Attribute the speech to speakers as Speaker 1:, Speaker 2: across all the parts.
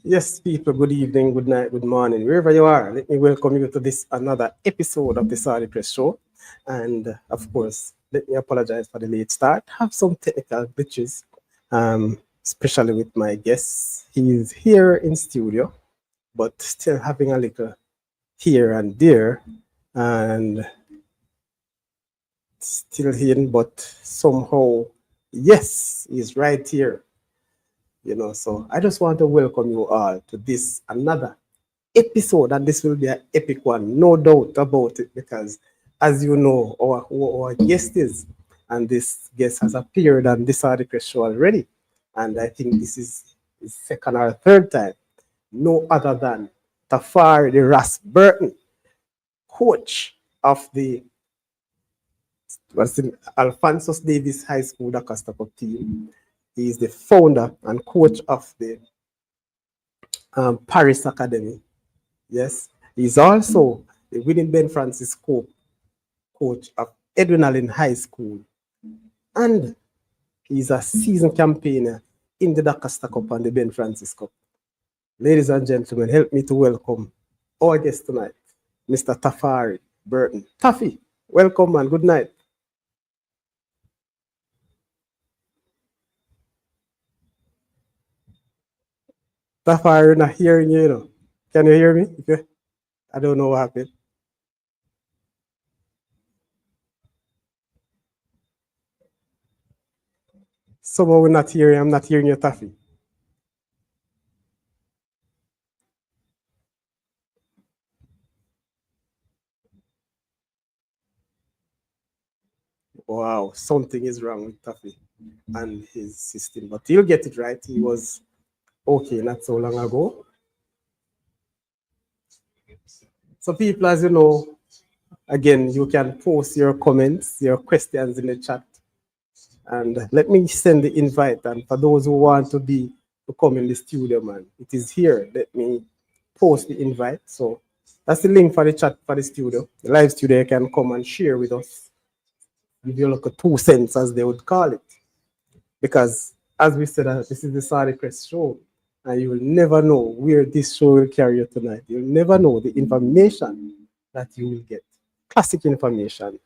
Speaker 1: Yes, people, good evening, good night, good morning, wherever you are. Let me welcome you to this another episode of the Saudi Press Show. And of course, let me apologize for the late start. Have some technical glitches, especially with my guest. He is here in studio, but still having a little here and there, and still here, but somehow, yes, he's right here. So I just want to welcome you all to this another episode, and this will be an epic one, no doubt about it, because as you know, our guest is, and this guest has appeared on this article show already, and I think this is his second or third time. No other than Tafari Burton, coach of the Alphansus Davis High School Dakota Cup team. He is the founder and coach of the Parris Academy. Yes, he's also the winning Ben Francis coach of Edwin Allen High School, and he's a season campaigner in the Dakota Cup and the Ben Francis Cup. Ladies and gentlemen, help me to welcome our guest tonight, Mr. Tafari Burton. Taffy, welcome and good night. Tafari, not hearing you, Can you hear me? Okay. I don't know what happened. Somehow we're not hearing. I'm not hearing you, Taffy. Wow, something is wrong with Taffy and his system, but he'll get it right. He was okay not so long ago. So, people, as you know, again, you can post your comments, your questions in the chat, and let me send the invite. And for those who want to come in the studio, man, it is here. Let me post the invite. So that's the link for the chat for the studio. The live studio, you can come and share with us. Give you like a 2 cents, as they would call it. Because as we said, this is the Saudi Press show, and you will never know where this show will carry you tonight. You'll never know the information that you will get. Classic information.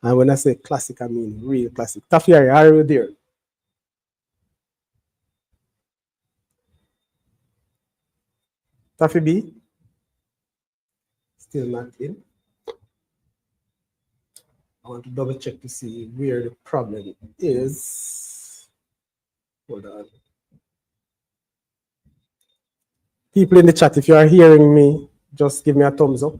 Speaker 1: And when I say classic, I mean real classic. Tafiari, are you there? Taffy B? Still not in. I want to double check to see where the problem is. Hold on. People in the chat, if you are hearing me, just give me a thumbs up.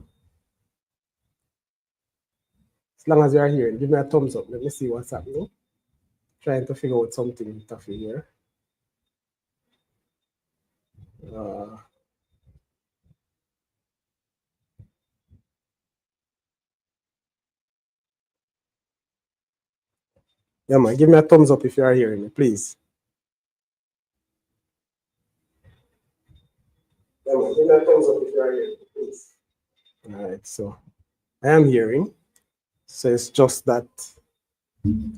Speaker 1: As long as you are hearing, give me a thumbs up. Let me see what's happening. Trying to figure out something tough here. Yeah, man, give me a thumbs up if you are hearing me, please. Yeah, man, give me a thumbs up if you are hearing me, please. All right, so I am hearing. So it's just that.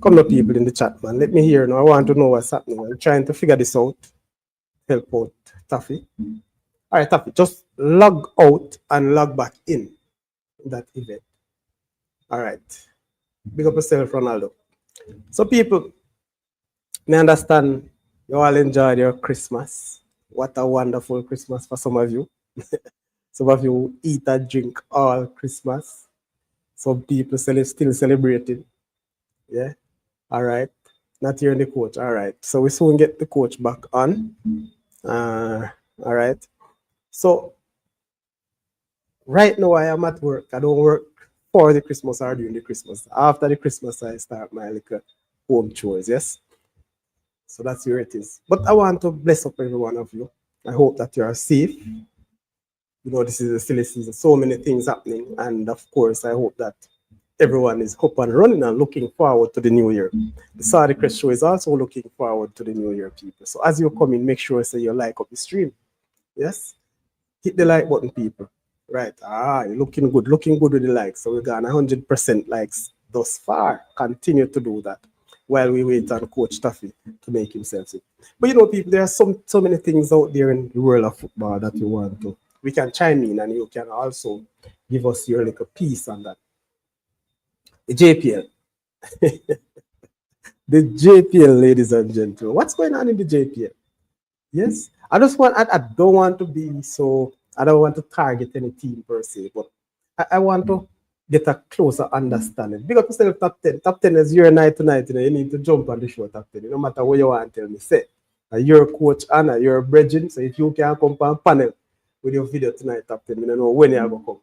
Speaker 1: Come on, people in the chat, man. Let me hear now. I want to know what's happening. I'm trying to figure this out. Help out Taffy. All right, Taffy, just log out and log back in that event. All right. Big up yourself, Ronaldo. So, people, may understand you all enjoyed your Christmas. What a wonderful Christmas for some of you. Some of you eat and drink all Christmas. Some people still celebrating. Yeah. All right. Not hearing the coach. All right. So we soon get the coach back on. All right. So right now I am at work. I don't work for the Christmas or during the Christmas. After the Christmas, I start my little home chores. Yes. So that's where it is. But I want to bless up every one of you. I hope that you are safe. You know, this is a silly season. So many things happening. And of course, I hope that everyone is up and running and looking forward to the new year. The Saudi Crest Show is also looking forward to the new year, people. So as you come in, make sure you like up the stream. Yes? Hit the like button, people. Right. You're looking good with the likes. So we got 100% likes thus far. Continue to do that. while we wait on Coach Taffy to make himself see. But you know, people, there are so many things out there in the world of football that you want to. We can chime in, and you can also give us your little piece on that. The JPL. The JPL, ladies and gentlemen. What's going on in the JPL? Yes, I don't want to be so, I don't want to target any team per se, but I want to get a closer understanding. Big up yourself, top 10. Top 10 is your night tonight. You need to jump on the show, top 10. No matter what you want to tell me, say. You're a coach, Anna, you're a brethren, so if you can come on panel with your video tonight, top 10, I don't know when you're going to come.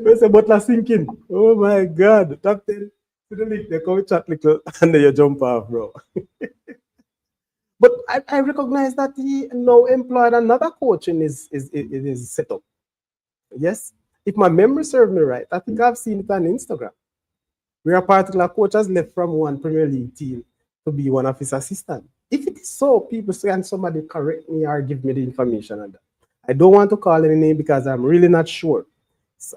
Speaker 1: Where's the butler sinking? Oh my God, top 10. To the link, they come chat little, and then you jump off, bro. But I recognize that he now employed another coach in his setup. Yes, if my memory serves me right, I think I've seen it on Instagram, where a particular coach has left from one Premier League team to be one of his assistants. If it is so, people say, and somebody correct me or give me the information on that. I don't want to call any name because I'm really not sure.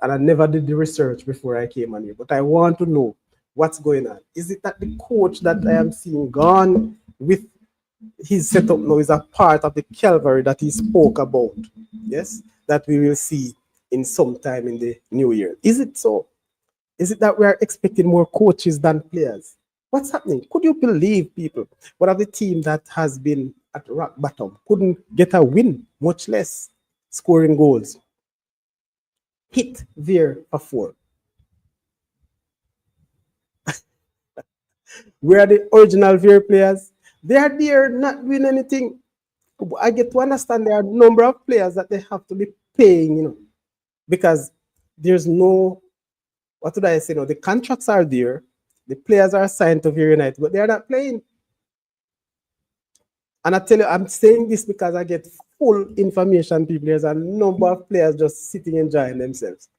Speaker 1: And I never did the research before I came on here, but I want to know what's going on. Is it that the coach that I am seeing gone with his setup now is a part of the Calvary that he spoke about? Yes, that we will see in some time in the new year. Is it so? Is it that we are expecting more coaches than players? What's happening? Could you believe, people? One of the team that has been at rock bottom couldn't get a win, much less scoring goals. Hit there for 4. Where are the original Veer players? They are there not doing anything. I get to understand there are a number of players that they have to be paying, because there's no, what did I say? No, the contracts are there, the players are assigned to Veer United, but they are not playing. And I tell you, I'm saying this because I get full information, people. There's a number of players just sitting enjoying themselves.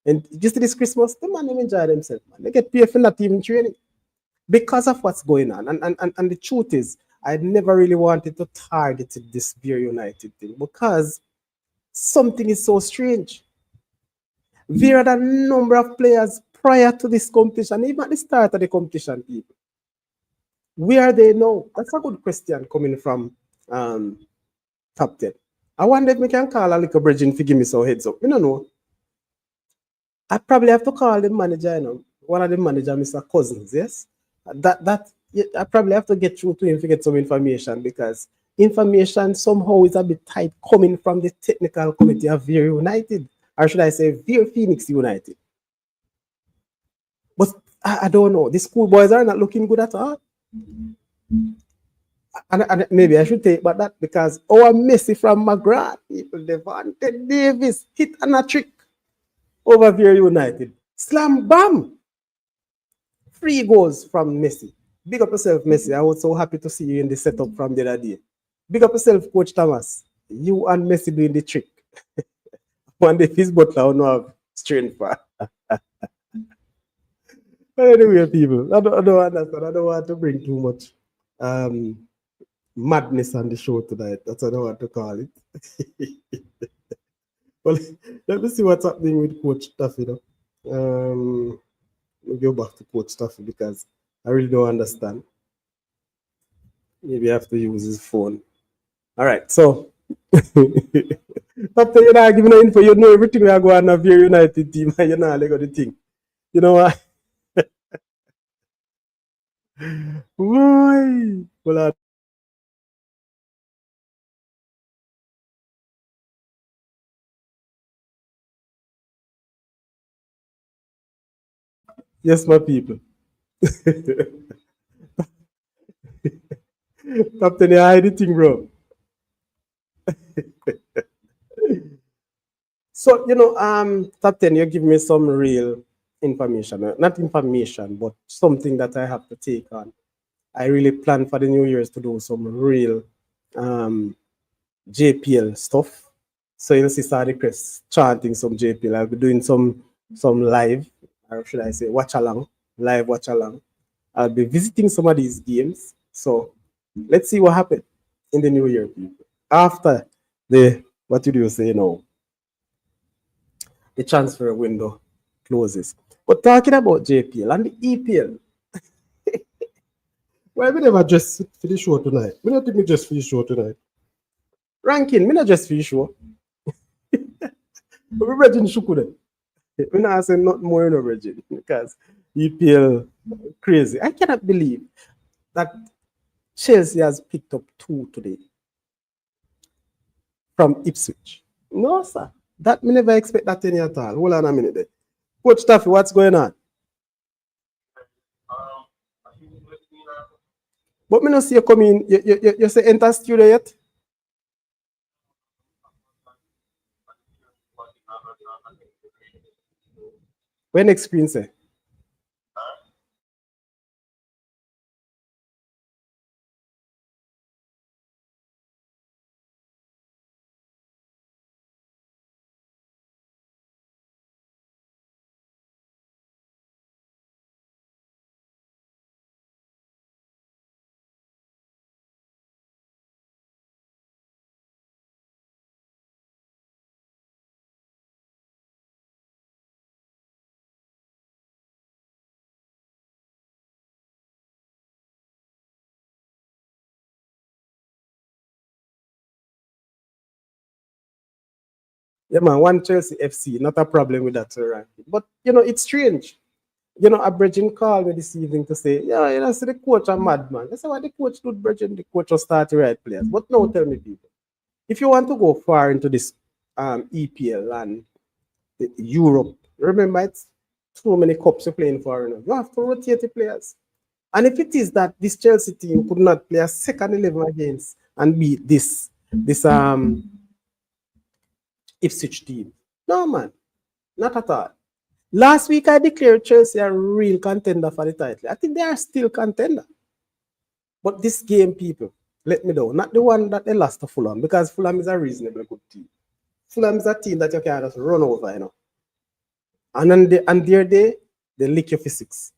Speaker 1: And just this Christmas, the man enjoy themselves, man. They get paid for not even training because of what's going on. And the truth is, I never really wanted to target this Veer United thing because something is so strange. Veer had a number of players prior to this competition, even at the start of the competition, people. Where are they now? That's a good question coming from top 10. I wonder if we can call a little bridging to give me some heads up. I don't know. I probably have to call the manager, one of the manager, Mr. Cousins, yes? I probably have to get through to him to get some information because information somehow is a bit tight coming from the technical committee of Veer United, or should I say Veer Phoenix United. But I don't know. The schoolboys are not looking good at all. And maybe I should take but that because our Messi from McGrath, people, Devontae Davis hit on a trick over Veer United. Slam bam! 3 goals from Messi. Big up yourself, Messi. I was so happy to see you in the setup from the other day. Big up yourself, Coach Thomas. You and Messi doing the trick. One day his butler will not have strength for. Anyway, people, I don't understand. I don't want to bring too much madness on the show tonight. That's what I want to call it. Well, let me see what's happening with Coach Taffy. We'll go back to Coach Taffy because I really don't understand. Maybe I have to use his phone. All right, so after you're not giving info, you know everything we are going on Veer United team, and you're not like the thing. You know what? Why? Well, yes, my people. Captain, you hide the thing, bro. So, Captain, you give me some real information. Not information, but something that I have to take on. I really plan for the New Year's to do some real JPL stuff. So you'll see Sadi Chris chanting some JPL. I'll be doing some live, or should I say watch along, live watch along. I'll be visiting some of these games. So let's see what happens in the new year, people. After the what do you say now? The transfer window closes. But talking about JPL and the EPL, why we never just for the show tonight? We don't think we just for the show tonight. Ranking, me not just for the show. But we Regin Shukude. We not saying not more in Regin because EPL crazy. I cannot believe that Chelsea has picked up 2 today from Ipswich. No, sir. That me never expect that any at all. Hold on a minute there. Coach Taffy, what's going on? But me not see you come in. You say enter studio yet? When next screen say? Yeah, man, one Chelsea FC, not a problem with that, sir. But it's strange. A Bridging called me this evening to say, yeah, see the coach a madman. That's why the coach did Bridging, the coach will start the right players. But now tell me, people, if you want to go far into this EPL and Europe, remember it's so many cups you're playing for, you have to rotate the players. And if it is that this Chelsea team could not play a second 11 against and beat this Ipswich team, no, man, not at all. Last week, I declared Chelsea a real contender for the title. I think they are still contender. But this game, people, let me know. Not the one that they lost to Fulham, because Fulham is a reasonably good team. Fulham is a team that you can just run over, And on their day, they lick your physics.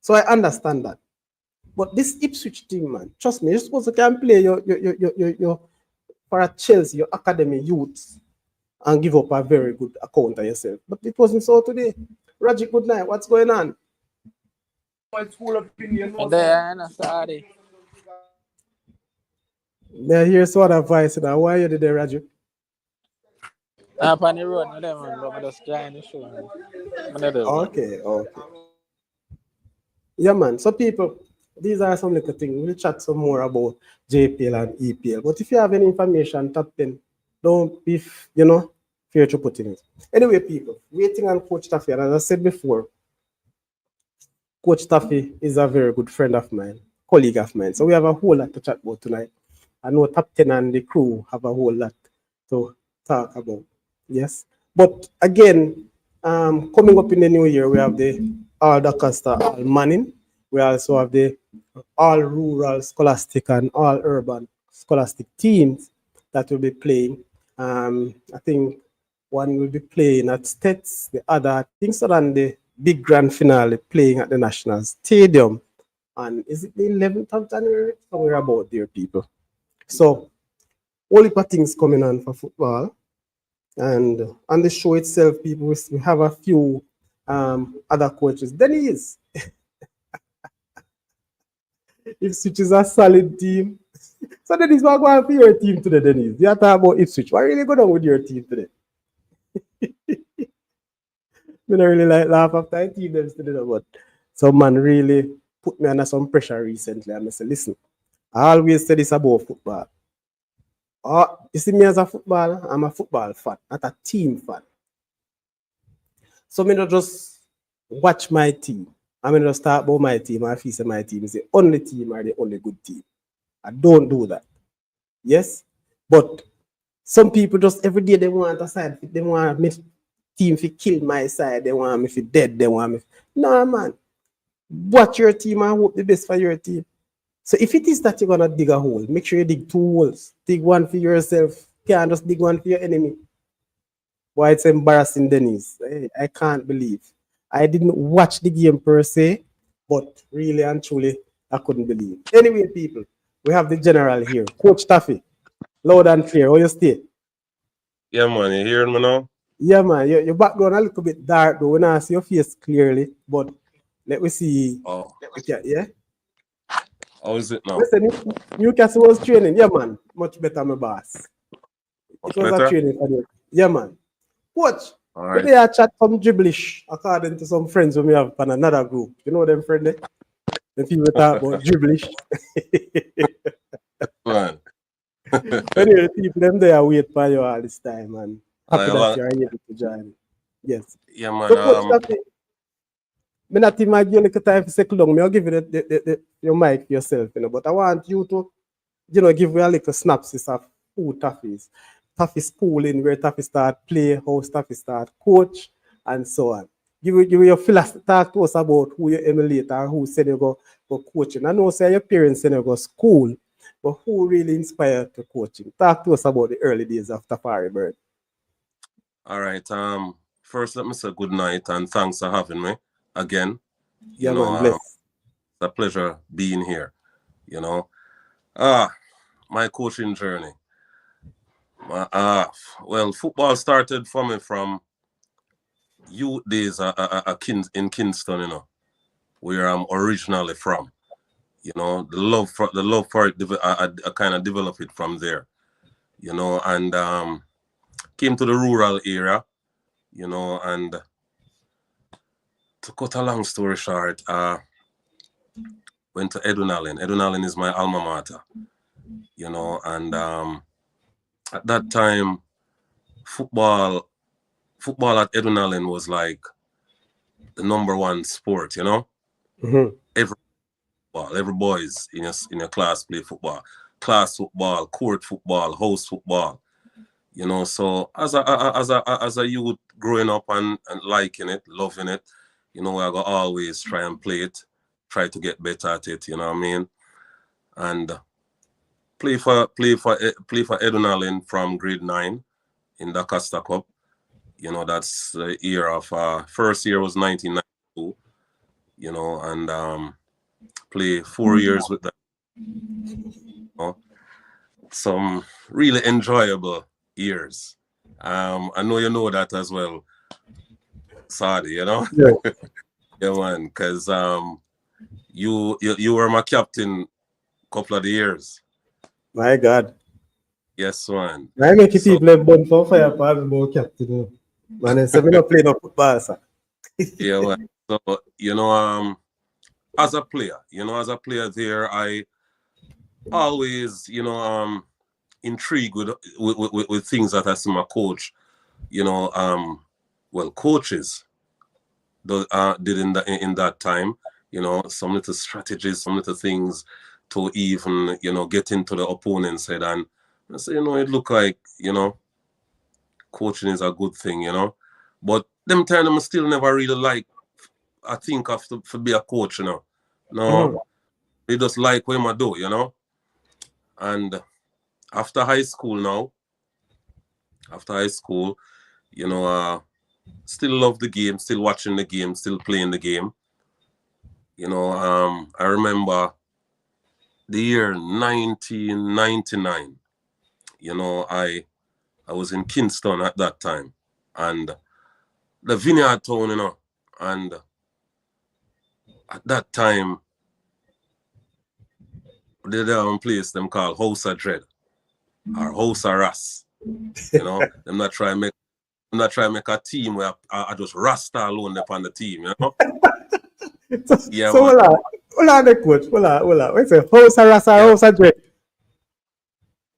Speaker 1: So I understand that. But this Ipswich team, man, trust me, you're supposed to can play your for a Chelsea, your academy youths, and give up a very good account of yourself. But it wasn't so today. Raji, good night. What's going on?
Speaker 2: My school opinion.
Speaker 3: Sorry.
Speaker 1: Yeah, here's what advice now. Why are you there, Raji?
Speaker 3: Up on the road, no, them, man, but I just join the show.
Speaker 1: Okay. Yeah, man. So, people, these are some little things. We'll chat some more about JPL and EPL. But if you have any information, tap in. Don't be, fear to put in it. Anyway, people, waiting on Coach Taffy. And as I said before, Coach Taffy is a very good friend of mine, colleague of mine. So we have a whole lot to chat about tonight. I know Captain and the crew have a whole lot to talk about. Yes. But again, coming up in the new year, we have the All Costa All Manning. We also have the All Rural Scholastic and All Urban Scholastic teams that will be playing. I think one will be playing at States, the other at Kingston, the big grand finale playing at the National Stadium. And is it the 11th of January? Somewhere about there, people. So, all the things coming on for football. And on the show itself, people, we have a few other coaches. Denise, Ipswich is a solid team. So, Denise, what going for your team today, Denise? You are talking about Ipswich. What really going on with your team today? I don't really like laugh after I team them today, but some man really put me under some pressure recently. And I say, listen, I always say this about football. You see me as a footballer, I'm a football fan, not a team fan. So me not just watch my team. I'm going to start about my team. I feel say my team is the only team or the only good team. I don't do that. Yes? But some people just every day they want a side. They want me team to kill my side. They want me to dead. They want me. No, man. Watch your team and hope the best for your team. So if it is that you're gonna dig a hole, make sure you dig 2 holes. Dig one for yourself. Can't just dig one for your enemy. Why it's embarrassing, Denise. I can't believe. I didn't watch the game per se, but really and truly, I couldn't believe. Anyway, people, we have the general here, Coach Taffy. Loud and clear. How you stay?
Speaker 2: Yeah, man, you hearing me now?
Speaker 1: Yeah, man. Your background a little bit dark though. We not see your face clearly, but let me see.
Speaker 4: Oh,
Speaker 1: Yeah.
Speaker 4: how is it now?
Speaker 1: Listen, Newcastle was training. Yeah, man. Much better, my boss. It
Speaker 4: Much
Speaker 1: was a
Speaker 4: better?
Speaker 1: training for them. Yeah, man. Watch.
Speaker 4: All
Speaker 1: But
Speaker 4: right.
Speaker 1: they are chat some dribblish according to some friends we have on another group. You know them friend there? The people talk about dribblish.
Speaker 4: Man.
Speaker 1: Anyway, people them there wait for you all this time, and happy
Speaker 4: I
Speaker 1: that
Speaker 4: like,
Speaker 1: you're able to join. Yes.
Speaker 4: yeah, man.
Speaker 1: So coach Taffy, me not even give you a little time for second long. Me I'll give you your mic for yourself, you know. But I want you to, give me a little synopsis of who Taffy is. Taffy schooling, where Taffy start play, how Taffy start coach, and so on. Give me your philosophy. Talk to us about who you emulate or who said you go coaching. I know say your parents said you go school, but who really inspired to coaching? Talk to us about the early days of Tafari Burton.
Speaker 4: All right. First, let me say good night and thanks for having me again.
Speaker 1: Yeah, man, bless.
Speaker 4: It's a pleasure being here. My coaching journey. Well, football started for me from youth days in Kingston, where I'm originally from. The love for it, I kind of developed it from there, and came to the rural area, and to cut a long story short, went to Edwin Allen. Edwin Allen is my alma mater, and at that time, football at Edwin Allen was like the number one sport,
Speaker 1: Mm-hmm.
Speaker 4: Every boys in your class play football, class football, court football, house football, So as a youth growing up and liking it, loving it, I go always try and play it, try to get better at it, you know what I mean, and play for Edwin Allen from grade 9 in the Costa Cup. That's the year of first year was 1992, and play 4 years with them. Some really enjoyable years. I know you know that as well, Sadi,
Speaker 1: Yeah.
Speaker 4: Yeah, man, because you were my captain a couple of the years.
Speaker 1: My God.
Speaker 4: Yes, man.
Speaker 1: I make it people have burn for fire for having more captain. Man, and so me not play no football, sir.
Speaker 4: Yeah, man. So, as a player there, I always, intrigued with things that I see my coach, coaches did in that time, some little strategies, some little things to even, get into the opponent's head. And I say, it look like, coaching is a good thing, but them time I'm still never really like, I think of to be a coach, No, they just like what I do, And after high school, still love the game, still watching the game, still playing the game. I remember the year 1999. I was in Kingston at that time, and the Vineyard Town, and at that time, they had a place them called House of Dread or House of Ras. Them not try make a team where I just Rasta alone upon the team, Yeah,
Speaker 1: so
Speaker 4: man.
Speaker 1: hold on, the coach. Hold on. What's it? House of Rasa, House of Dread.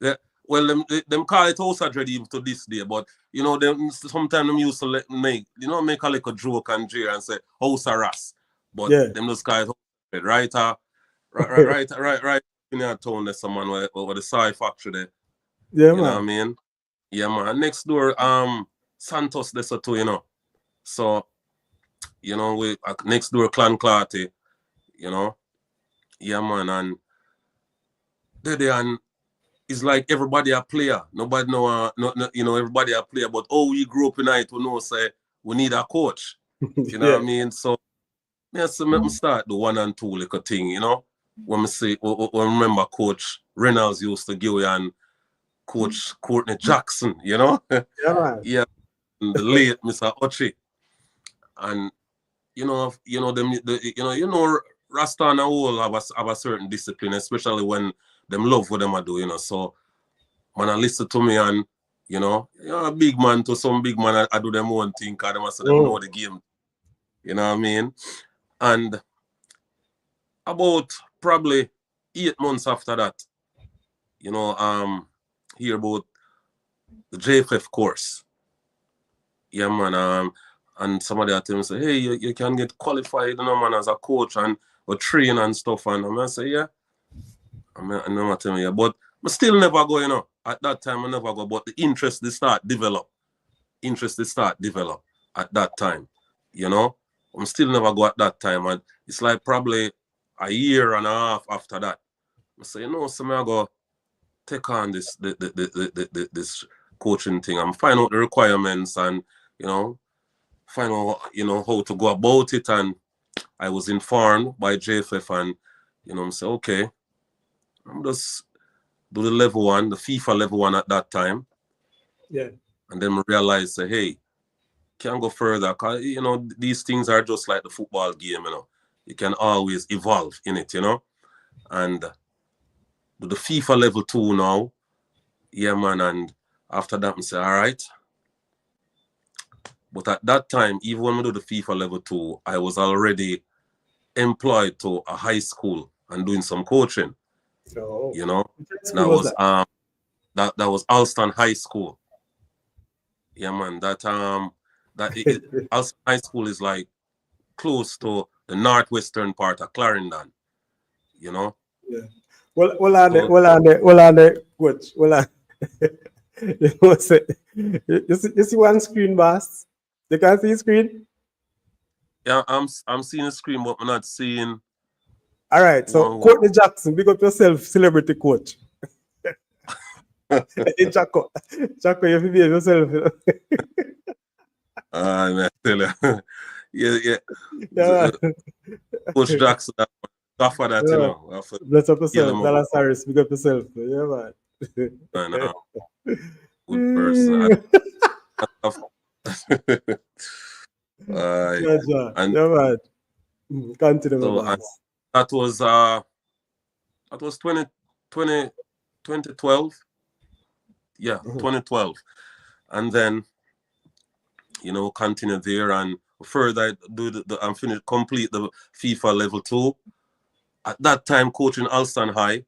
Speaker 4: Yeah. Well, them call it House of Dread even to this day, but them sometimes them used to make a little joke and jeer and say House of Ras, but them just call it House of Dread, right? Right. In that town, there's someone where the Sai factory there.
Speaker 1: Yeah,
Speaker 4: you know what I mean? Yeah, man. Next door, Santos there's a too, So, we next door Clan Clarty, Yeah, man, and and it's like everybody a player. Nobody know, everybody a player. But we grew up in it, we know say we need a coach. You know what I mean? So, so let me start the 1 and 2 little thing, When we say, when remember Coach Reynolds used to give you and Coach Courtney Jackson,
Speaker 1: Yeah, man.
Speaker 4: Yeah. the late Mr. Ochi. And Rasta and all have a certain discipline, especially when them love what them are doing, So man, I listen to me and a big man to some big man, I do them one thing, cause them say them know the game. You know what I mean? And about probably 8 months after that, hear about the JFF course. Yeah, man. And somebody at him say, hey, you can get qualified, man, as a coach and or train and stuff. And I say, yeah. And I'm telling you, but I still never go, At that time, I never go. But the interest they start develop. At that time, I'm still never go at that time. And it's like probably a year and a half after that. I say, so I go take on this this coaching thing and find out the requirements and, find out, how to go about it. And I was informed by JFF and, I say, okay, I'm just do the level 1, the FIFA level 1 at that time.
Speaker 1: Yeah. And
Speaker 4: then I realized, hey, can't go further. Cause, these things are just like the football game, You can always evolve in it, And do the FIFA level 2 now. Yeah, man. And after that, I say, all right. But at that time, even when I do the FIFA level 2, I was already employed to a high school and doing some coaching.
Speaker 1: Oh.
Speaker 4: That was that was Alston High School. Yeah, man. Alston High School is like close to the northwestern part of Clarendon.
Speaker 1: Yeah. Well, on the coach. You see one screen, boss? You can see screen?
Speaker 4: Yeah, I'm seeing a screen, but I'm not seeing.
Speaker 1: All right, so Courtney Jackson, big up yourself, celebrity coach. Hey, Jacko, you behave yourself.
Speaker 4: I tell you. Yeah. Coach Jackson, for that,
Speaker 1: Bless up yourself, Dallas Harris, big up yourself. Yeah, man.
Speaker 4: Good person.
Speaker 1: Yeah, man. Continue, so,
Speaker 4: that was 2012. Yeah, 2012. And then, continue there and further do and finish complete the FIFA level 2. At that time, coaching Alston High.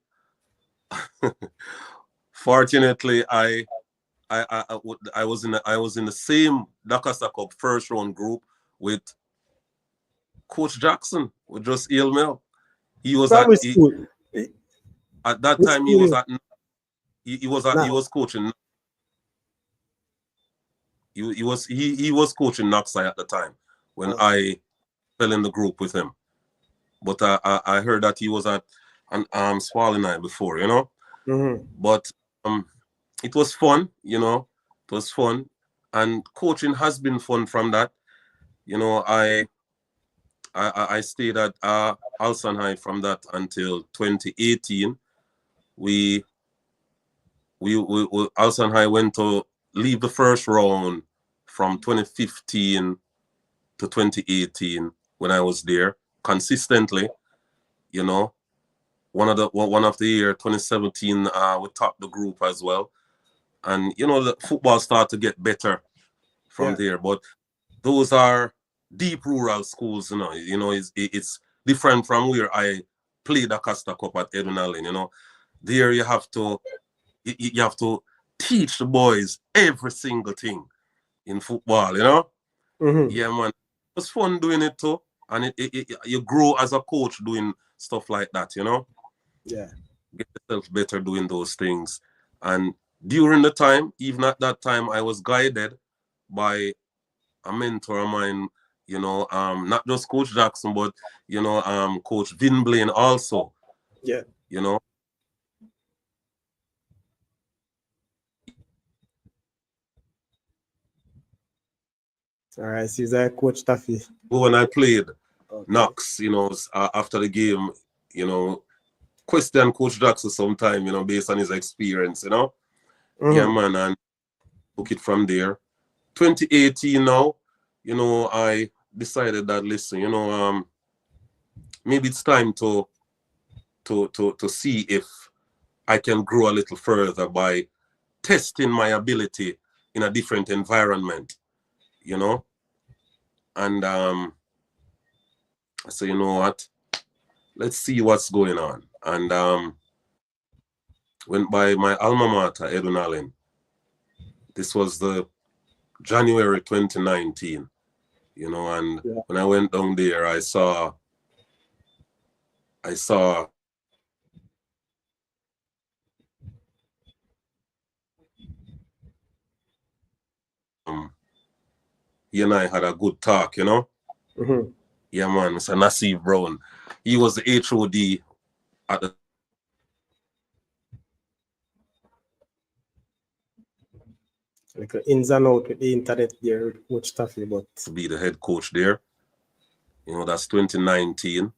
Speaker 4: Fortunately, I was in the same Dakasta Cup first round group with Coach Jackson, with just Mel. He was at that time. He was coaching. He was coaching Knoxside at the time when I fell in the group with him. But I heard that he was at Swallownight before, But it was fun, It was fun, and coaching has been fun from that. I stayed at Alston High from that until 2018. We Alston High went to leave the first round from 2015 to 2018 when I was there consistently. One of the year 2017 we topped the group as well, and the football started to get better from there. But those are deep rural schools, it's different from where I played the Costa Cup at Edwin Allen. There you have to teach the boys every single thing in football, Yeah, man, it was fun doing it too, and you grow as a coach doing stuff like that,
Speaker 1: Yeah,
Speaker 4: get yourself better doing those things. And during the time, even at that time, I was guided by a mentor of mine, not just Coach Jackson, but Coach Vin Blaine also.
Speaker 1: Yeah. All right, so he's Coach Taffy.
Speaker 4: When I played Knox, after the game, question Coach Jackson sometime, based on his experience, Yeah, man, and took it from there. 2018 now, I decided that, listen, maybe it's time to see if I can grow a little further by testing my ability in a different environment, and I said, you know what, let's see what's going on. And went by my alma mater, Edwin Allen. This was the January 2019, and when I went down there, I saw he and I had a good talk,
Speaker 1: Mm-hmm.
Speaker 4: Yeah, man, Mr. Nassif Brown. He was the HOD at the
Speaker 1: Like ins and out with the internet there, Coach Tafari, but
Speaker 4: to be the head coach there. That's 2019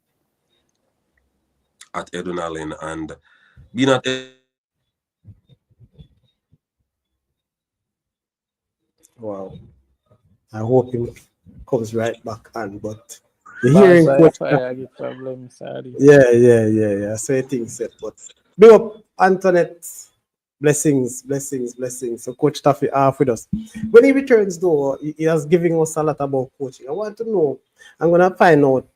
Speaker 4: at Edwin Allen, and being at
Speaker 1: wow. I hope he comes right back on, but the hearing Coach Tafari.
Speaker 3: Problem, sorry.
Speaker 1: Yeah. So I think said, but big up Antoinette. Blessings. So Coach Tafari off with us. When he returns though, he has given us a lot about coaching. I want to know, I'm gonna find out,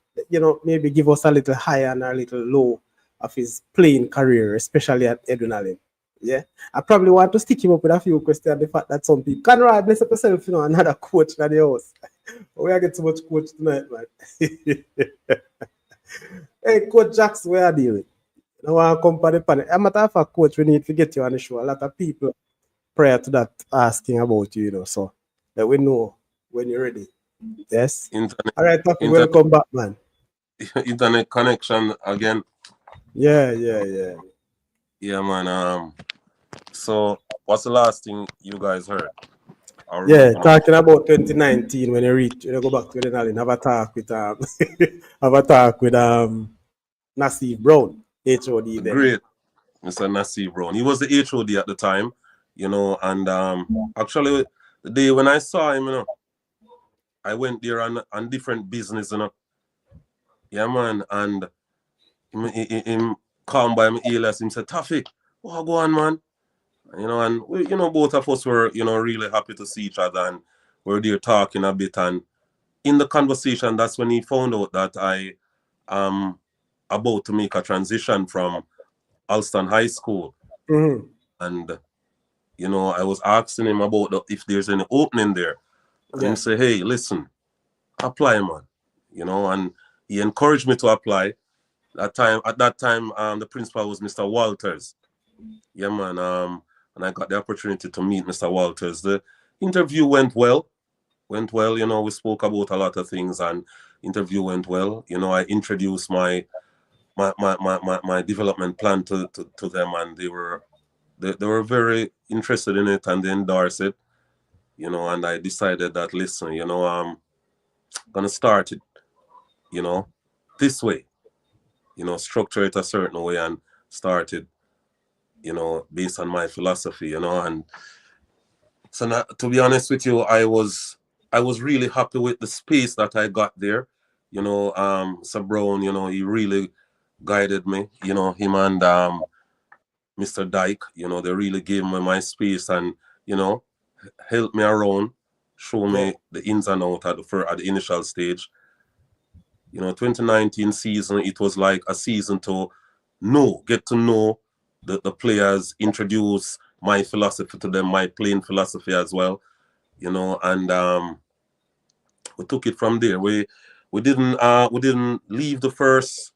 Speaker 1: maybe give us a little high and a little low of his playing career, especially at Edwin Allen. Yeah. I probably want to stick him up with a few questions. The fact that some people can bless up yourself, another coach in the house. We are getting too much coach tonight, man. Hey, Coach Jackson, where are you? I want to come for the panel. I'm matter of fact, Coach, we need to get you on the show. A lot of people prior to that asking about you, so that we know when you're ready. Yes?
Speaker 4: internet,
Speaker 1: All right, Tafari, welcome back, man.
Speaker 4: internet connection again.
Speaker 1: Yeah.
Speaker 4: Yeah, man. So what's the last thing you guys heard?
Speaker 1: Yeah, talking about 2019 when you go back to Edwin Allen, have a talk with Nassif Brown, HOD then.
Speaker 4: Great, Mr. Nassif Brown. He was the HOD at the time, and actually the day when I saw him, I went there on different business, Yeah, man, and him come by me earless, him said, Taffy, what go on, man? And we, both of us were, really happy to see each other, and we're there talking a bit, and in the conversation, that's when he found out that I am about to make a transition from Alston High School.
Speaker 1: Mm-hmm.
Speaker 4: And, I was asking him about if there's any opening there. And he said, hey, listen, apply, man. And he encouraged me to apply. At that time, the principal was Mr. Walters. Yeah, man. And I got the opportunity to meet Mr. Walters. The interview went well. We spoke about a lot of things, and interview went well. I introduced my development plan to them, and they were very interested in it, and they endorsed it. And I decided that, listen, I'm gonna start it, this way, structure it a certain way and start it, based on my philosophy, and so now, to be honest with you, I was really happy with the space that I got there. Sir Brown, he really guided me, him and Mr. Dyke, they really gave me my space and, helped me around, show me the ins and outs at the initial stage. 2019 season, it was like a season to get to know the players, introduce my philosophy to them, my playing philosophy as well, and we took it from there. We didn't leave the first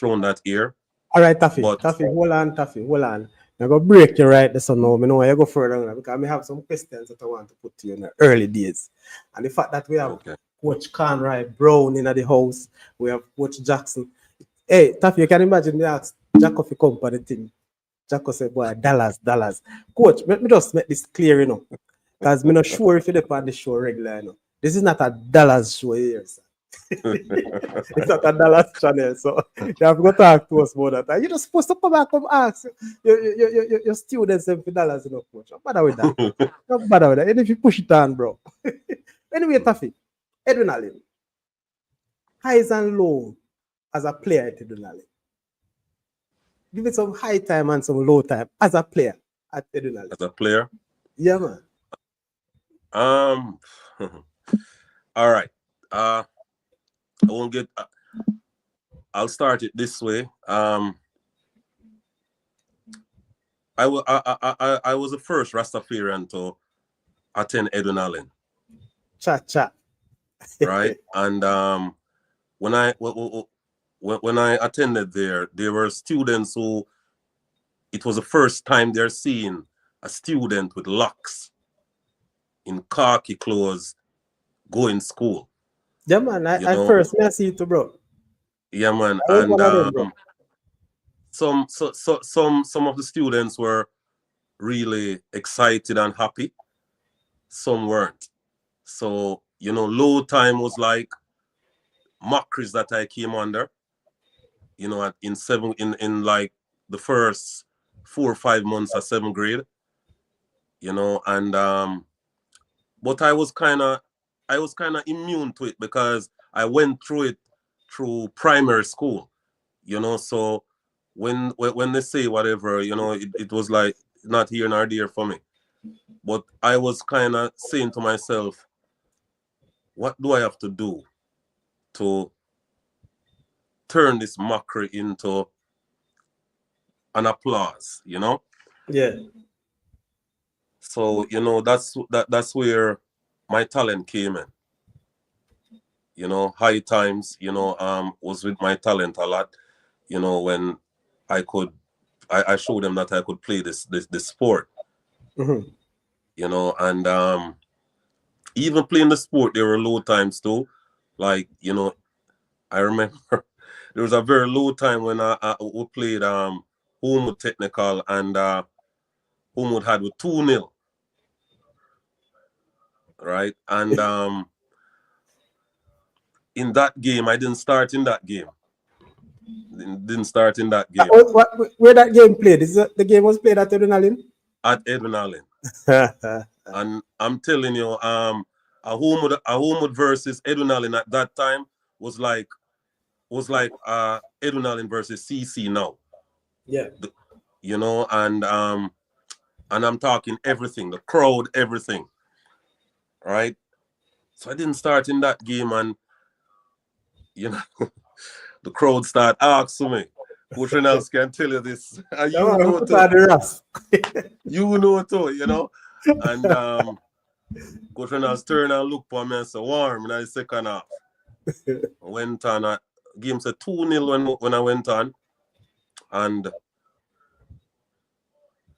Speaker 4: round that year.
Speaker 1: All right, Taffy, hold on. I'm going to break you right there, so now I know I go further now because I have some questions that I want to put to you in the early days. And the fact that we have Coach Conroy Brown in the house, we have Coach Jackson. Hey, Taffy, you can imagine me ask Jack of the company thing. Jack said, boy, dollars. Coach, let me just make this clear, because I'm not sure if you're on the show regular, This is not a dollars show here, sir. It's not a Dallas channel, so you have to talk to us about that. And you're not supposed to come back and ask your students and for dollars, you know, coach. Don't bother with that. Don't bother with that. And if you push it on, bro. Anyway, Taffy, Edwin Allen, highs and low as a player at Edwin Allen. Give it some high time and some low time as a player at Edwin Allen.
Speaker 4: As a player?
Speaker 1: Yeah, man.
Speaker 4: All right. I won't get. I'll start it this way. I was the first Rastafarian to attend Edwin Allen.
Speaker 1: Cha.
Speaker 4: Right, and when I attended there were students who it was the first time they're seeing a student with locks in khaki clothes going school.
Speaker 1: Yeah, man. I first see it too, bro.
Speaker 4: Yeah, man. And some of the students were really excited and happy. Some weren't. So, low time was like mockeries that I came under, in like the first 4 or 5 months of 7th grade, and but I was kind of immune to it because I went through it through primary school, so when they say whatever, it was like not here nor there for me. But I was kind of saying to myself, what do I have to do to turn this mockery into an applause,
Speaker 1: Yeah.
Speaker 4: So, that's where my talent came in. High times, was with my talent a lot, when I showed them that I could play this sport.
Speaker 1: Mm-hmm.
Speaker 4: And even playing the sport, there were low times too. Like, I remember there was a very low time when we played Homewood Technical, and Homewood had with 2-0. Right? And in that game, I didn't start in that game. Didn't start in that game.
Speaker 1: Where that game played? The game was played at Edwin Allen? At
Speaker 4: Edwin Allen. And I'm telling you, a Homewood versus Edwin Allen at that time was like Edwin Allen versus CC now.
Speaker 1: Yeah.
Speaker 4: And I'm talking everything, the crowd, everything. Right? So I didn't start in that game, and the crowd start asking me. Coach Reynolds can tell you this. And you know too. You know too, And Coach Reynolds turned and looked for me and said, warm in the second half. Went on. Game said 2-0 when I went on. And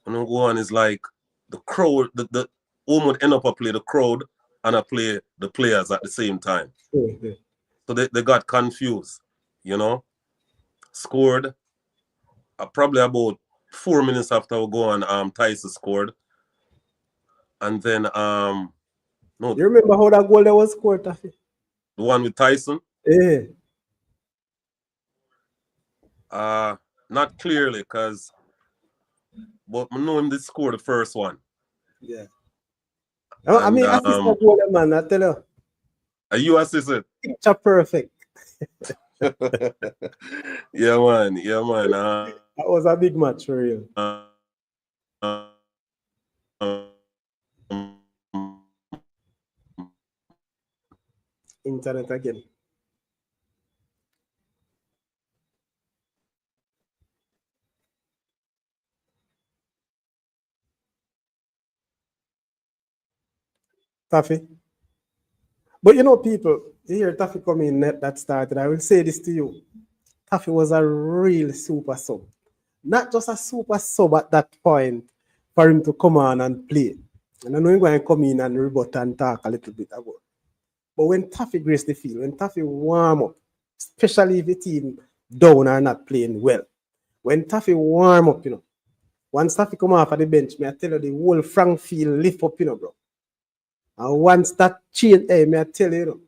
Speaker 4: when I go on, it's like the crowd, the Homewood end up I play the crowd and I play the players at the same time.
Speaker 1: Mm-hmm.
Speaker 4: So they got confused, Scored. Probably about 4 minutes after we go on, Tyson scored. And then no.
Speaker 1: You remember how that goal that was scored, Taffy?
Speaker 4: The one with Tyson?
Speaker 1: Yeah.
Speaker 4: Not clearly, but I know him did score the first one.
Speaker 1: Yeah. I mean, assist that goal, man, I tell you.
Speaker 4: Are you assisted?
Speaker 1: Picture perfect.
Speaker 4: Yeah, man.
Speaker 1: That was a big match for real. Internet again. Taffy. But people, you hear Taffy come in that started. I will say this to you. Taffy was a real super sub. Not just a super sub at that point for him to come on and play. And I know he's going to come in and rebut and talk a little bit about. But when Taffy graced the field, when Taffy warm up, especially if the team down or not playing well, when Taffy warm up, once Taffy come off of the bench, I tell you the whole Frank field lift up, bro. And once that change, may I tell you,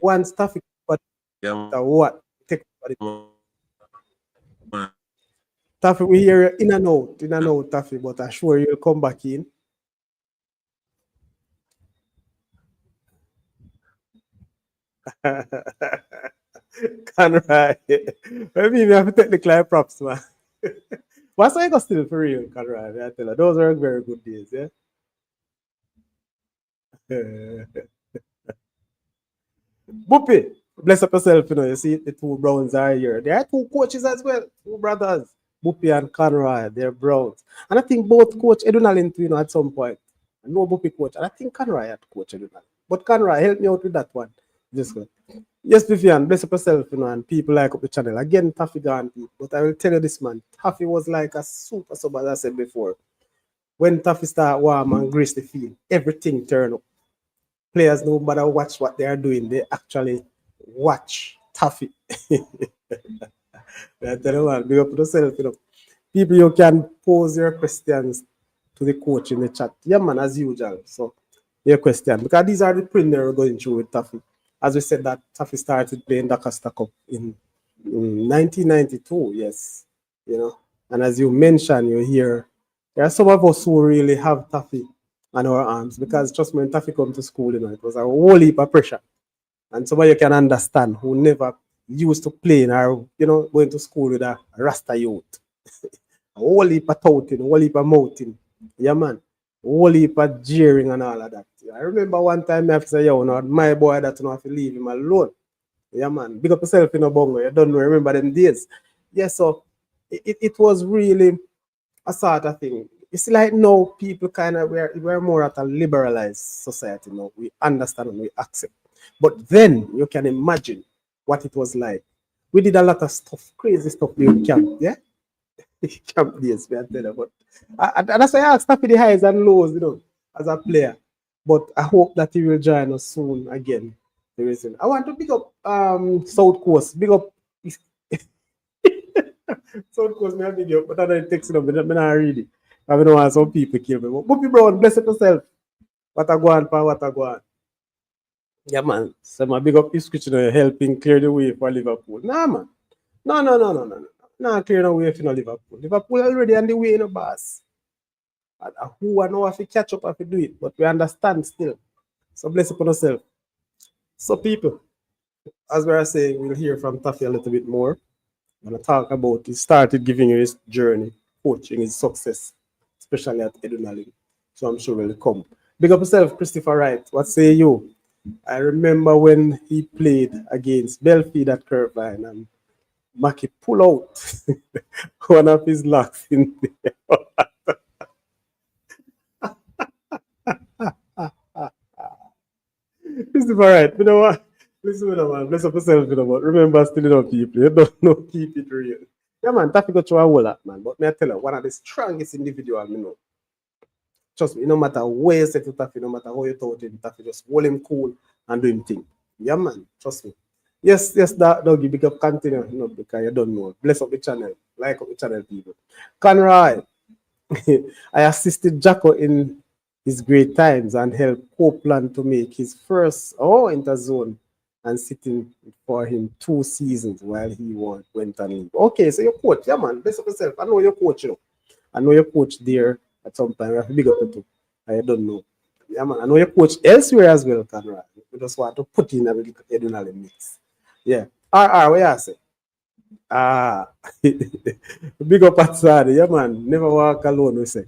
Speaker 1: Once Taffy, but
Speaker 4: Yeah,
Speaker 1: what? Take
Speaker 4: man.
Speaker 1: Taffy, we hear you in and out, Taffy, but I'm sure you'll come back in. Conrad. Maybe we have to take the client props, man. What's I got still for real, Conrad? I tell you, those are very good days, yeah. Boopy, bless up yourself, you know. You see, the two Browns are here. There are two coaches as well, two brothers, Boopy and Conrad. They're Browns. And I think both coach Edunalin, too, you know, at some point. No Boopy coach. And I think Conrad had coach Edunalin. But Conrad, help me out with that one. Just good. Yes, Vivian, bless up yourself, you know, and people like up the channel. Again, Taffy gone, people. But I will tell you this, man. Taffy was like a super sub, as I said before. When Taffy start warm and grace the field, everything turn up. Players no matter watch what they are doing, they actually watch Taffy. I tell you, man, big up yourself, you know. People, you can pose your questions to the coach in the chat. Yeah, man, as usual. So, your question. Because these are the preliminary we're going through with Taffy. As we said, that Taffy started playing the Costa Cup in 1992, yes. You know, and as you mentioned, you hear there are some of us who really have Taffy on our arms because trust me, when Taffy come to school, you know, it was a whole heap of pressure. And somebody you can understand who never used to play or, you know, going to school with a Rasta youth. A whole heap of touting, a whole heap of mouthing. Yeah, man. A whole heap of jeering and all of that. I remember one time I have to say, yo, no, my boy that you know, have to leave him alone. Yeah, man. Big up yourself in a bongo. You don't know, remember them days. Yeah, so it was really a sort of thing. It's like now people kind of we're more at a liberalized society now. We understand and we accept. But then you can imagine what it was like. We did a lot of stuff, crazy stuff during camp, yeah? Camp days, we are telling you. But and that's why I asked Taffy the highs and lows, you know, as a player. But I hope that he will join us soon again. The reason I want to pick up South Coast, big up South Coast, me a big up, but I don't text them, I'm not read it. I don't want some people kill me. But Buppy Brown, bless up yourself. What I go on, pa, what I go on. Yeah, man. So my big up description helping clear the way for Liverpool. Nah, man. No. Nah, clear the way for Liverpool. Liverpool already on the way in the bus. And who I know if you catch up if you do it, but we understand still. So bless upon yourself. So people, as we are saying, we'll hear from Taffy a little bit more. I'm gonna talk about he started giving you his journey, coaching his success, especially at Edunalin. So I'm sure will come. Big up yourself, Christopher Wright. What say you? I remember when he played against Belfield at Curvine and Mackie pull out one of his locks in there. Christopher Wright, you know what? Listen, you know, man, bless up yourself, you know, but remember still, you know, people, you don't know, keep it real. Yeah, man, Taffy got through a whole lot, man. But may I tell you, one of the strongest individuals, you know. Trust me, no matter where you set to Taffy, no matter how you taught him, Taffy just hold him cool and do him thing. Yeah, man, trust me. Yes, that doggy, big up, continue, you know, because you don't know. Bless up the channel, like up the channel, people. Conroy, I assisted Jacko in his great times and helped Copeland to make his first interzone and sitting for him 2 seasons while he went on leave. Okay, so your coach, yeah, man, bless up yourself. I know your coach, you know. I know your coach there at some time. I have to big up the two. I don't know. Yeah, man. I know your coach elsewhere as well, Conrad. We just want to put in a little adrenaline mix. Yeah. What you say? Big up at Sadi. Yeah, man. Never walk alone, we say.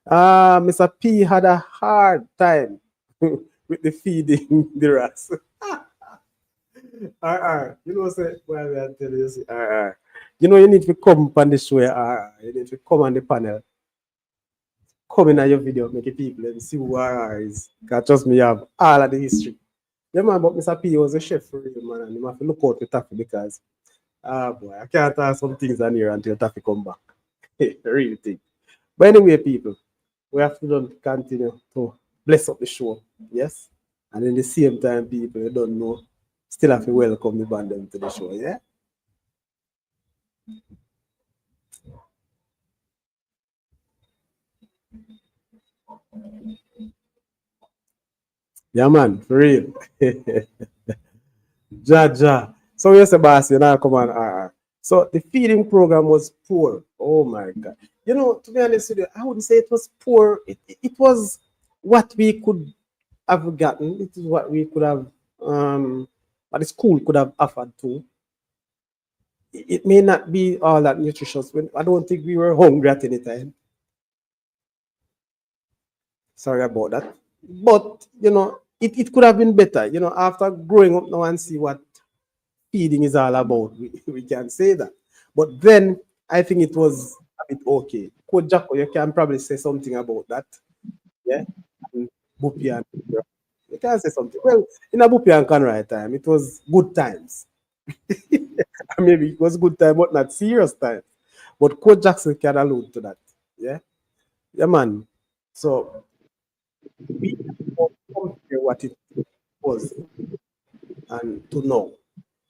Speaker 1: Mr. P had a hard time with the feeding the rats. You know, say, well, I tell you, say, you know, you need to come on the show, you need to come on the panel. Come in at your video, make it people and see who RR is. Because trust me, you have all of the history. Yeah, man, but Mr. P was a chef for real, man, and you have to look out for Taffy because, boy, I can't ask some things on here until Taffy come back. Real thing. But anyway, people, we have to continue to bless up the show, yes? And in the same time, people you don't know, still have to welcome the band them to the show, yeah? Yeah, man, for real. Jaja. So yes, Sebastian, now come on. So the feeding program was poor. Oh my God. You know, to be honest with you, I wouldn't say it was poor. It was what we could have gotten. It is what we could have, what the school could have offered to. It may not be all that nutritious. I don't think we were hungry at any time. Sorry about that. But, you know, it could have been better. You know, after growing up now and see what feeding is all about, we can say that. But then I think it was a bit okay. Coach Jacko, you can probably say something about that. Yeah. And Bupi and you can say something. Well, in a Bupi and Conroy time, it was good times. Maybe it was good time, but not serious time. But Coach Jackson can allude to that. Yeah. Yeah, man. So we compare what it was and to know.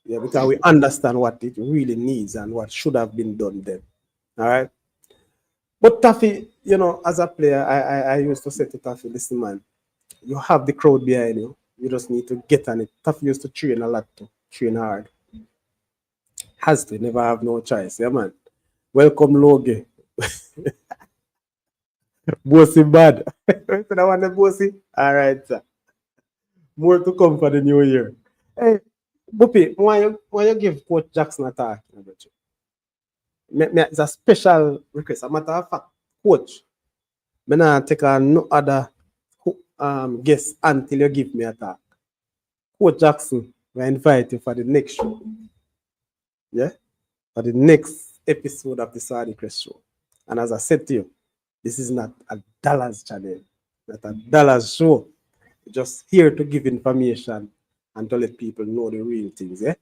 Speaker 1: Yeah, because we understand what it really needs and what should have been done then. All right. But Taffy, you know, as a player, I used to say to Taffy, listen, man, you have the crowd behind you. You just need to get on it. Taffy used to train a lot too, train hard. Has to, never have no choice. Yeah, man. Welcome, Logie. Bossy bad. So that one the bossy? All right, sir. More to come for the new year. Hey, Buppy, why you give Coach Jackson a talk? It's a special request. A matter of fact, Coach, I not take on no other guest until you give me a talk. Coach Jackson, we invite you for the next show. Yeah? For the next episode of the Saudi Crest Show. And as I said to you, this is not a dollars channel, not a dollars show. Just here to give information and to let people know the real things, yeah?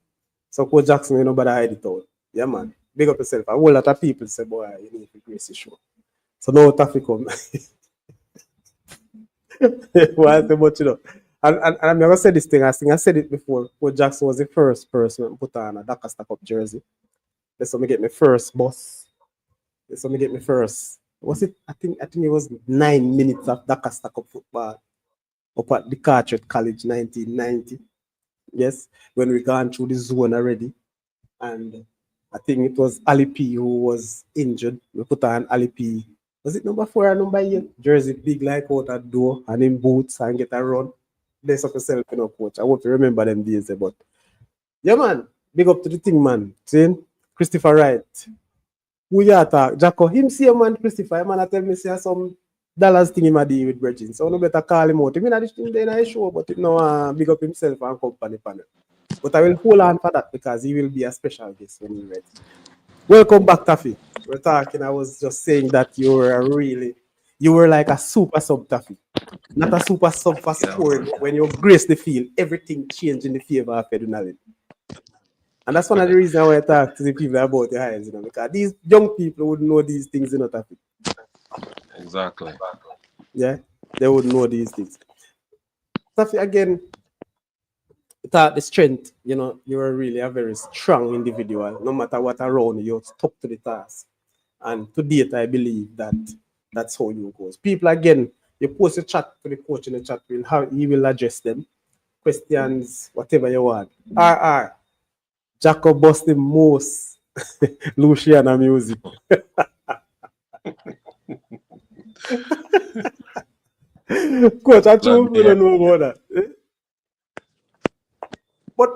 Speaker 1: So Coach Jackson, you know, but I hide it out. Yeah, man. Big up yourself. A whole lot of people say, boy, you need to grace the show. So now Taffy come. Why so much, you know? And I'm gonna say this thing. I think I said it before. Coach Jackson was the first person to put on a Dakar Stack Up jersey. That's when I get my first bus. That's when I get my first. Was it? I think it was 9 minutes of Dakar Stack Up football up at the Carteret College, 1990. Yes, when we gone through the zone already, and I think it was Ali P who was injured. We put on Ali P. Was it number 4 or number 8? Jersey big like out at door and in boots and get a run. Bless up yourself, you know, coach. I hope you remember them days, but yeah, man. Big up to the thing, man. See, Christopher Wright. Who you attack? Jacko, him see a man, Christopher. Man, I tell me say some dollars thing him a deal with Virgin. So no better call him out. I mean, I just in a show, but it no big up himself and company panel. But I will hold on for that because he will be a special guest when he's ready. Welcome back, Taffy. We're talking. I was just saying that you were like a super sub, Taffy. Not a super sub for scoring. When you grace the field, everything changed in the favor of adrenaline. And that's one of the reasons I want to talk to the people about the highs, you know, because these young people would know these things, you know, Taffy.
Speaker 4: Exactly.
Speaker 1: Yeah, they would know these things. Taffy, again, the strength, you know, you're really a very strong individual. No matter what around you, you're stuck to the task. And to date, I believe that that's how you goes. People, again, you post a chat to the coach in the chat room, how he will address them. Questions, whatever you want. Jacob bust the most Luciana music. Coach, I truly don't know about that. But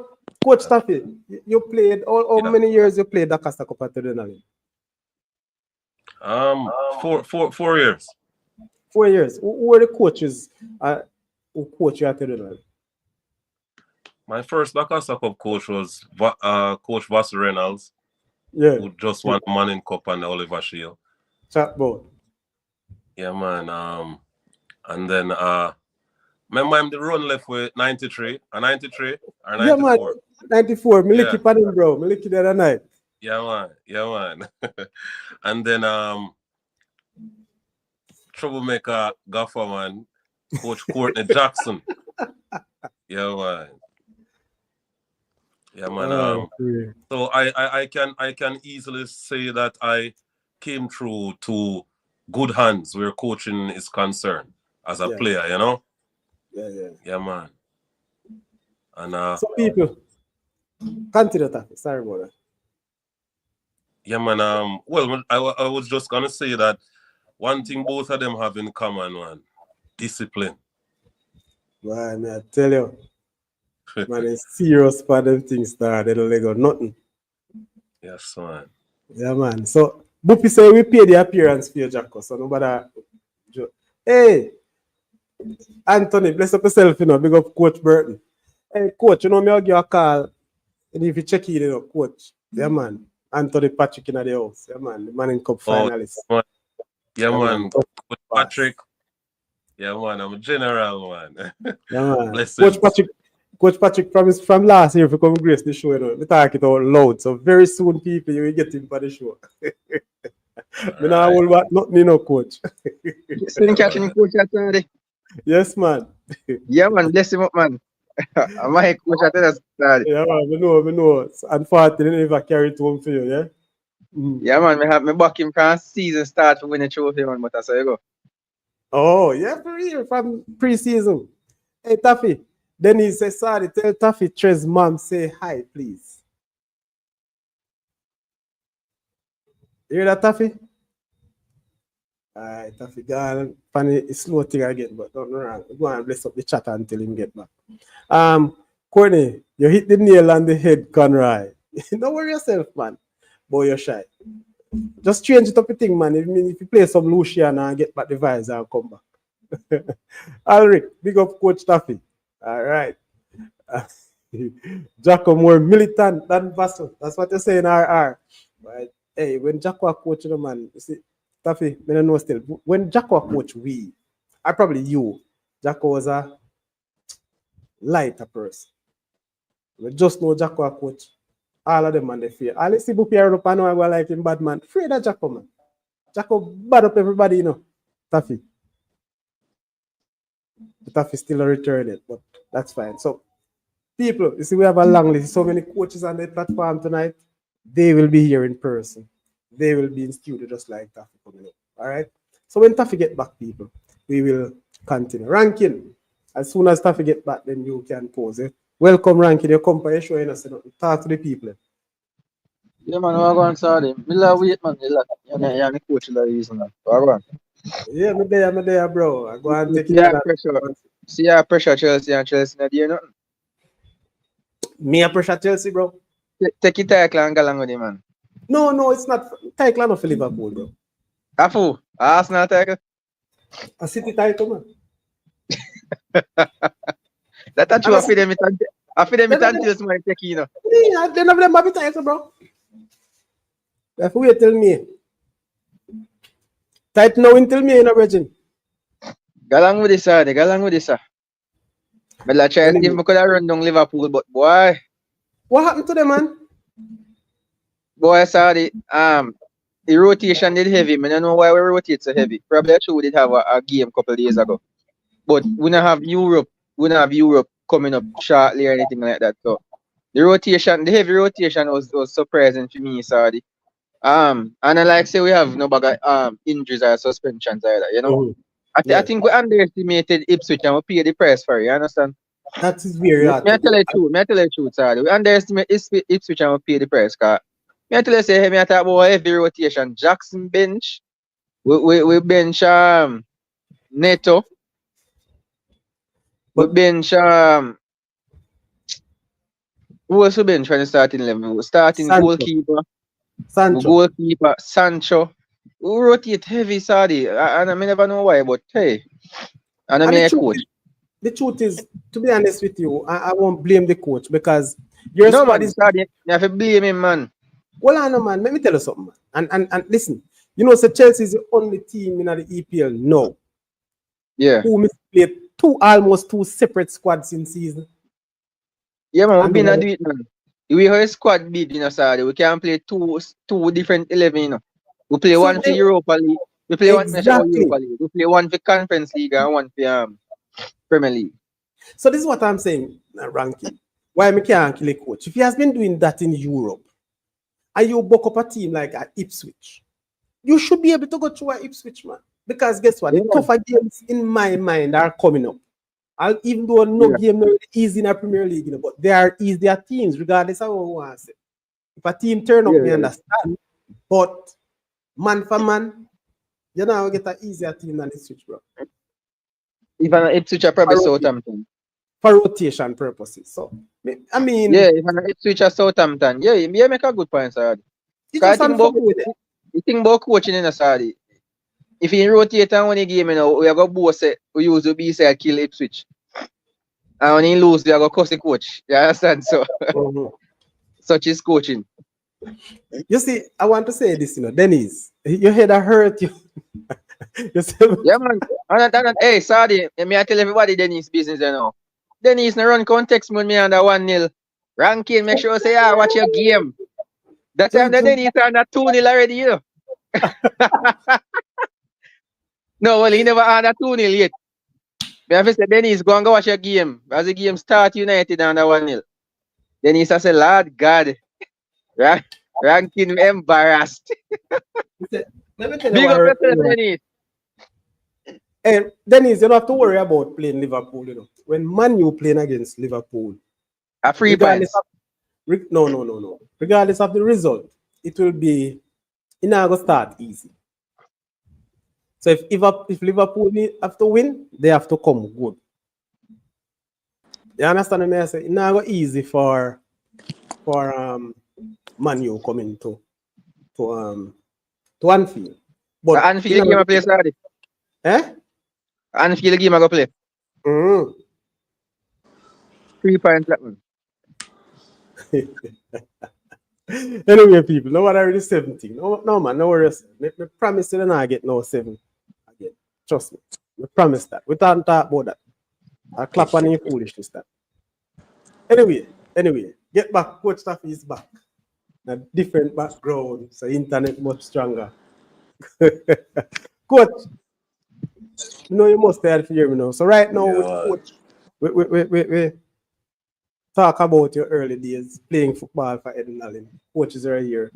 Speaker 1: Coach Taffy, you played how many years you played Dakar Stack Up at Adrenaline?
Speaker 4: 4 years.
Speaker 1: 4 years. Who were the coaches who coached you at Adrenaline?
Speaker 4: My first Dakar Stack Up coach was Coach Vassar Reynolds.
Speaker 1: Yeah.
Speaker 4: Who just won the Manning Cup and the Oliver Shield.
Speaker 1: Chatbot.
Speaker 4: Yeah, man. And then remember I'm the run left with 93 or 93 or 94.
Speaker 1: Yeah, man. 94. Miliki Panin, bro. Miliki the other night.
Speaker 4: Yeah, man. And then troublemaker gaffer, man, Coach Courtney Jackson. Yeah, man. So I can easily say that I came through to good hands where coaching is concerned as a player, you know.
Speaker 1: Yeah.
Speaker 4: Yeah, man. And
Speaker 1: so people, Continue, Taffy. Sorry about that.
Speaker 4: Yeah, man. Well, I was just gonna say that one thing both of them have in common, man, discipline.
Speaker 1: Man, I tell you, man, it's serious for them things that they don't let go nothing.
Speaker 4: Yes, man.
Speaker 1: Yeah, man. So, Buppy say we pay the appearance for your Jacko, so nobody. Hey, Anthony, bless up yourself, you know, big up Coach Burton. Hey, Coach, you know, me, I'll give you a call. And if you check it, you know, Coach. Yeah, man. Anthony Patrick in the house. Yeah, man. The Man in Cup finalist.
Speaker 4: Man. Yeah, man.
Speaker 1: Tough
Speaker 4: Coach
Speaker 1: pass.
Speaker 4: Patrick. Yeah, man. I'm a general, man.
Speaker 1: Yeah, man.
Speaker 4: Blessings.
Speaker 1: Coach Patrick promised from last year if you come grace the show, you know, we talk it out loud. So very soon, people, you will get him for the show. Me now will what nothing, you know, Coach.
Speaker 5: Still catching him, Coach Saturday.
Speaker 1: Yes, man.
Speaker 5: Yeah, man. Bless him up, man. I'm my Coach Saturday.
Speaker 1: Yeah, man. We know. Unfortunately, they never carry it home for you, yeah?
Speaker 5: Yeah, man. Me have me back him from season start for win the trophy, man. But that's how you go.
Speaker 1: Oh, yeah, for real, from pre-season. Hey, Taffy. Then he says, sorry, tell Taffy Trez's mom, say hi, please. You hear that, Taffy? Alright, Taffy, go on. Funny, it's slow thing again, but don't wrong. Go on and bless up the chat until him get back. Courtney, you hit the nail on the head, Conroy. Don't worry yourself, man. Boy, you're shy. Just change it up a thing, man. If you play some Lucian and get back the vibes, I'll come back. Alric, big up Coach Taffy. All right. Jacko more militant than Vassal. That's what you're saying, RR. But hey, when Jacko coach, you know, man, you see, Taffy, I don't know still. When Jacko coach, I probably you, Jacko was a lighter person. We just know Jacko coach. All of them, man, they fear. All you see, Bupier up and I go like him bad, man. Afraid of Jacko, man. Jacko bad up everybody, you know. Taffy. Taffy still a returning, but that's fine. So, people, you see, we have a long list. So many coaches on the platform tonight. They will be here in person. They will be in studio just like Taffy coming up. All right. So when Taffy get back, people, we will continue. Ranking. As soon as Taffy get back, then you can pause it. Welcome, Ranking. Your company showing us. Talk to the people.
Speaker 5: Yeah, man. We're going sorry. Me love wait, man. You're the coach of the reason. We're going.
Speaker 1: Yeah, me there, bro. I go and take
Speaker 5: See
Speaker 1: it.
Speaker 5: pressure. See our pressure, Chelsea and Chelsea. Not there, nothing.
Speaker 1: Me a pressure Chelsea, bro.
Speaker 5: Take it tackle and go along with him, man.
Speaker 1: No, it's not. Title not for Liverpool, bro.
Speaker 5: Afu, Arsenal tackle.
Speaker 1: A City title, man.
Speaker 5: That a true. I feel them it until somebody take you know.
Speaker 1: Yeah, they never them have a title, bro. If we tell me. Title now until me in a virgin.
Speaker 5: Go along with this, sir. Go along with this, sir. But I try and see if I could have run down Liverpool, but boy.
Speaker 1: What happened to them, man?
Speaker 5: Boy, sorry. The rotation did heavy. I don't know why we rotate so heavy. Probably true we did have a game a couple of days ago. But we don't have Europe. We don't have Europe coming up shortly or anything like that. So the rotation, the heavy rotation was surprising for me, sorry. And I like say we have no bag of injuries or suspensions either, you know.
Speaker 1: Mm-hmm.
Speaker 5: I think we underestimated Ipswich and we paid the price for it, you understand?
Speaker 1: That is very hard.
Speaker 5: Me tell you truth, sorry. We underestimate Ipswich and we pay the price. Cause me tell you say, hey, me talk about heavy rotation. Jackson bench. We bench Neto. We bench who else we bench from the starting level? Starting
Speaker 1: Sancho.
Speaker 5: goalkeeper.
Speaker 1: Sancho.
Speaker 5: Goalkeeper Sancho. We rotate heavy, sorry. And I never know why, but hey. And I'm a coach.
Speaker 1: The truth is, to be honest with you, I won't blame the coach because your
Speaker 5: no,
Speaker 1: squad
Speaker 5: man,
Speaker 1: is.
Speaker 5: Sorry. You have to blame him, man.
Speaker 1: Well, I know, man. Let me tell you something, man. And listen, you know, so Chelsea is the only team in the EPL now.
Speaker 5: Yeah.
Speaker 1: Who played almost two separate squads in season.
Speaker 5: Yeah, man. We've been do it, man. We have a squad big, you know, sorry. We can play two different 11, you know. We play so one for Europa League. We play one for Europa League. We play one for Conference League and one for Premier League.
Speaker 1: So this is what I'm saying, Ranking. Why me can't kill a coach? If he has been doing that in Europe, and you book up a team like at Ipswich, you should be able to go through a Ipswich, man. Because guess what? The tougher games in my mind are coming up. Even though no
Speaker 5: Yeah.
Speaker 1: game is easy in a Premier League, you know, but they are easier teams, regardless of what we want to say. If a team turn up,
Speaker 5: Yeah,
Speaker 1: me
Speaker 5: yeah.
Speaker 1: understand. But man for man, you know, we get an easier team than Ipswich, bro.
Speaker 5: Even Ipswich are probably
Speaker 1: For, rota-
Speaker 5: Southampton.
Speaker 1: for rotation purposes. So, I mean,
Speaker 5: Yeah, even Ipswich are Southampton. Yeah, you make a good point, sir.
Speaker 1: it's
Speaker 5: Cause I
Speaker 1: just
Speaker 5: think about
Speaker 1: unfair with it.
Speaker 5: you think about coaching in a Saudi. If you rotate and win a game, you know, we are gonna both say we use to be say kill Ipswich. And when he lose, we are gonna cuss the coach. You understand? So
Speaker 1: Mhm.
Speaker 5: such is coaching.
Speaker 1: You see, I want to say this, you know, Dennis, your head hurt you. You see,
Speaker 5: Yeah, man. Hey, Saudi, me I tell everybody Dennis business, you know. Dennis no run context when me under 1-0. Ranking, make sure say, yeah, watch your game. That time the Dennis under 2-0 already, you know. No, well, he never under 2-0 yet. Me have to say, Dennis, go and go watch your game. As the game start, United under 1-0. Dennis I say, Lord God, ranking embarrassed.
Speaker 1: let me tell you
Speaker 5: Big
Speaker 1: what
Speaker 5: up
Speaker 1: hurt me,
Speaker 5: yourself,
Speaker 1: right?
Speaker 5: Dennis.
Speaker 1: Hey, Dennis, you don't have to worry about playing Liverpool, you know. When Man U playing against Liverpool,
Speaker 5: A free
Speaker 1: regardless
Speaker 5: points.
Speaker 1: of no. Regardless of the result, it will be not gonna start easy. So if Liverpool have to win, they have to come good. You understand what I say? It's not go easy for Man U coming to Anfield. But
Speaker 5: Anfield game I play, Saudi.
Speaker 1: eh?
Speaker 5: Anfield game I go play.
Speaker 1: Mm.
Speaker 5: 3 points that one.
Speaker 1: Anyway, people, no one already 17. No man, no worries. Me promise you I get no 7 again. Trust me. I promise that. We don't talk about that. I clap on your foolishness that. Anyway, get back. Coach Tafari is back. A different background, so internet much stronger. Coach, you know you must have to hear me now. So right now with Coach, we talk about your early days playing football for Eden Allen. Coaches are here.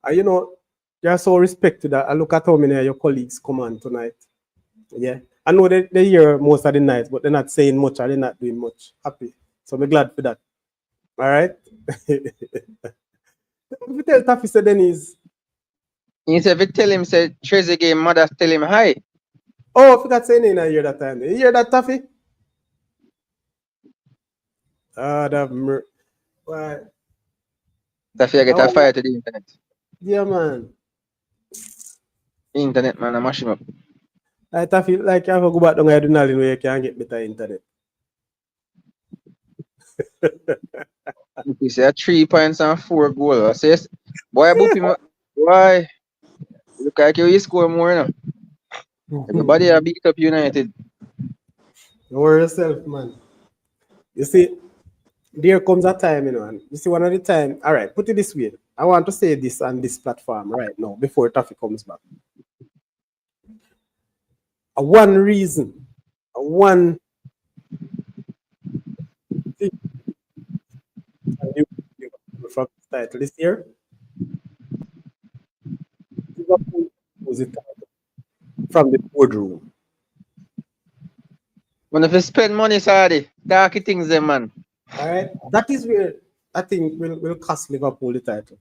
Speaker 1: And you know, you're so respected that I look at how many of your colleagues come on tonight. Yeah. I know they're here most of the nights, but they're not saying much or they're not doing much. Happy. So I'm glad for that. All right. If you tell Taffy said Dennis.
Speaker 5: He said, if you tell him, say, Trezeguet mother tell him hi.
Speaker 1: Oh, I forgot saying in a year that time. You hear that, Taffy? Ah, that why?
Speaker 5: Taffy, I get a fire to the internet.
Speaker 1: Yeah, man.
Speaker 5: Internet, man, I mash him up.
Speaker 1: I Taffy, like you have to go back down to Adrenaline where you can get better internet.
Speaker 5: You say 3 points and 4 goals. I say, boy, I boop him. Why? Look like you score more now. Everybody are beat up United.
Speaker 1: Don't worry yourself, man. You see, there comes a time, you know, and you see one of the time. All right, put it this way. I want to say this on this platform right now before Taffy comes back. One reason, one thing from this title this year, Liverpool was the title from the boardroom.
Speaker 5: When if you spend money, sorry, darky things, them, man.
Speaker 1: All right, that is where I think will cost Liverpool the title,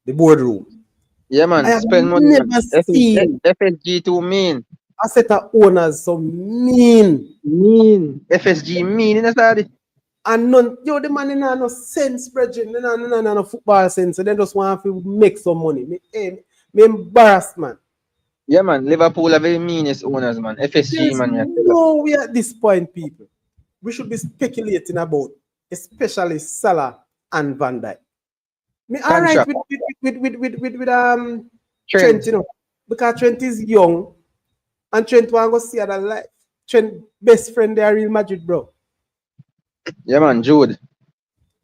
Speaker 1: the boardroom.
Speaker 5: Yeah, man,
Speaker 1: I have
Speaker 5: spend money.
Speaker 1: never
Speaker 5: Man.
Speaker 1: seen
Speaker 5: FSG too mean.
Speaker 1: a set of owners so mean.
Speaker 5: FSG mean, you know, sorry.
Speaker 1: And none, the man in no sense, brethren. No football sense. So they just want to make some money. Me embarrassed, man.
Speaker 5: Yeah, man, Liverpool are very meanest owners, man. FSG,
Speaker 1: There's
Speaker 5: man. Yeah.
Speaker 1: no way at this point, people. We should be speculating about, especially Salah and Van Dijk. Me all right
Speaker 5: Contract.
Speaker 1: with
Speaker 5: Trent.
Speaker 1: Trent, you know, because Trent is young, and Trent want to go see other life. Trent best friend there, Real Madrid, bro.
Speaker 5: Yeah, man, Jude.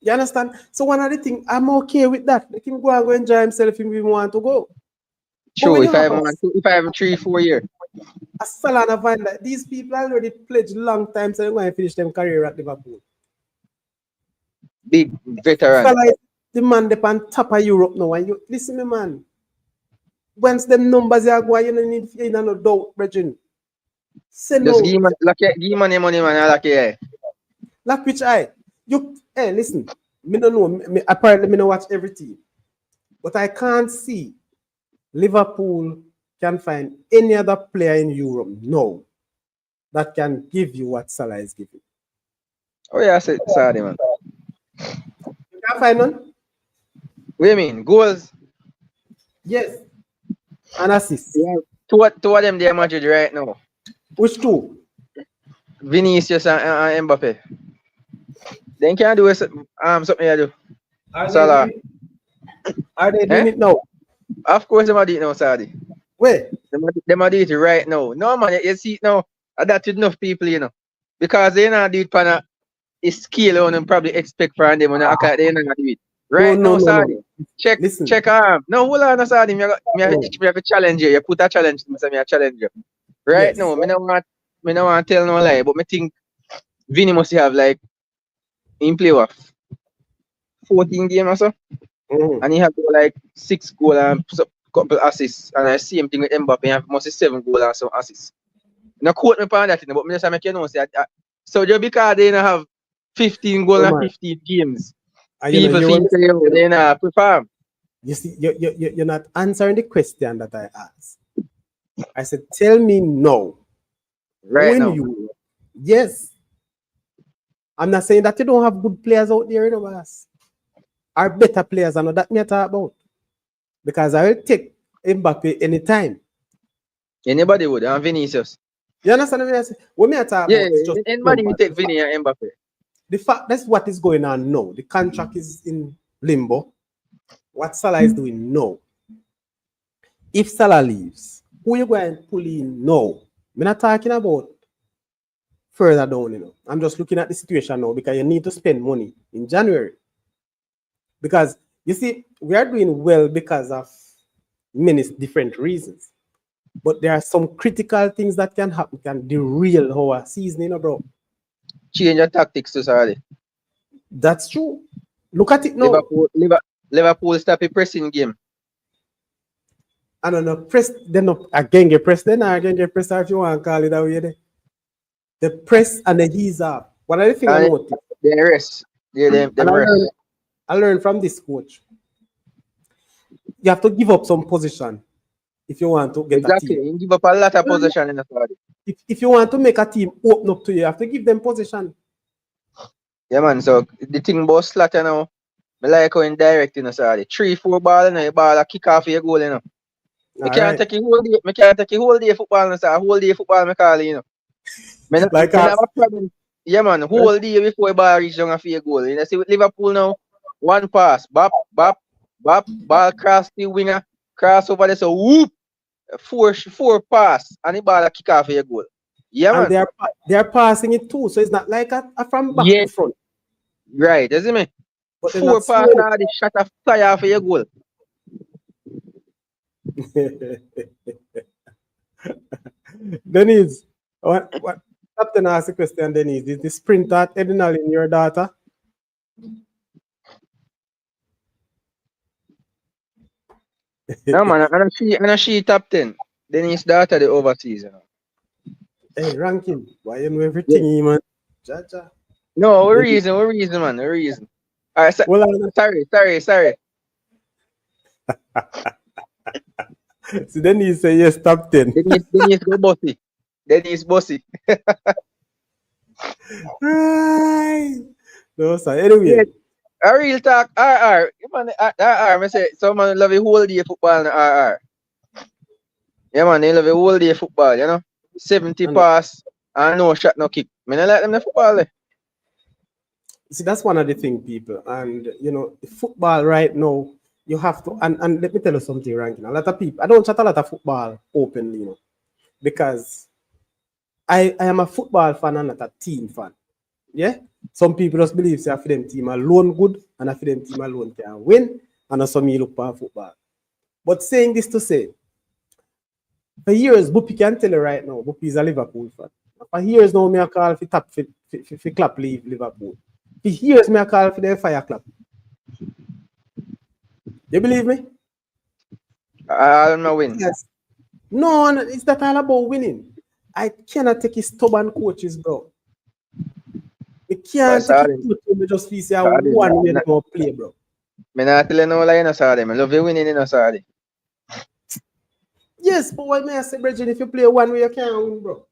Speaker 1: You understand? So one of the things, I'm okay with that. Let him go and go enjoy himself if he want to go.
Speaker 5: True, if I have 3-4 years.
Speaker 1: A Salah and a Van Dijk, these people already pledged long time, so they're going to finish their career at Liverpool.
Speaker 5: Big veteran.
Speaker 1: Salah is the man up on top of Europe now. And you listen, me man. Once them numbers are going, you don't need no doubt, brethren. Say
Speaker 5: Just
Speaker 1: no.
Speaker 5: give money, man. I like it.
Speaker 1: Like which eye? Hey, listen. Me don't know. Apparently, me don't watch every team. But I can't see Liverpool can find any other player in Europe no that can give you what Salah is giving.
Speaker 5: Oh yeah, sorry, man.
Speaker 1: You can't find none?
Speaker 5: What do you mean? Goals?
Speaker 1: Yes. And assists.
Speaker 5: Yeah. Two of them they are Madrid right now.
Speaker 1: Which two?
Speaker 5: Vinicius and Mbappe. Then can do something I do. Salah.
Speaker 1: Are they doing it now?
Speaker 5: Of course, them are doing it now, Sadi.
Speaker 1: Where?
Speaker 5: Them are doing it right now. No, man, you see it now. That's enough people, you know. Because they not do it on a scale on them probably expect from them when they not do it. Right now, Sadi. Check. No, hold on, Sadi. Me have a challenge you. You put a challenge to me, so me a challenge you. Right now, me no want to tell no lie, but me think Vinny must have like in play what 14 games or so. And he have like 6 goals and couple assists. And I see him thing with Mbappe, he have mostly 7 goals and some assists. Now quote me on that, but me just make you know say so just because they don't have 15 goals and 15 games, people think they not perform.
Speaker 1: You see, you're not answering the question that I asked. I said, tell me no.
Speaker 5: Right now.
Speaker 1: Yes. I'm not saying that you don't have good players out there, you know, boss. Are better players, I know that me talk about. Because I will take Mbappe anytime.
Speaker 5: Anybody would, and Vinicius.
Speaker 1: You understand what I say? What me talk about is just
Speaker 5: anybody will take Vinny and Mbappe.
Speaker 1: The fact that's what is going on now. The contract is in limbo. What Salah is doing no. If Salah leaves, who you going to pull in? No. I'm not talking about further down, you know. I'm just looking at the situation now because you need to spend money in January. Because you see, we are doing well because of many different reasons. But there are some critical things that can happen, can derail our season, you know, bro.
Speaker 5: Change your tactics to Salah.
Speaker 1: That's true. Look at it now.
Speaker 5: Liverpool stop a pressing game.
Speaker 1: I don't know, press, then no, again get press, then again get press, if you want to call it that way. The press and the ease up. One of the things I noticed.
Speaker 5: The rest.
Speaker 1: I learned from this coach. You have to give up some position if you want to get a team.
Speaker 5: You give up a lot of position in the squad.
Speaker 1: If you want to make a team open up to you, you have to give them position.
Speaker 5: Yeah, man. So the thing about Slatter now, I like how indirect, you know, sorry. 3-4 ball, you know, your ball a kick off your goal, you know. I can't take a whole day. I can't take a whole day football, a whole day football, I call it, you know. Like I have a problem. Yeah, man, whole day before the ball reach down for your goal. You know, see with Liverpool now, one pass, bop, ball cross the winger, cross over there, so whoop, four pass, and the ball a kick off for your goal. Yeah, man.
Speaker 1: And they are passing it too, so it's not like a from back to front.
Speaker 5: Right, you see me? But 4 pass, and the shot a fly off for your goal.
Speaker 1: Denise, what Captain asked the question, Denise, is the sprinter Edinal in your data?
Speaker 5: No, man, and she top 10. Denise daughter the overseas, you know.
Speaker 1: Hey, ranking, why you know everything, man? Jaja.
Speaker 5: No, what reason, man, what reason? All right, sorry.
Speaker 1: So then he say yes, top 10.
Speaker 5: Denise go bossy. Denise bossy.
Speaker 1: Right. No, sir. Anyway.
Speaker 5: Yeah, a real talk, RR. Man, RR, I say, someone love a whole day football in RR. Yeah, man, they love a whole day football, you know? 70 pass and no shot, no kick. I don't like them the football.
Speaker 1: See, that's one of the things, people. And, you know, the football right now, you have to, and let me tell you something, Rankin. A lot of people, I don't chat a lot of football openly, you know, because I am a football fan and not a team fan. Yeah? Some people just believe say for them team alone good and for them team alone can win, and some me look for football. But saying this to say, for years, Buppy can tell you right now, Buppy is a Liverpool fan. For years now, me a call for tap for clap leave Liverpool. For years, me a call for the fire clap. You believe me?
Speaker 5: I don't know win.
Speaker 1: Yes. No, it's not all about winning. I cannot take his stubborn coaches, bro. We
Speaker 5: But
Speaker 1: can't take
Speaker 5: sorry,
Speaker 1: his coaches. We just feel say
Speaker 5: sorry,
Speaker 1: one way they more play, bro.
Speaker 5: me not tell you no lie, you know, sorry. I love you winning, you know, sorry.
Speaker 1: Yes, but what may I say, Bridget, if you play one way, you can't win, bro.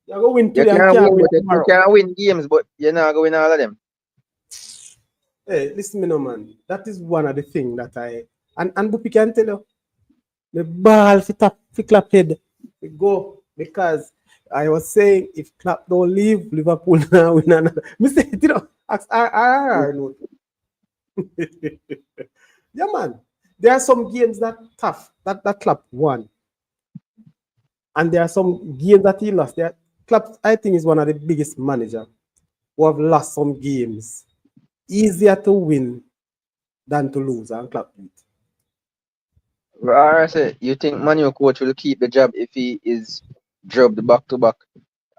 Speaker 1: You're going to win
Speaker 5: You
Speaker 1: today and
Speaker 5: can't
Speaker 1: can't
Speaker 5: win,
Speaker 1: win
Speaker 5: but you
Speaker 1: tomorrow.
Speaker 5: can win games, but you're not going to win all of them.
Speaker 1: Hey, listen me no, man. That is one of the things that and Bupi can tell you. The ball fit up, fit clap head. We go because I was saying if clap don't leave, Liverpool now win another. Me say, you know, ask RR no. Yeah, man. There are some games that tough, that clap won. And there are some games that he lost. There, Klopp, I think, is one of the biggest managers who have lost some games. Easier to win than to lose, and Klopp beat.
Speaker 5: I say, you think Manu coach will keep the job if he is dropped back to back?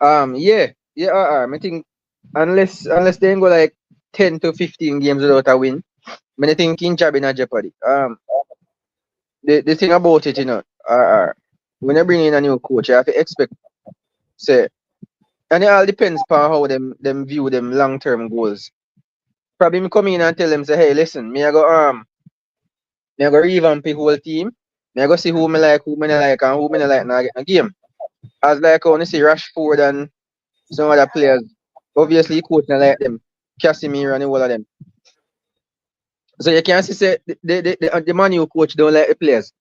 Speaker 5: Yeah, I think unless they go like 10 to 15 games without a win, I think in job in a jeopardy. The thing about it, you know, when you bring in a new coach, you have to expect, say, and it all depends on how them view them long term goals. Probably me come in and tell them, say, hey, listen, me I go revamp the whole team. Me I go see who me like, who me not like, and who me not like in a game. As like I want to see Rashford and some other players. Obviously, coach not like them. Casemiro and all of them. So you can see say the Manu coach don't like the players.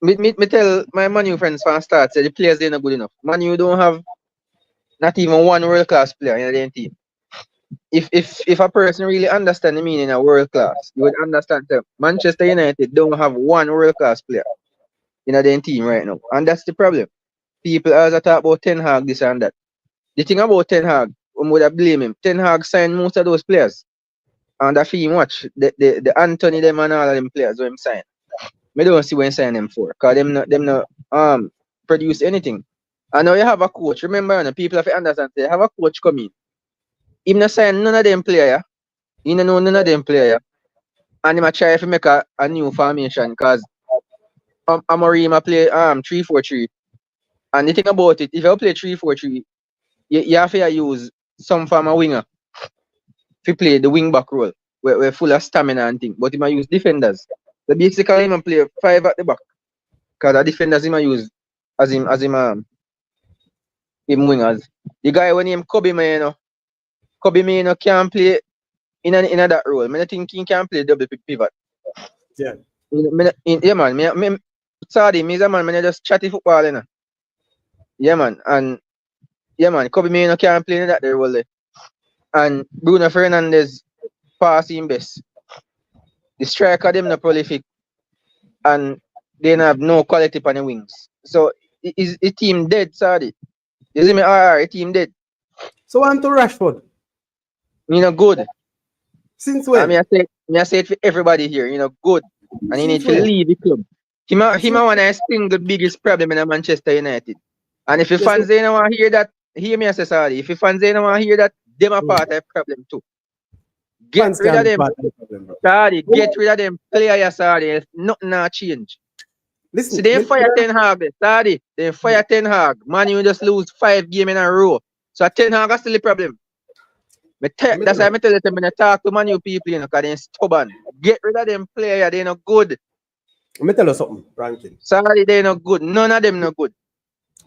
Speaker 5: Me tell my Manu friends from start say the players they're not good enough. Manu don't have not even one world class player in their team. If a person really understand the meaning of world class, you would understand that Manchester United don't have one world class player in their team right now. And that's the problem. People always talk about Ten Hag, this and that. The thing about Ten Hag, we would have blame him. Ten Hag signed most of those players. And if you watch the Anthony them and all of them players who him sign. Me don't see when he sign them for. Because them not produce anything. And now you have a coach. Remember, you know, people have to understand they have a coach coming. He not sign none of them player. He don't know none of them player. And he might try to make a new formation because Amorim play 3-4-3. And the thing about it, if you play 3-4-3, you have to use some form of winger to play the wing back role. We're full of stamina and things. But he might use defenders. So basically he might play 5 at the back. Because the defenders he might use as him wingers. The guy when him Kobe man, Kobe man can't play in that role. I don't think he can play double pivot.
Speaker 1: Yeah.
Speaker 5: Yeah, man. Sorry, me is a man, I just chatty football, you know. Yeah, man. And yeah, man, Kobe Mino can't play in that role there. And Bruno Fernandes passing best. The striker them not prolific. And they don't have no quality on the wings. So is the team dead, sorry. You see me, the team dead.
Speaker 1: So on to Rashford.
Speaker 5: You know, good.
Speaker 1: Since when?
Speaker 5: I say it for everybody here, you know, good. And he need to leave the club. He might want to sting the biggest problem in Manchester United. And if your fans they don't want to hear that, hear me I say sorry. If your fans they don't want to hear that, them are part of the problem too. Get rid of them. Sorry, get rid of them players, sorry. Nothing not change.
Speaker 1: Listen,
Speaker 5: see, they fire Ten Hag. Sorry, they fire Ten Hag. Man, you just lose 5 games in a row. So Ten Hag is still the problem. That's why I tell them when I talk to Man U people, you know, because they're stubborn. Get rid of them players, they're not good.
Speaker 1: Let me tell you something, Rankin.
Speaker 5: Sorry, they're not good. None of them not good.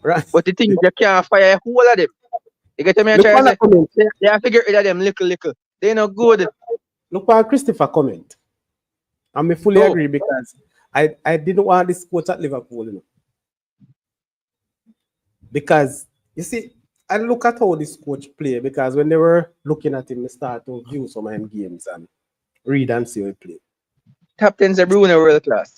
Speaker 1: Right.
Speaker 5: But the thing is, you can't fire a whole of them. You get to me? They have to get rid of them little. They're not good.
Speaker 1: Look at Christopher comment. I fully agree because I didn't want this coach at Liverpool, you know. Because you see, I look at how this coach play because when they were looking at him, they start to view some of him games and read and see how he play.
Speaker 5: Captain's a Bruno world class.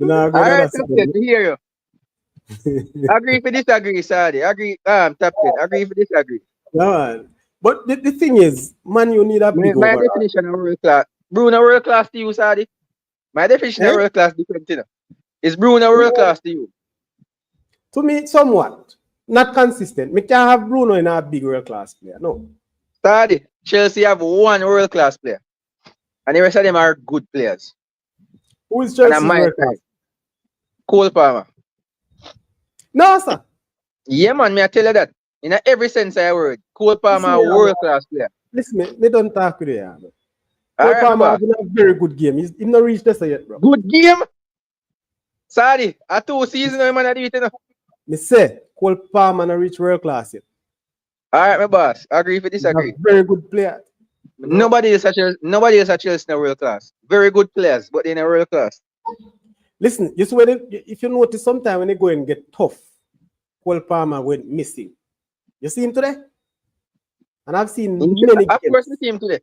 Speaker 5: Alright, Captain, to hear you. Agree for disagree, sorry. Agree, Captain, agree for disagree.
Speaker 1: No, but the thing is, man, you need a big
Speaker 5: my
Speaker 1: overall.
Speaker 5: definition of world class. Bruno world class to you, sorry. My definition of world class different, you know. Is Bruno world class to you?
Speaker 1: To me, somewhat. Not consistent. Me can't have Bruno in a big world class player. No.
Speaker 5: Sorry. Chelsea have one world class player. And the rest of them are good players.
Speaker 1: Who is Chelsea's world class?
Speaker 5: Cole Palmer.
Speaker 1: No, sir.
Speaker 5: Yeah, man, me I tell you that. In every sense of the word, Cole Palmer,
Speaker 1: Listen, yeah,
Speaker 5: world class player.
Speaker 1: Listen, me don't talk with you. Yeah, bro.
Speaker 5: All
Speaker 1: Cole
Speaker 5: right, my
Speaker 1: Palmer
Speaker 5: boss.
Speaker 1: has been a very good game. He's not reached this yet, bro.
Speaker 5: Good game. Sorry, a 2 seasons now, man, I do it, you know.
Speaker 1: Me say, Cole Palmer not reach world class yet.
Speaker 5: All right, my boss. Agree for
Speaker 1: He's a
Speaker 5: disagree.
Speaker 1: very good player. You know?
Speaker 5: Nobody is such a world class. Very good players, but in a world class.
Speaker 1: Listen, you see when if you notice sometimes when they go and get tough, Cole Palmer went missing. You see him today? And I've seen many
Speaker 5: Of
Speaker 1: games.
Speaker 5: course, the team today.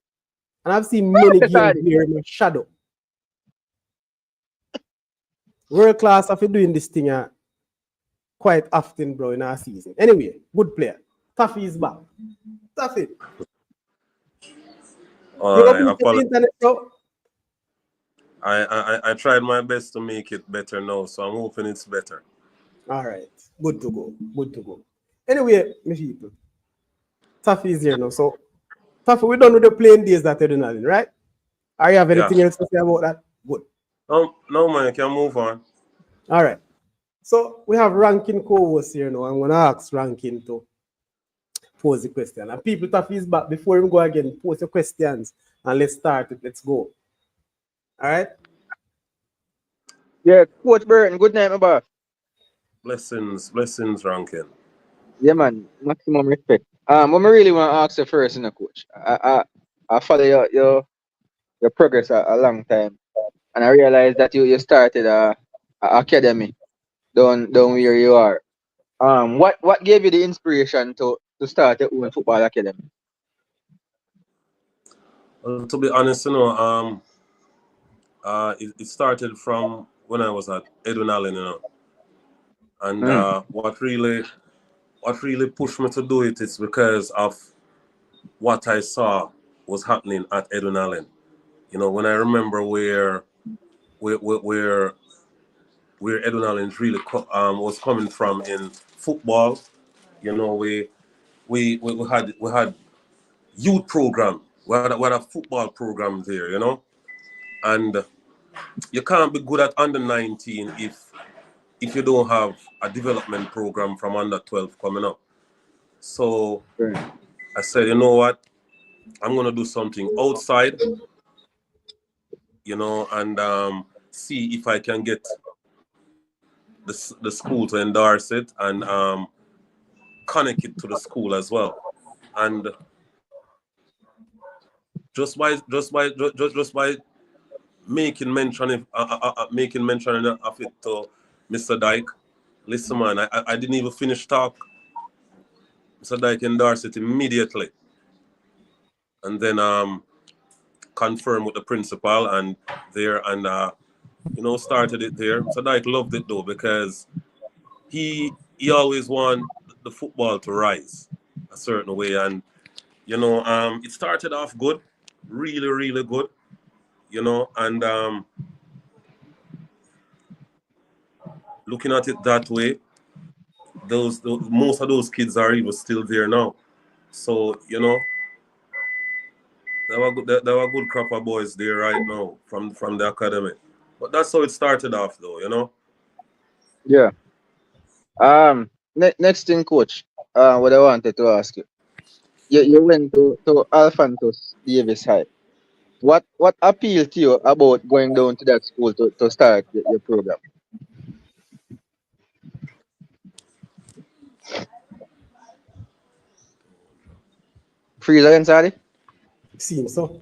Speaker 1: And I've seen many games
Speaker 5: Sorry.
Speaker 1: here in the shadow. World class after doing this thing quite often, bro, in our season. Anyway, good player. Tafari is back. Tafari.
Speaker 4: All
Speaker 1: You
Speaker 4: right,
Speaker 1: up the internet, bro?
Speaker 4: I tried my best to make it better now, so I'm hoping it's better.
Speaker 1: All right. Good to go. Good to go. Anyway, my people. Tafari is here now. So, Tafari, we're done with the playing days that you're doing, right? Are you have anything else to say about that? Good.
Speaker 4: No, man, you can move on.
Speaker 1: All right. So we have Rankin co-host here now. I'm gonna ask Rankin to pose the question. And people Tafari is back. Before we go again, pose your questions and let's start it. Let's go. All right.
Speaker 5: Yeah, Coach Burton, good night, my boss.
Speaker 4: Blessings, Rankin.
Speaker 5: Yeah, man, maximum respect. What I really want to ask you first, Coach. I follow your progress a long time, and I realized that you started a academy down where you are. What gave you the inspiration to start your own football academy?
Speaker 4: Well, to be honest, it started from when I was at Edwin Allen, and what really pushed me to do it is because of what I saw was happening at Edwin Allen. When I remember where Edwin Allen really was coming from in football. We had youth program. We had a football program there, and you can't be good at under 19 if you don't have a development program from under 12 coming up. So I said, you know what, I'm gonna do something outside, and see if I can get the school to endorse it and connect it to the school as well. And just by making mention of it to Mr. Dyke. Listen, man, I didn't even finish talk. Mr. Dyke endorsed it immediately, and then confirmed with the principal and started it there. Mr. Dyke loved it though because he always wanted the football to rise a certain way, and it started off good, really, really good, and looking at it that way, most of those kids are even still there now. So there were a good crop of boys there right now from the academy. But that's how it started off, though.
Speaker 5: Yeah. Next thing, Coach. What I wanted to ask you. You went to Alphansus Davis High. What appealed to you about going down to that school to start your program? Freeze again, sorry?
Speaker 1: Seems so.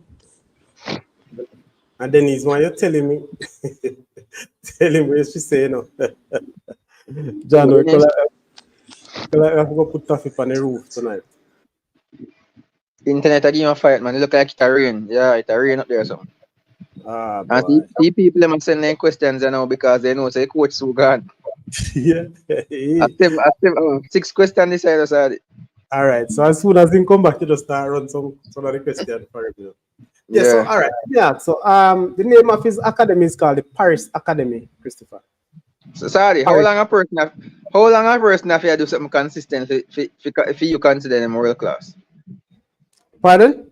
Speaker 1: And then he's one you're telling me. Tell him what she say, John, we're gonna go put Taffy on the roof tonight.
Speaker 5: Internet again on fire, man. It look like it's a rain. Yeah, it's a rain up there or something.
Speaker 1: Ah,
Speaker 5: And
Speaker 1: boy.
Speaker 5: see people them sending questions now because they know say coach so gone.
Speaker 1: Yeah.
Speaker 5: I still 6 questions this side, sorry.
Speaker 1: All right. So as soon as he come back, you just start run some of the questions for him. Yeah. So all right. Yeah. So the name of his academy is called the Parris Academy, Christopher.
Speaker 5: So sorry, how long a person have to do something consistently if you consider them world class?
Speaker 1: Pardon?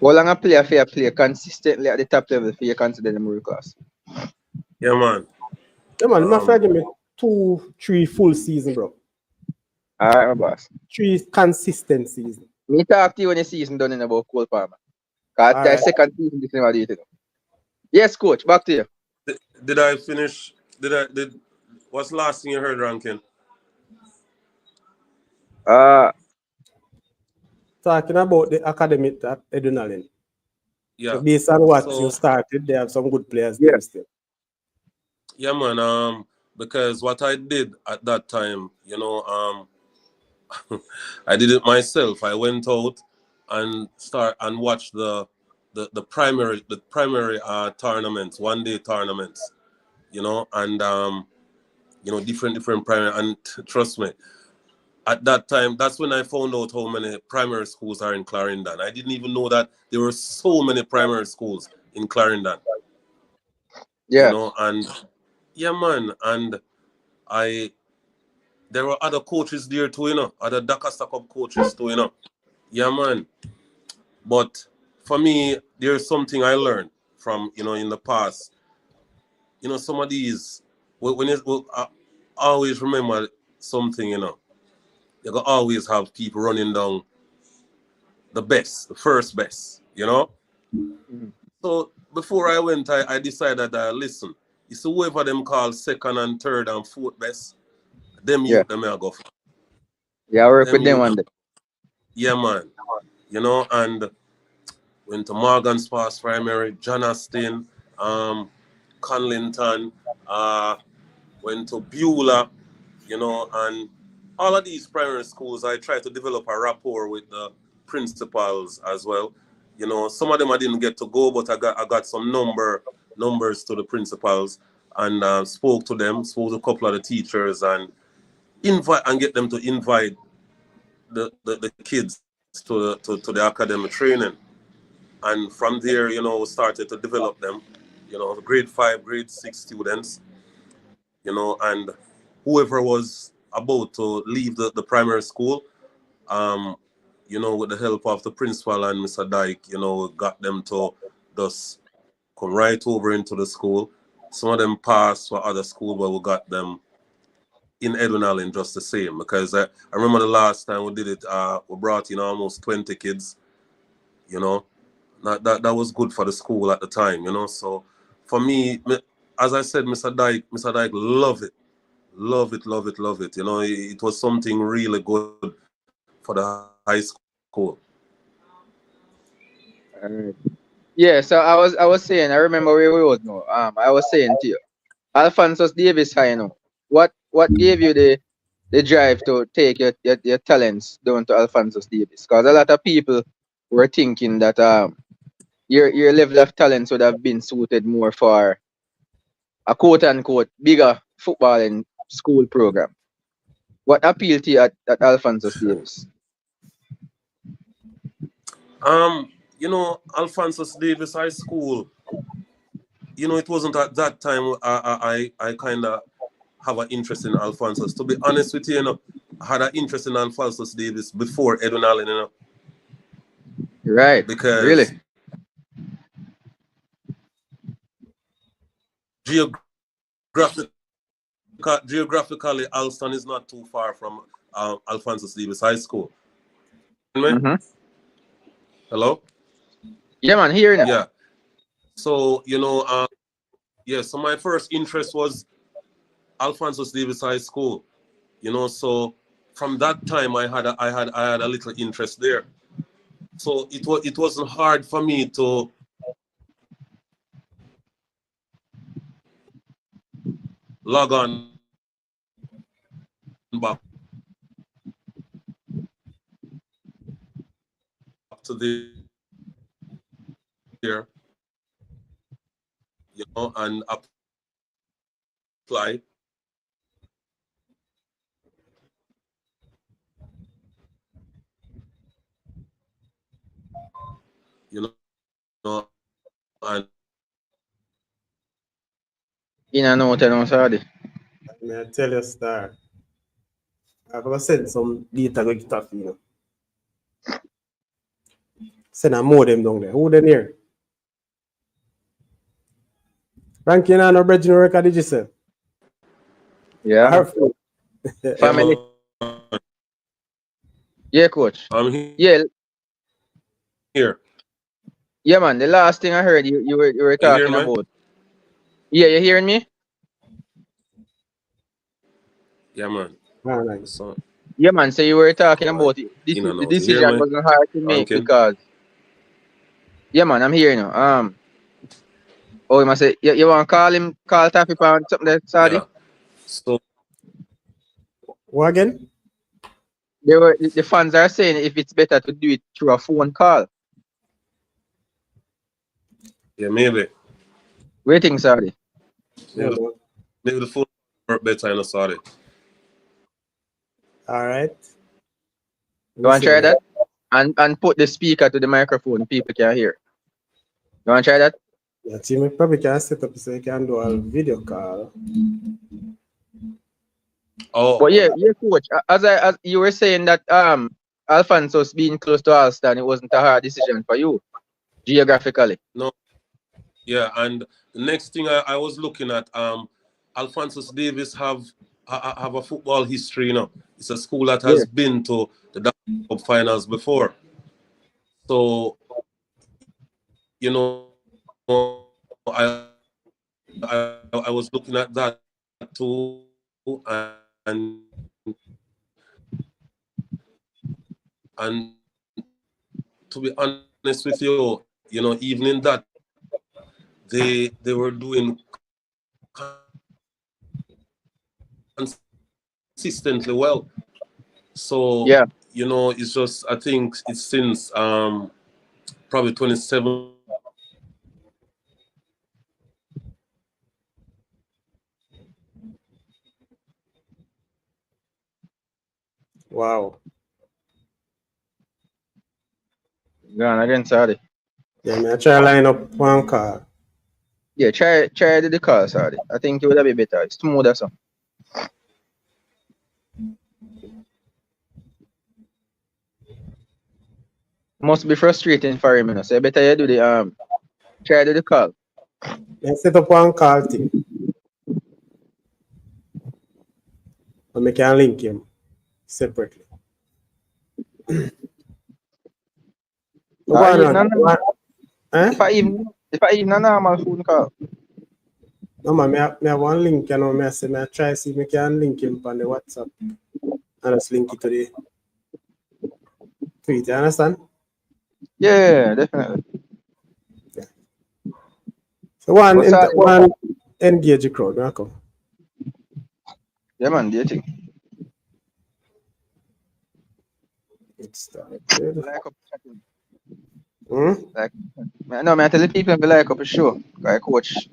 Speaker 5: How long a player play consistently at the top level for you consider them world class?
Speaker 4: Yeah, man.
Speaker 1: Yeah, man, my friend give me 2-3 full season, bro.
Speaker 5: All right, my boss.
Speaker 1: 3 consistent season.
Speaker 5: Me talk to you when the season done in about Cole Palmer. Because
Speaker 1: All
Speaker 5: the
Speaker 1: right.
Speaker 5: second season this never did it. Yes, coach, back to you.
Speaker 4: Did I finish? What's the last thing you heard, Rankin?
Speaker 1: Talking about the academic at Edunalin.
Speaker 4: Yeah.
Speaker 1: So based on what
Speaker 4: So
Speaker 1: you started, they have some good players
Speaker 5: Yeah.
Speaker 1: there still.
Speaker 4: yeah, man. Because what I did at that time, I did it myself. I went out and watched the primary tournaments, 1-day tournaments, and different primary. And trust me, at that time, that's when I found out how many primary schools are in Clarendon. I didn't even know that there were so many primary schools in Clarendon.
Speaker 5: Yeah.
Speaker 4: And yeah, man, and there were other coaches there too, other Dakar Cup coaches too, Yeah, man. But for me, there's something I learned from, in the past. Some of these, I always remember something, you can always have people running down the first best.
Speaker 5: Mhm.
Speaker 4: So before I went, I decided that, listen, it's whoever them call second and third and fourth best, them
Speaker 5: Yeah.
Speaker 4: youth, them I go for.
Speaker 5: Yeah, I work
Speaker 4: Them
Speaker 5: with them
Speaker 4: youth,
Speaker 5: one day.
Speaker 4: yeah, man. And went to Morgan's Pass Primary, John Astin, Conlington, went to Beulah, and all of these primary schools, I tried to develop a rapport with the principals as well. Some of them I didn't get to go, but I got some numbers to the principals and spoke to a couple of the teachers and get them to invite the kids to the academic training. And from there, we started to develop them, grade 5, grade 6 students, and whoever was about to leave the primary school, with the help of the principal and Mr. Dyke, got them to just come right over into the school. Some of them passed for other school, but we got them in Edwin just the same. Because I remember the last time we did it, we brought in almost 20 kids, That was good for the school at the time, So for me, as I said, Mr. Dyke loved it. Love it, love it, love it. It was something really good for the high school.
Speaker 5: Alright. Yeah, so I was saying, I remember where we was now. I was saying to you, Alphonsus Davis high now. What gave you the drive to take your talents down to Alphonsus Davis? Because a lot of people were thinking that your level of talents would have been suited more for a quote unquote bigger footballing school program. What appealed to you at Alphonsus Davis?
Speaker 4: Alphansus Davis High School, it wasn't at that time I kind of have an interest in Alphonsus. To be honest with you, I had an interest in Alphonsus Davis before Edwin Allen,
Speaker 5: Right. Really?
Speaker 4: because geographic, geographically, Alston is not too far from Alphonsus Davis High School.
Speaker 5: Mm-hmm.
Speaker 4: Hello?
Speaker 5: Yeah, man, hearing it.
Speaker 4: Yeah. So, so my first interest was Alphonsus Davis High School. So from that time I had a little interest there. So it wasn't hard for me to log on back to there, and apply. You and
Speaker 5: In and out and out, sorry.
Speaker 1: May I tell you, Star? I'm gonna send some data go get off, Send a modem down there. Who then here? Ranking on a bridging record, did you say?
Speaker 5: Yeah.
Speaker 1: Powerful.
Speaker 4: Yeah,
Speaker 5: Family.
Speaker 4: man.
Speaker 5: Yeah, coach.
Speaker 4: I'm here.
Speaker 5: Yeah, yeah, man. The last thing I heard you were
Speaker 4: You hear
Speaker 5: talking
Speaker 4: me?
Speaker 5: about. Yeah, you hearing me?
Speaker 4: Yeah, man.
Speaker 1: All right.
Speaker 4: So,
Speaker 5: Yeah, man. So you were talking
Speaker 4: all right.
Speaker 5: about it.
Speaker 4: In and
Speaker 5: The
Speaker 4: out. You hear
Speaker 5: decision
Speaker 4: me,
Speaker 5: wasn't hard to make
Speaker 4: Rankin?
Speaker 5: because yeah, man. I'm here now. Oh, you must say you want to call Taffy on something that Saudi?
Speaker 4: Yeah. So,
Speaker 1: What again?
Speaker 5: The fans are saying if it's better to do it through a phone call.
Speaker 4: yeah, maybe.
Speaker 5: What do you think, Saudi?
Speaker 1: No,
Speaker 4: Maybe,
Speaker 1: no.
Speaker 4: maybe the phone work better in the Saudi.
Speaker 1: All right.
Speaker 5: You want to
Speaker 1: Listen
Speaker 5: try
Speaker 1: now.
Speaker 5: that? And put the speaker to the microphone, people can hear. You want to try that?
Speaker 1: Yeah, team probably can set up so you can do a video call.
Speaker 4: Oh,
Speaker 5: But yeah, coach. As you were saying that Alphansus being close to Alston, it wasn't a hard decision for you geographically.
Speaker 4: no. Yeah, and the next thing I was looking at, Alphonsus Davis have a football history, you know. It's a school that
Speaker 5: Yeah.
Speaker 4: has been to the Cup finals before. So, you know, I was looking at that too, and and to be honest with you, you know, even in that they were doing consistently well. So,
Speaker 5: Yeah.
Speaker 4: you know, it's just I think it's since probably 27.
Speaker 1: Wow.
Speaker 5: Go on again, sorry.
Speaker 1: Yeah, me I try line up one call.
Speaker 5: Yeah, try the call, sorry. I think it would have been better. It's smoother so. Must be frustrating for him, you know. So better you do the try do the call.
Speaker 1: I set up one call thing. And we can link him separately. Go on,
Speaker 5: Even
Speaker 1: run. Go on. Eh?
Speaker 5: if I even a normal phone call.
Speaker 1: No man, me have one link, you know, me I say me I try see if me can link him on the WhatsApp. And just link it to the tweet, you understand?
Speaker 5: Yeah, definitely.
Speaker 1: So one
Speaker 5: But sorry,
Speaker 1: one engage the crowd, man, come.
Speaker 5: yeah man, do you think?
Speaker 1: It started.
Speaker 5: Like up
Speaker 1: Hmm?
Speaker 5: like no man, I tell the people be like up a show. Like coach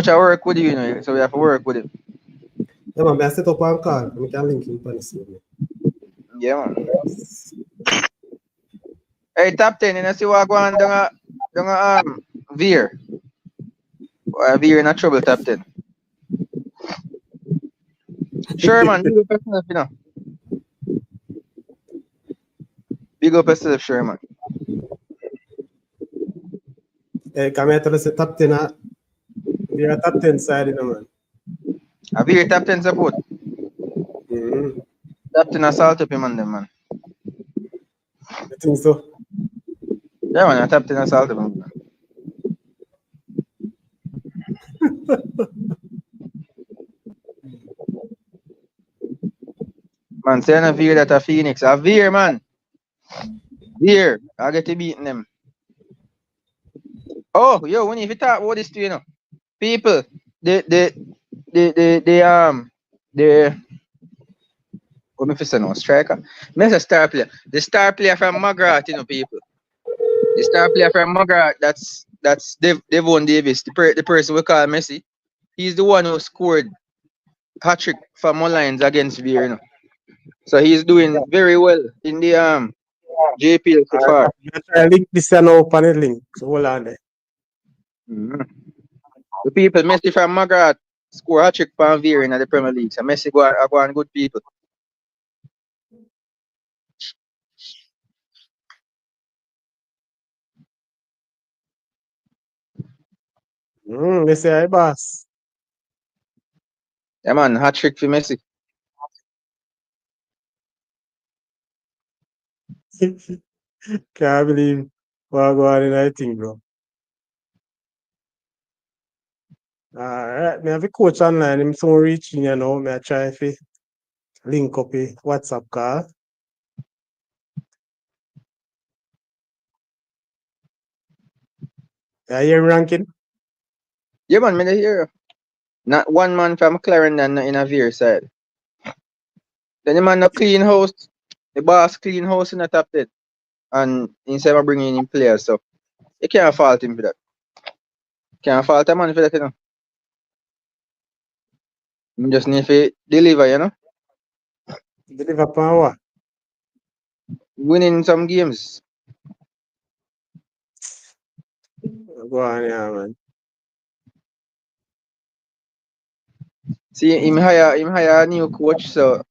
Speaker 5: I work with you know, so we have to work with him.
Speaker 1: Yeah, man, me I set up one call. We can link him on the same.
Speaker 5: Yeah man. Hey top 10, you know see what go on down Veer. Veer in a trouble top 10. Sure man, big up yourself, you know. Big up yourself, sure man.
Speaker 1: Hey, come here to the top 10. We are top 10 side, you know, man.
Speaker 5: A Veer top 10 support.
Speaker 1: Mm-hmm.
Speaker 5: Top 10 assault up him on them man.
Speaker 1: I think so.
Speaker 5: Yeah man, a top 10 assault up him. Man, say a Veer that a Phoenix. A Veer man. Veer. I get to beating them. Oh, yo, we need to talk about this too, you know. People, the what me fi say now, striker. Me say star player. The star player from Magrat, you know, people. The star player from Magrat, that's Devon Davis, the person we call Messi. He's the one who scored hat trick for Mullines against Veer, you know. So he's doing very well in the JPL so
Speaker 1: All right,
Speaker 5: far.
Speaker 1: I try link this and open the link. So hold on there.
Speaker 5: Mhm. The people, Messi from Magrat score hat trick for Veer in the Premier League. So Messi go on good people.
Speaker 1: They say, hey, boss.
Speaker 5: Yeah, man, hat trick for Messi.
Speaker 1: Can't believe what going on in that thing, bro. Alright, me have a coach online, him soon reaching you know, me I try to link up a WhatsApp call. Yeah, you ranking?
Speaker 5: Yeah, man, me dey hear you. Not one man from Clarendon in a Veer side. Then the man no clean house. The boss clean house in the top 10. And instead of bringing in players, so you can't fault him for that. Can't fault a man for that, you know. You just need to deliver, you know.
Speaker 1: Deliver power.
Speaker 5: Winning some games.
Speaker 1: Go on, yeah, man.
Speaker 5: See, him hire a new coach, so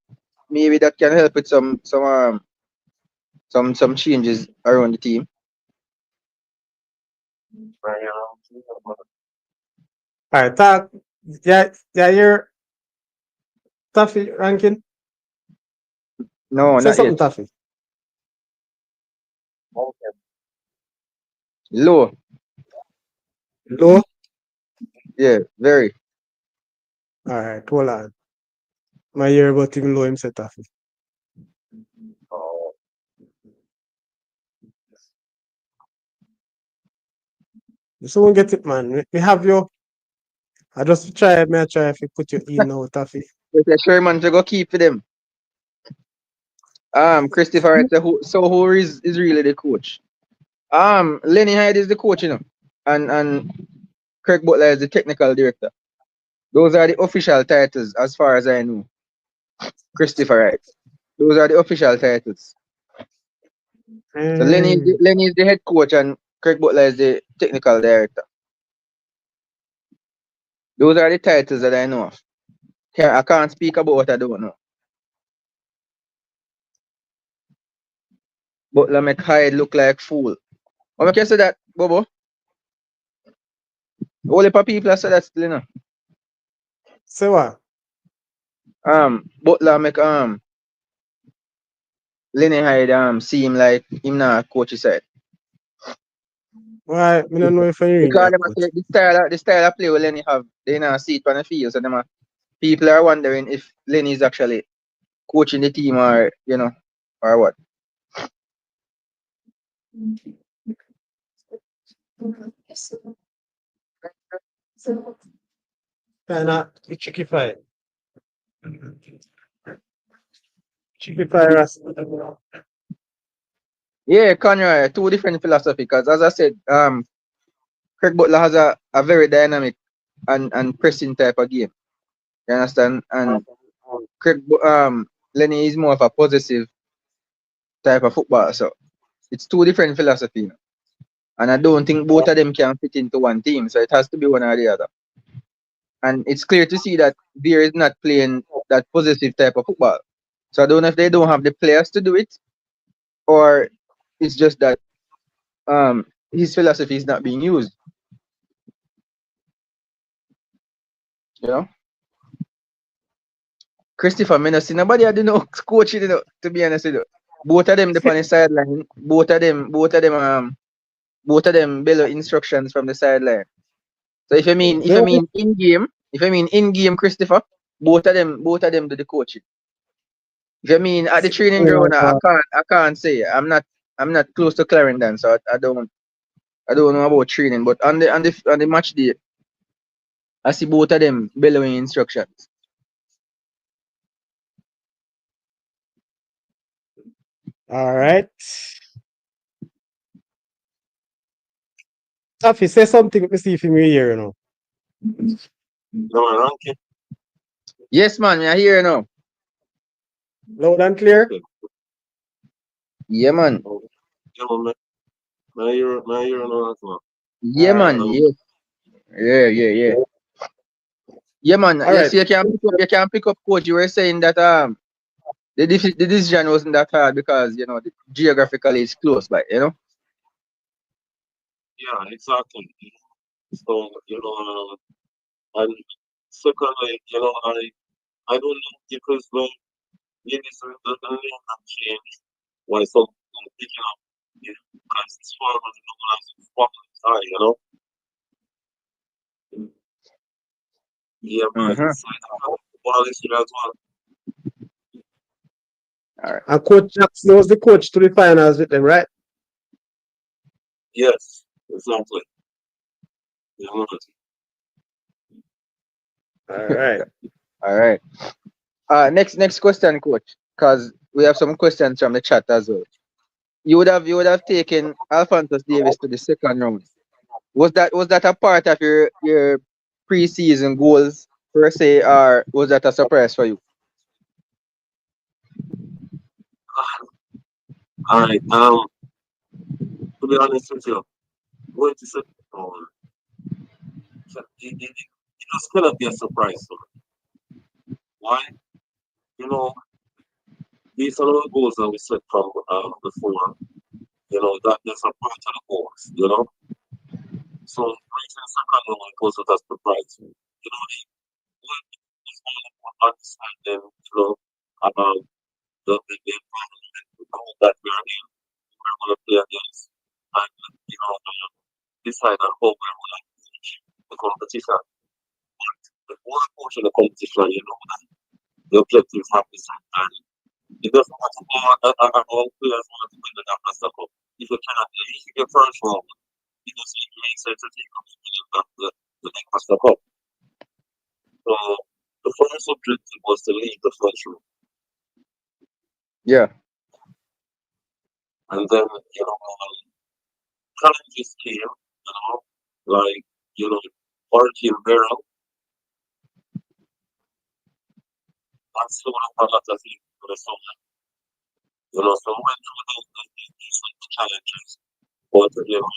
Speaker 5: maybe that can help with some changes around the team.
Speaker 1: Alright, talk. Yeah, you're Taffy ranking?
Speaker 5: No,
Speaker 1: Say
Speaker 5: not
Speaker 1: something,
Speaker 5: yet.
Speaker 1: Taffy.
Speaker 5: Low.
Speaker 1: Low?
Speaker 5: Yeah, very.
Speaker 1: Alright, hold on. My hear about him low him say Taffy. You soon get it, man. Me have you. I just try if you put your in now, Taffy.
Speaker 5: But yeah, Sherman to go keep for them. Christopher Wright, so who is really the coach? Lenny Hyde is the coach, you know. And Craig Butler is the technical director. Those are the official titles as far as I know. Christopher Wright. Those are the official titles. So Lenny is the head coach and Craig Butler is the technical director. Those are the titles that I know of. I can't speak about what I don't know. Butler make Hyde look like fool. What make you say that, Bobo? All the people have said that still, you know.
Speaker 1: Say what?
Speaker 5: Butler make Lenny Hyde seem like him not coach his side.
Speaker 1: Why? Me don't know if I hearing
Speaker 5: Because
Speaker 1: that,
Speaker 5: them a
Speaker 1: coach.
Speaker 5: say the style of play what Lenny have, they not see it on the field. So people are wondering if Lenny is actually coaching the team or you know or what.
Speaker 1: Kinda tricky fight. Tricky fight, Rasta.
Speaker 5: Yeah, Conroy, two different philosophy. Because as I said, Craig Butler has a very dynamic and pressing type of game. You understand? And Lenny is more of a possessive type of football. So it's two different philosophy. And I don't think both of them can fit into one team. So it has to be one or the other. And it's clear to see that Beer is not playing that possessive type of football. So I don't know if they don't have the players to do it, or it's just that his philosophy is not being used. You know? Christopher, I see nobody I don't know coaching, you know, to be honest with you. Both of them on the sideline, both of them bellow instructions from the sideline. So if I mean in game Christopher, both of them do the coaching. If I mean at the training ground, I can't say. I'm not close to Clarendon, so I don't know about training. But on the match day, I see both of them bellowing instructions.
Speaker 1: All right. Taffy, say something. Let me see if you hear, you know.
Speaker 4: No, ranking.
Speaker 5: Yes, man, I hear you now.
Speaker 1: Loud and clear.
Speaker 5: Yeah, man.
Speaker 4: Yeah, man. My ear no as well.
Speaker 5: Yeah, man. Yes. Yeah. Yeah, man.
Speaker 1: All
Speaker 5: Yes,
Speaker 1: right.
Speaker 5: you can pick up coach. You were saying that the decision wasn't that hard because you know geographically it's close by, you know.
Speaker 4: Yeah, exactly. So, and secondly, I don't know because maybe some the name have changed. Why some people picking up because it's far as known as fucking high, you know? Yeah, but
Speaker 5: Mm-hmm.
Speaker 4: inside the ball is here as well.
Speaker 5: All right.
Speaker 1: And Coach Jackson was the coach to the finals with them, right?
Speaker 4: Yes, exactly. You know it.
Speaker 1: All right.
Speaker 5: All right. Next question, coach, because we have some questions from the chat as well. You would have taken Alphonsus Davis to the second round. Was that a part of your preseason goals per se, or was that a surprise for you?
Speaker 4: All right. To be honest with you, going to say, it was gonna be a surprise. So why? You know, these are the goals that we set from before. You know, that is a part of the goals. You know, so reaching second one was a surprise. You know, it's all about understanding. You know, about the environment, the goal that we are in, we're going to play against, and you know, decide on how we're going to approach the competition. The more approach of the competition, you know, that the objectives have to set, and it doesn't matter how all players want to win the Master Cup. If you cannot leave your first round, it doesn't make sense to think of the Master Cup. So the first objective was to leave the first round,
Speaker 5: Yeah.
Speaker 4: and then you know challenges came, you know, like you know, Orchid Barrel, that's the one of lot of things for the summer. You know, so we went through these challenges, but you know,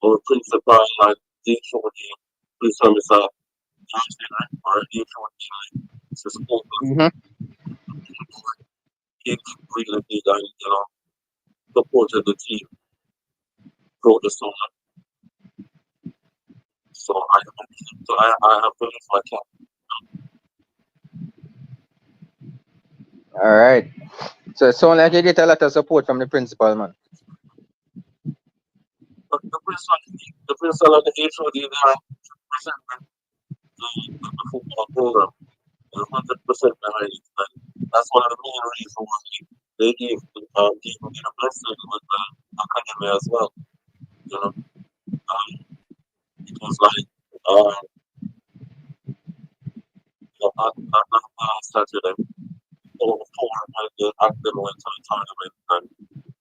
Speaker 4: our principal like they showed the police officer Johnson or they showed the it's a school
Speaker 5: Mm-hmm.
Speaker 4: kids really big and you know supported the team throughout the summer. So I have to lift my cap.
Speaker 5: All right. So it sounds like you get a lot of support from the principal, man.
Speaker 4: But the principal and the HOD they are presenting the football program. 100% behind it. And that's one of the main reasons why they gave me the blessing with the academy as well. You know, it was like, I started them over four when the academy went to the tournament and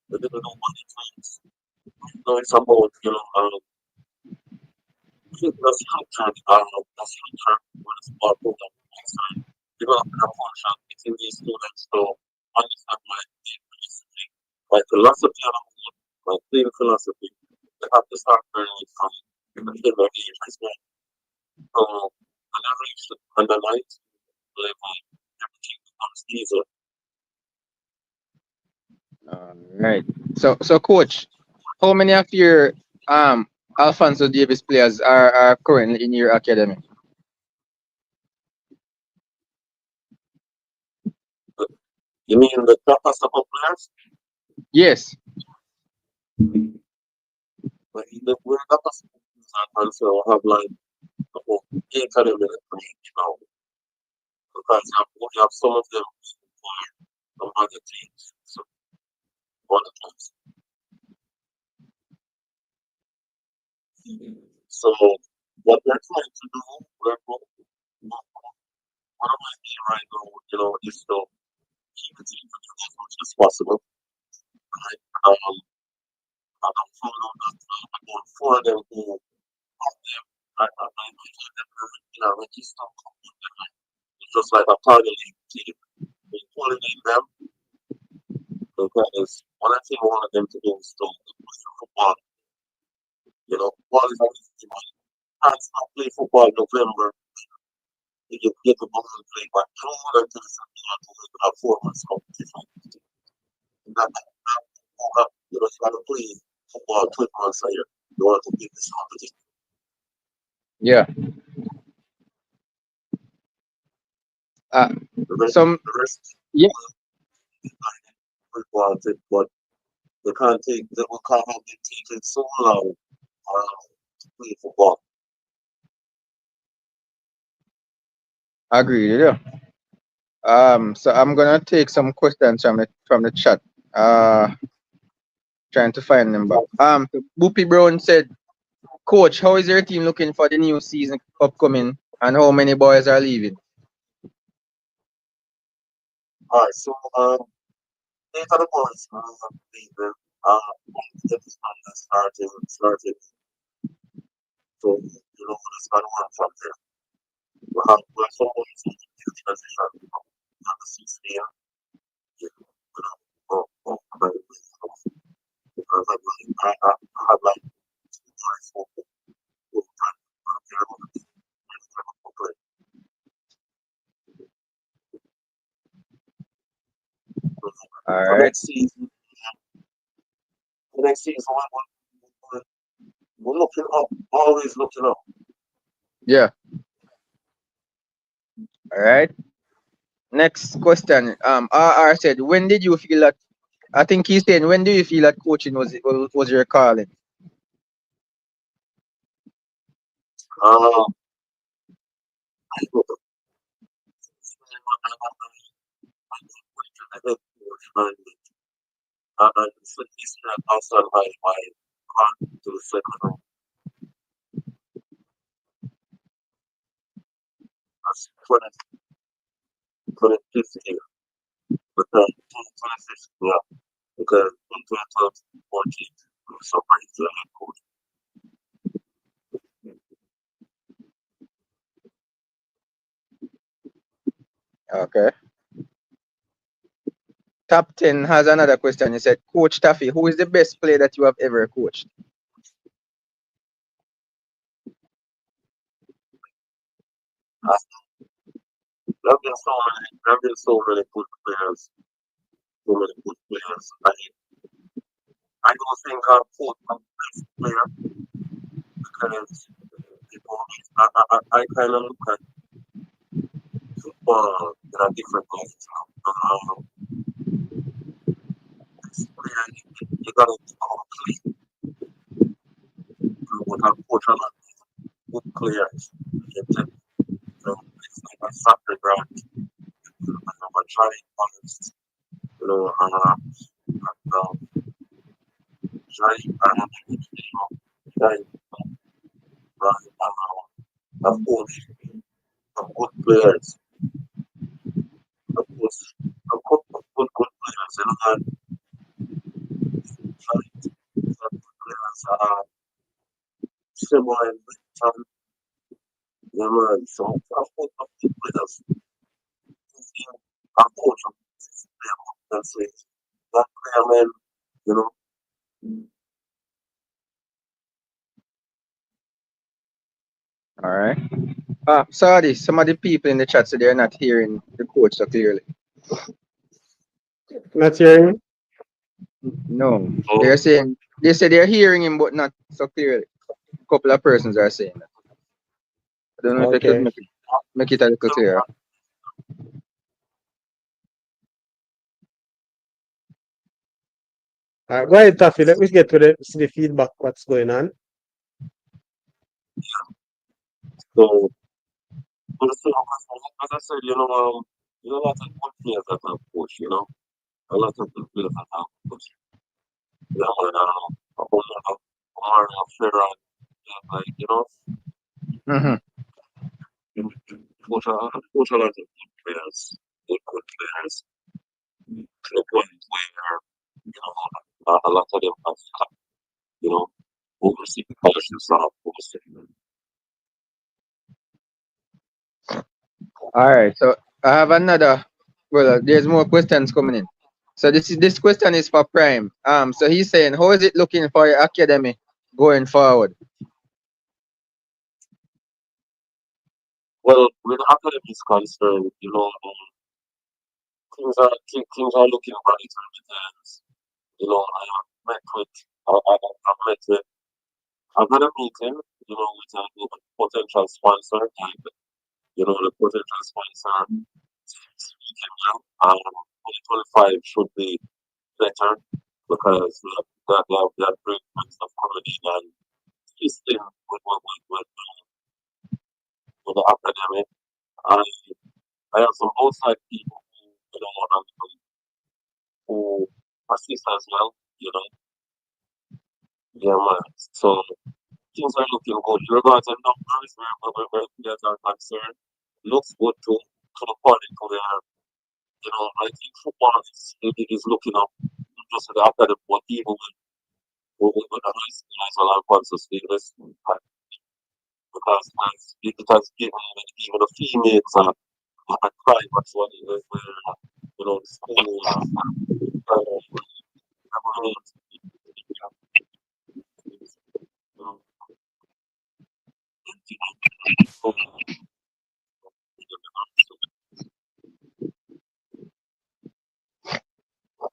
Speaker 4: they didn't know what it means. No, it's about, you know, the structure, the structure with the sport program inside. Developing a function between these students to understand my philosophy and my clean philosophy. They have to start learning it from the tender age as well. So when I reach on the ninth level, everything becomes easier.
Speaker 5: All right. So coach, how many of your Alfonso Davis players are currently in your academy?
Speaker 4: You mean the top of players?
Speaker 5: Yes.
Speaker 4: But we're top of players and so have like about 800 minutes per each now. Because you have some of them from other teams. So other teams. So what we're trying to do, what am I doing right now, you know, is to keep the team as much as possible. Right? I'm following that about four of them who have them. I you know, register. It's just like a part of the league team. We coordinate them because one thing I wanted them to do is to push football. You know, football is always the money. Can't stop play football in November. You get the ball and play, but June until September, you have 4 months competition. You know, you got to play football 12 months a year in order to beat this competition.
Speaker 5: Yeah. Some
Speaker 4: the rest
Speaker 5: yeah.
Speaker 4: we wanted, but we can't take that we can't have it taken so long to play football.
Speaker 5: Agreed. Yeah. So I'm gonna take some questions from the chat. Trying to find them back. So Boopy Brown said, Coach, how is your team looking for the new season upcoming, and how many boys are leaving?
Speaker 4: Alright, so these are the boys leaving. Get this man started. So it's gonna work from there. We have some boys in the transition on the 6 year. Because I have like 2 guys who play.
Speaker 5: All
Speaker 4: For
Speaker 5: right.
Speaker 4: next season, we're looking up, always looking up.
Speaker 5: Yeah. All right. Next question. RR said, when did you feel that? I think he's saying, when do you feel that coaching was your calling?
Speaker 4: Uh, and so he's outside my heart to the second row. That's 25th year. But 26th, yeah. Because in 2014, somebody's the head coach.
Speaker 5: Okay. Top 10 has another question. He said, Coach Taffy, who is the best player that you have ever coached?
Speaker 4: There have been so many good players. I don't think I've fought a best player because people, I kind of look at football in a different way. This player, you gotta be complete. You would have coached a lot of good players. It's like a soccer ground. I'm trying honest. Trying, of course, some good players. Of course, good players. And some good players are similar in return. So of course, good players. Of course, that's it. That player, man, you know.
Speaker 5: All right. Sorry, some of the people in the chat said they're not hearing the coach so clearly.
Speaker 1: Not hearing?
Speaker 5: No, they're saying they say they're hearing him, but not so clearly. A couple of persons are saying that. I don't know if they could
Speaker 1: Okay.
Speaker 5: make it a little clearer.
Speaker 1: All right, go ahead, Taffy. Let me get to see the feedback, what's going on.
Speaker 4: So, but as I said, a lot of good players that have coached, a lot of good players that have coached. Yeah, man, Omar Ferran,
Speaker 5: Mm-hmm.
Speaker 4: coach a lot of good players, good players, to the point where, a lot of them have, overseen scholarships are overseen.
Speaker 5: All right. So I have another. Well, there's more questions coming in. So this question is for Prime. So he's saying, how is it looking for your academy going forward?
Speaker 4: Well, with the academy is concerned, things are looking bright because, I have met with, I've met with, I've had a meeting, with a potential sponsor, and, the potential sponsor Um, 2025 should be better because they have great points of comedy and system with the academic. I, I have some outside people who assist as well, Yeah, man. So things are looking good. In regards to numbers, where players are concerned, looks good too, according to their, I think football is looking up, not just with the academic, but even with the high school as well, Alphansus Davis, because it has given even the females a cry as well, where, the schools,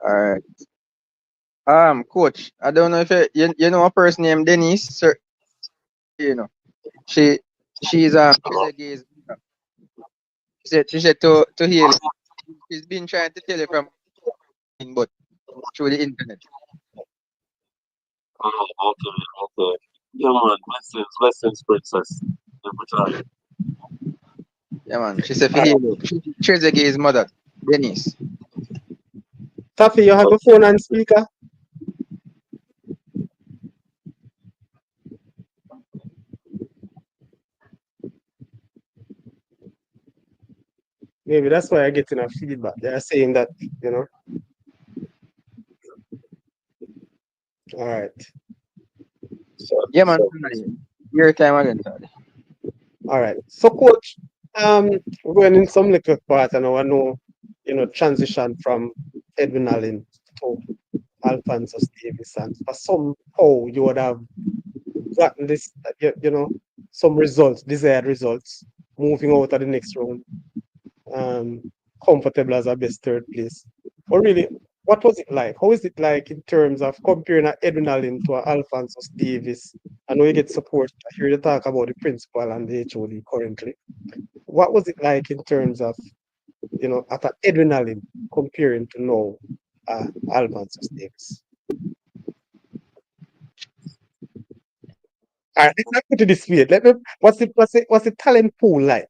Speaker 5: All right. Coach, I don't know if you know a person named Denise, sir. You know, she she's Trezeguet's mother. She said to heal. She's been trying to tell you from, but through the internet.
Speaker 4: okay. Yeah, man, blessings, princess. Every time.
Speaker 5: Yeah, man. She said for heal you. Trezeguet's mother, Denise.
Speaker 1: Taffy, you have your phone on speaker? Maybe that's why I'm getting a feedback. They're saying that, All right.
Speaker 5: Yeah, man. Your time again, sorry.
Speaker 1: All right. So, coach, we're going in some little part, and I know, transition from Edwin Allen to Alphonsus Davis, and for somehow you would have gotten this, some results, desired results, moving out of the next round, comfortable as a best third place. But really, what was it like? How is it like in terms of comparing an Edwin Allen to an Alphonsus Davis? I know you get support. I hear you talk about the principal and the HOD currently. What was it like in terms of, at an Edwin Allen comparing to now Alphonsus Davis? All right, let's put it this way. What's the talent pool like?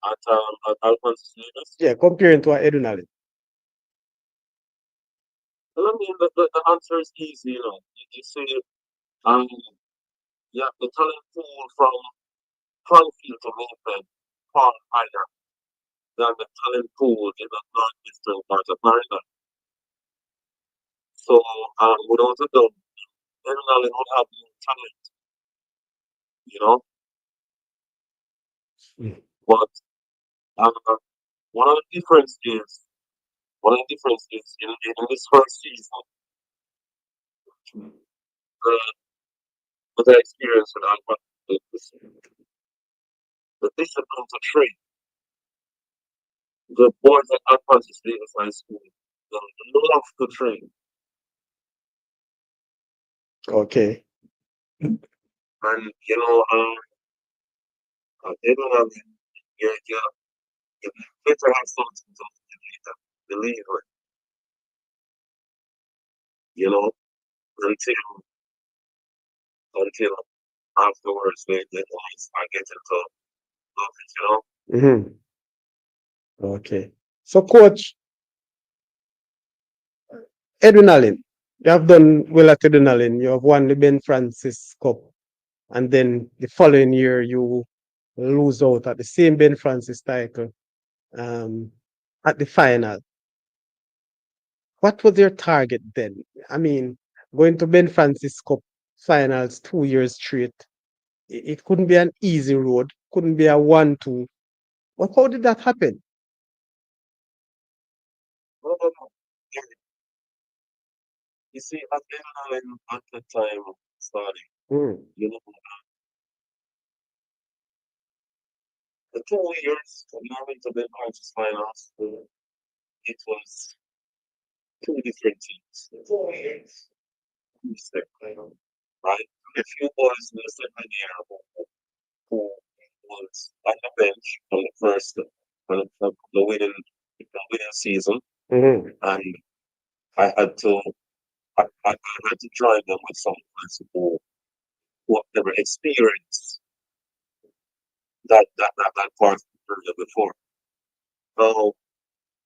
Speaker 4: At Alphansus Davis.
Speaker 1: Yeah, comparing to an Edwin Allen.
Speaker 4: Well, I mean, the answer is easy, You see, um, the talent pool from Cranfield to Mayfield far higher than the talent pool in the northeastern part of Florida. So, without a doubt, Edwin Allen would have more talent, you know. But one of the difference is, in this first season, the with the experience with Alpha, the discipline to train, the boys at Alphansus Davis High School, the love to train.
Speaker 1: Okay.
Speaker 4: And Edwin Allen, you better have something to believe in, until afterwards they start getting to love it,
Speaker 1: Mm-hmm. Okay. So, coach, Edwin Allen, you have done well at Edwin Allen. You have won the Ben Francis Cup, and then the following year you lose out at the same Ben Francis title at the final. What was your target then? I mean, going to Ben Francis Cup finals 2 years straight, it couldn't be an easy road, couldn't be a 1-2. But how did that happen?
Speaker 4: No, no, no. You see, at Edwin Allen at the time starting,
Speaker 1: Mm.
Speaker 4: the 2 years moving to Ben Francis finals, it was two different teams. 2 years. Right? A few boys in the second year who was on the bench from the first the winning season, and I had to I had to join them with some who have never experienced that part of the career before. So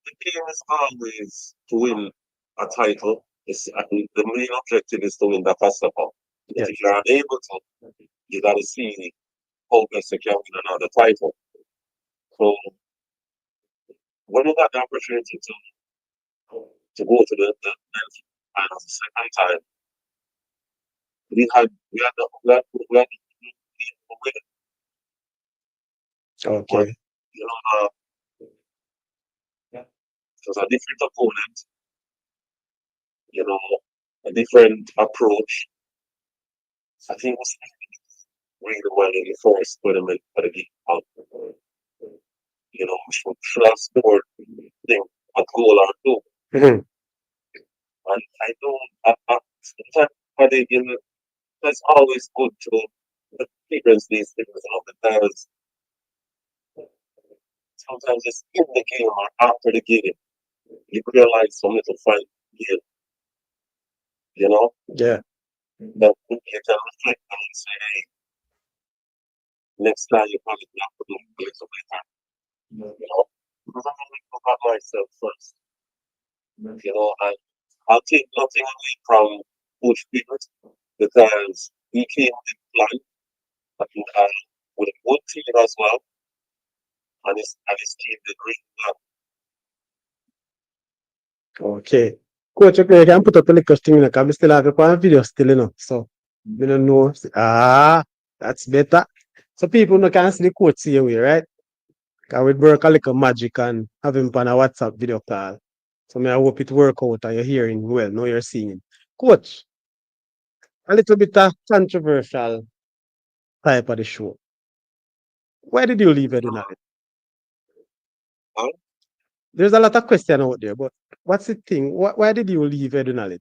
Speaker 4: the game is always to win a title. The main objective is to win the Costa Cup.
Speaker 1: Yes.
Speaker 4: If you're unable to, you got to see how best you can win another title. So when we got the opportunity to go to the finals the second time, we had the win.
Speaker 1: Okay.
Speaker 4: You know, it was a different opponent. You know, a different approach. I think it was really well in the first tournament for the game. You know, we should have scored a goal or two.
Speaker 1: Mhm.
Speaker 4: And I don't, it's always good to experience these things, because sometimes it's in the game or after the game, you realize some little fine game, you know,
Speaker 1: Yeah.
Speaker 4: that you can reflect on and say, hey, next time you probably have to do a little better, you know, because I'm going to look at myself first, you know, and I'll take nothing away from Coach Peters, because he came with a plan, and with a good team as well, and his team did really well.
Speaker 1: Okay. Coach, okay, you can put up a little thing, because I still have a video still, so we don't know. That's better. So people no can see the coach see away, right? Because we work a little magic and have him on a WhatsApp video call. So I hope it work out and you're hearing well, now you're seeing him. Coach, a little bit of controversial type of the show. Why did you leave Edunale?
Speaker 4: Huh?
Speaker 1: There's a lot of questions out there, but what's the thing? Why did you leave Edunale?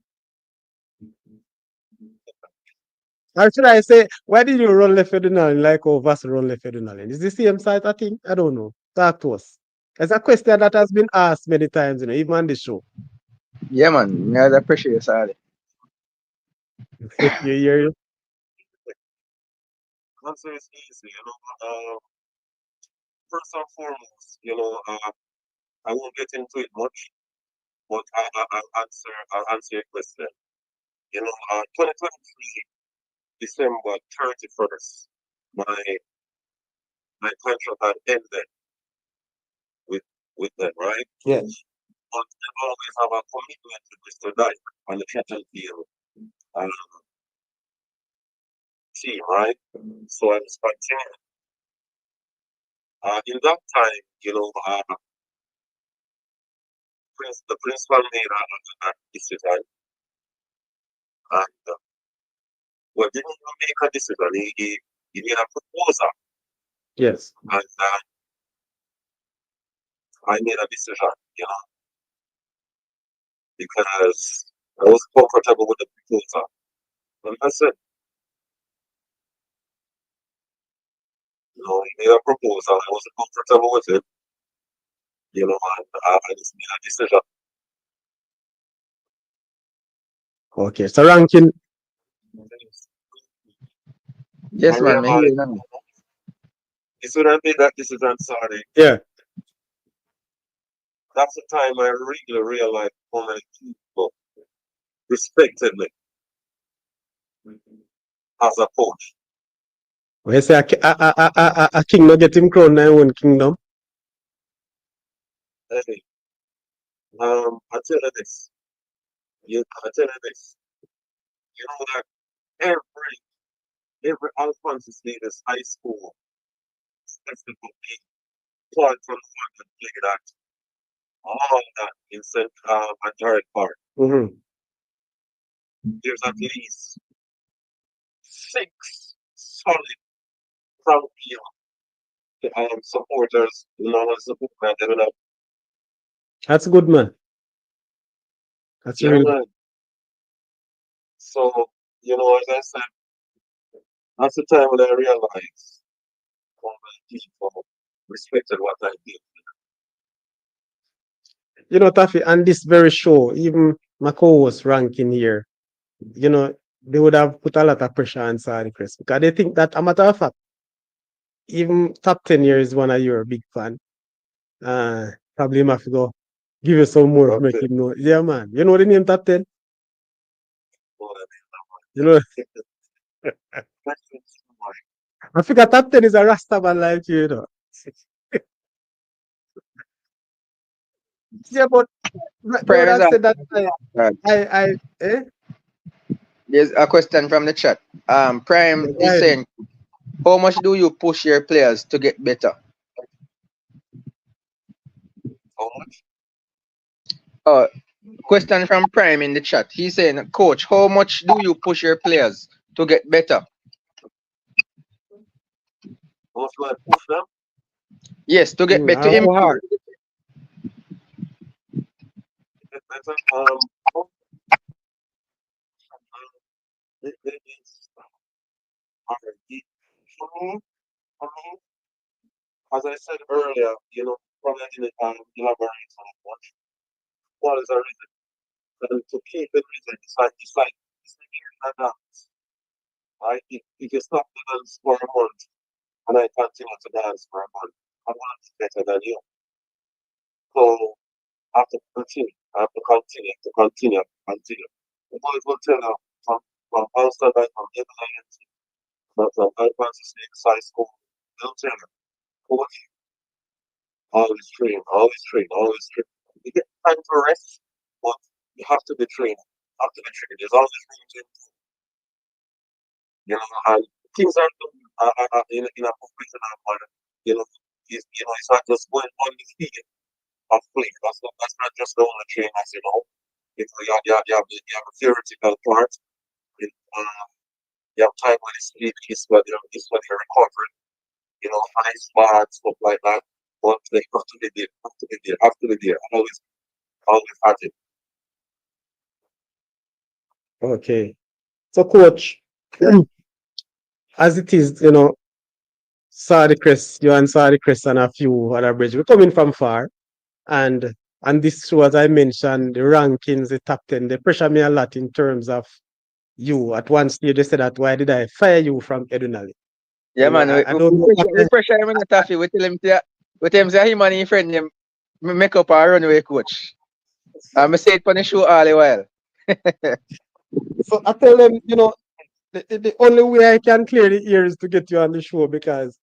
Speaker 1: Or should I say, why did you run left Edunale like how Vass run left Edunale? Is this the same site, I think? I don't know. Talk to us. It's a question that has been asked many times, even on the show.
Speaker 5: Yeah, man. I appreciate you, sorry.
Speaker 1: You hear you?
Speaker 4: Answer is easy, you know. First and foremost, you know, I won't get into it much, but I'll answer your question. You know, 2023, December 31st, my contract had ended with them, right?
Speaker 1: Yes.
Speaker 4: But I always have a commitment to Mr. Dyke on the track and field team, right? So I was continuing. In that time, you know, the principal made a decision, and well, didn't even make a decision. He made a proposal,
Speaker 1: Yes.
Speaker 4: and I made a decision, you know, because I was comfortable with the proposal. And I said, you know, he made a proposal. I wasn't comfortable with it, you know, and I just made a decision.
Speaker 1: Okay. So ranking.
Speaker 5: Yes,
Speaker 4: I
Speaker 5: man. I hear
Speaker 4: realized,
Speaker 5: you now.
Speaker 4: as soon as I made that decision, sorry,
Speaker 1: Yeah.
Speaker 4: that's the time I really realized how many people respected me as a coach.
Speaker 1: When you say a king not get him crowned in one kingdom.
Speaker 4: Hey, I tell you this. I tell you this. You know that every Alphansus leaders high school, especially for me, apart from the one that played at all that in St. Jared Park,
Speaker 1: Mm-hmm.
Speaker 4: there's at least 6 solid proud supporters, you know, support that they will have.
Speaker 1: That's good, man. That's
Speaker 4: Yeah,
Speaker 1: really
Speaker 4: man. So, you know, as I said, that's the time when I realized how many people respected what I did.
Speaker 1: You know, Taffy, and this very show, even my co-host ranking here, you know, they would have put a lot of pressure on Sardi Chris because they think that, a matter of fact, even top 10 years one of your big fan. Probably him have to go give you some more to make him know. Yeah, man. You know the name top 10? You know, I figure top 10 is a Rastaman like you, you know. Yeah, but they would
Speaker 5: Prime is
Speaker 1: have said that
Speaker 5: Right.
Speaker 1: eh?
Speaker 5: There's a question from the chat. Prime is
Speaker 1: I,
Speaker 5: saying, how much do you push your players to get better?
Speaker 4: How much?
Speaker 5: Uh, question from Prime in the chat. He's saying, Coach, how much do you push your players to get better?
Speaker 4: How much do I push them?
Speaker 5: Yes, to get better, to
Speaker 1: how
Speaker 5: improve.
Speaker 1: hard?
Speaker 4: Get better. It is hard. For me, for me, as I said earlier, probably I didn't elaborate on it much. What is a reason? And to keep it reason, it's like hearing a dance. Right? If you stop the dance for a month and I continue to dance for a month, I'm not better than you. So I have to continue. I have to continue, to continue, continue. The boys will tell you from outside, from Netherlands, from Alphansus high school, they'll tell you, coach, always train, always train, always train. You get time to rest, but you have to be training. You have to be training. There's always room to improve. And things are done in a professional manner. It's not just going on the field of play. That's not just the only training, as you know. You have a theoretical part. And, you have time when it's sleep, it's when you're recovering, ice baths, stuff like that. But they have to be there, have to be there, have to be there. Always have it.
Speaker 1: Okay. So, coach, as it is, Sardi Chris, you and Sardi Chris and a few other bridge, we're coming from far. And this show, as I mentioned, the rankings, the top 10, they pressure me a lot in terms of you. At one stage, they said that, why did I fire you from Edunali?
Speaker 5: Yeah, man.
Speaker 1: I don't know.
Speaker 5: We pressure him in the taffy. We tell him say him and his friend him make up a runway coach. I say it for the show all the while.
Speaker 1: So I tell them, the only way I can clear the ear is to get you on the show because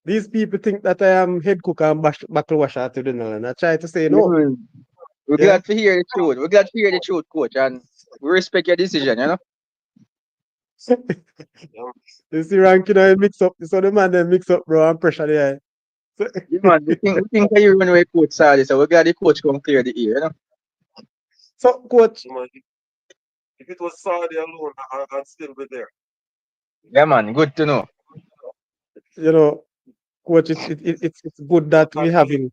Speaker 1: these people think that I am head cook and buckle washer to the and I try to say no.
Speaker 5: We're glad to hear the truth. We're glad to hear the truth, coach, and we respect your decision.
Speaker 1: You see ranking and mix up. So the man then mix up, bro, and pressure the eye.
Speaker 5: Yeah, man, we think that you runway coach Sally, so we're glad the coach come clear the ear.
Speaker 1: So, coach.
Speaker 4: If it was Saudi alone, I'd still be there.
Speaker 5: Yeah, man, good to know.
Speaker 1: Coach, it's good that we having.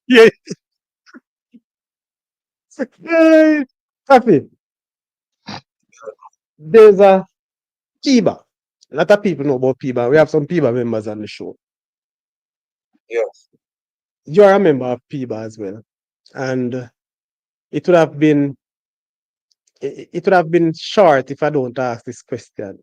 Speaker 1: Yeah. Hey, Happy. There's a PIBA. A lot of people know about PIBA. We have some PIBA members on the show.
Speaker 4: Yes.
Speaker 1: You're a member of PIBA as well. And it would have been short if I don't ask this question.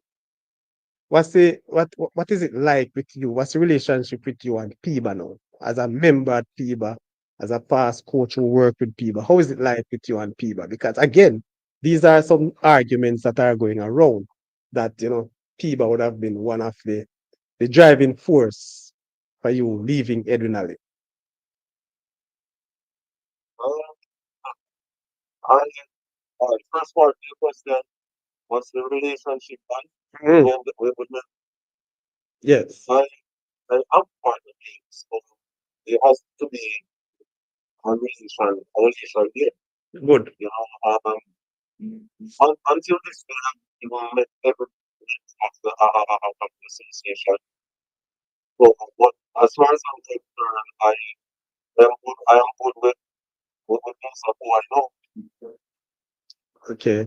Speaker 1: What is it like with you? What's the relationship with you and PIBA now? As a member at PIBA, as a past coach who worked with PIBA, how is it like with you and PIBA? Because again, these are some arguments that are going around that PIBA would have been one of the driving force for you leaving Edwin Ali.
Speaker 4: First part of your question, what's the relationship like with me?
Speaker 1: Yes.
Speaker 4: I'm part of the team, so it has to be a relation here.
Speaker 1: Good.
Speaker 4: Until this time, met every of the association. So, as far as I'm concerned, I am good with most of who I know.
Speaker 1: Okay.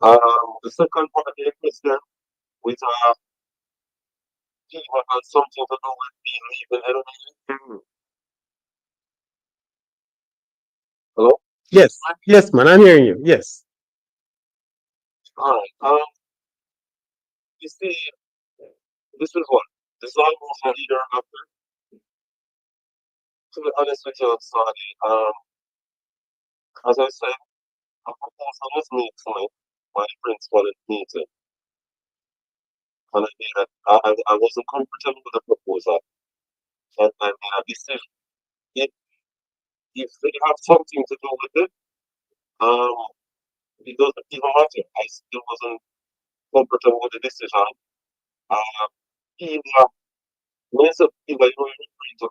Speaker 4: The second part of the question with Eva has something to do with me leaving Element. Hello?
Speaker 1: Yes, yes, man, I'm hearing you. Yes.
Speaker 4: Alright. You see, this is what? This is almost a leader after. To be honest with you, Saudi, as I said, a proposal was made to me by the principal in the meeting. And I wasn't comfortable with the proposal. And I made a decision. If they have something to do with it, it doesn't even matter. I still wasn't comfortable with the decision. Even when it's a people, you don't need to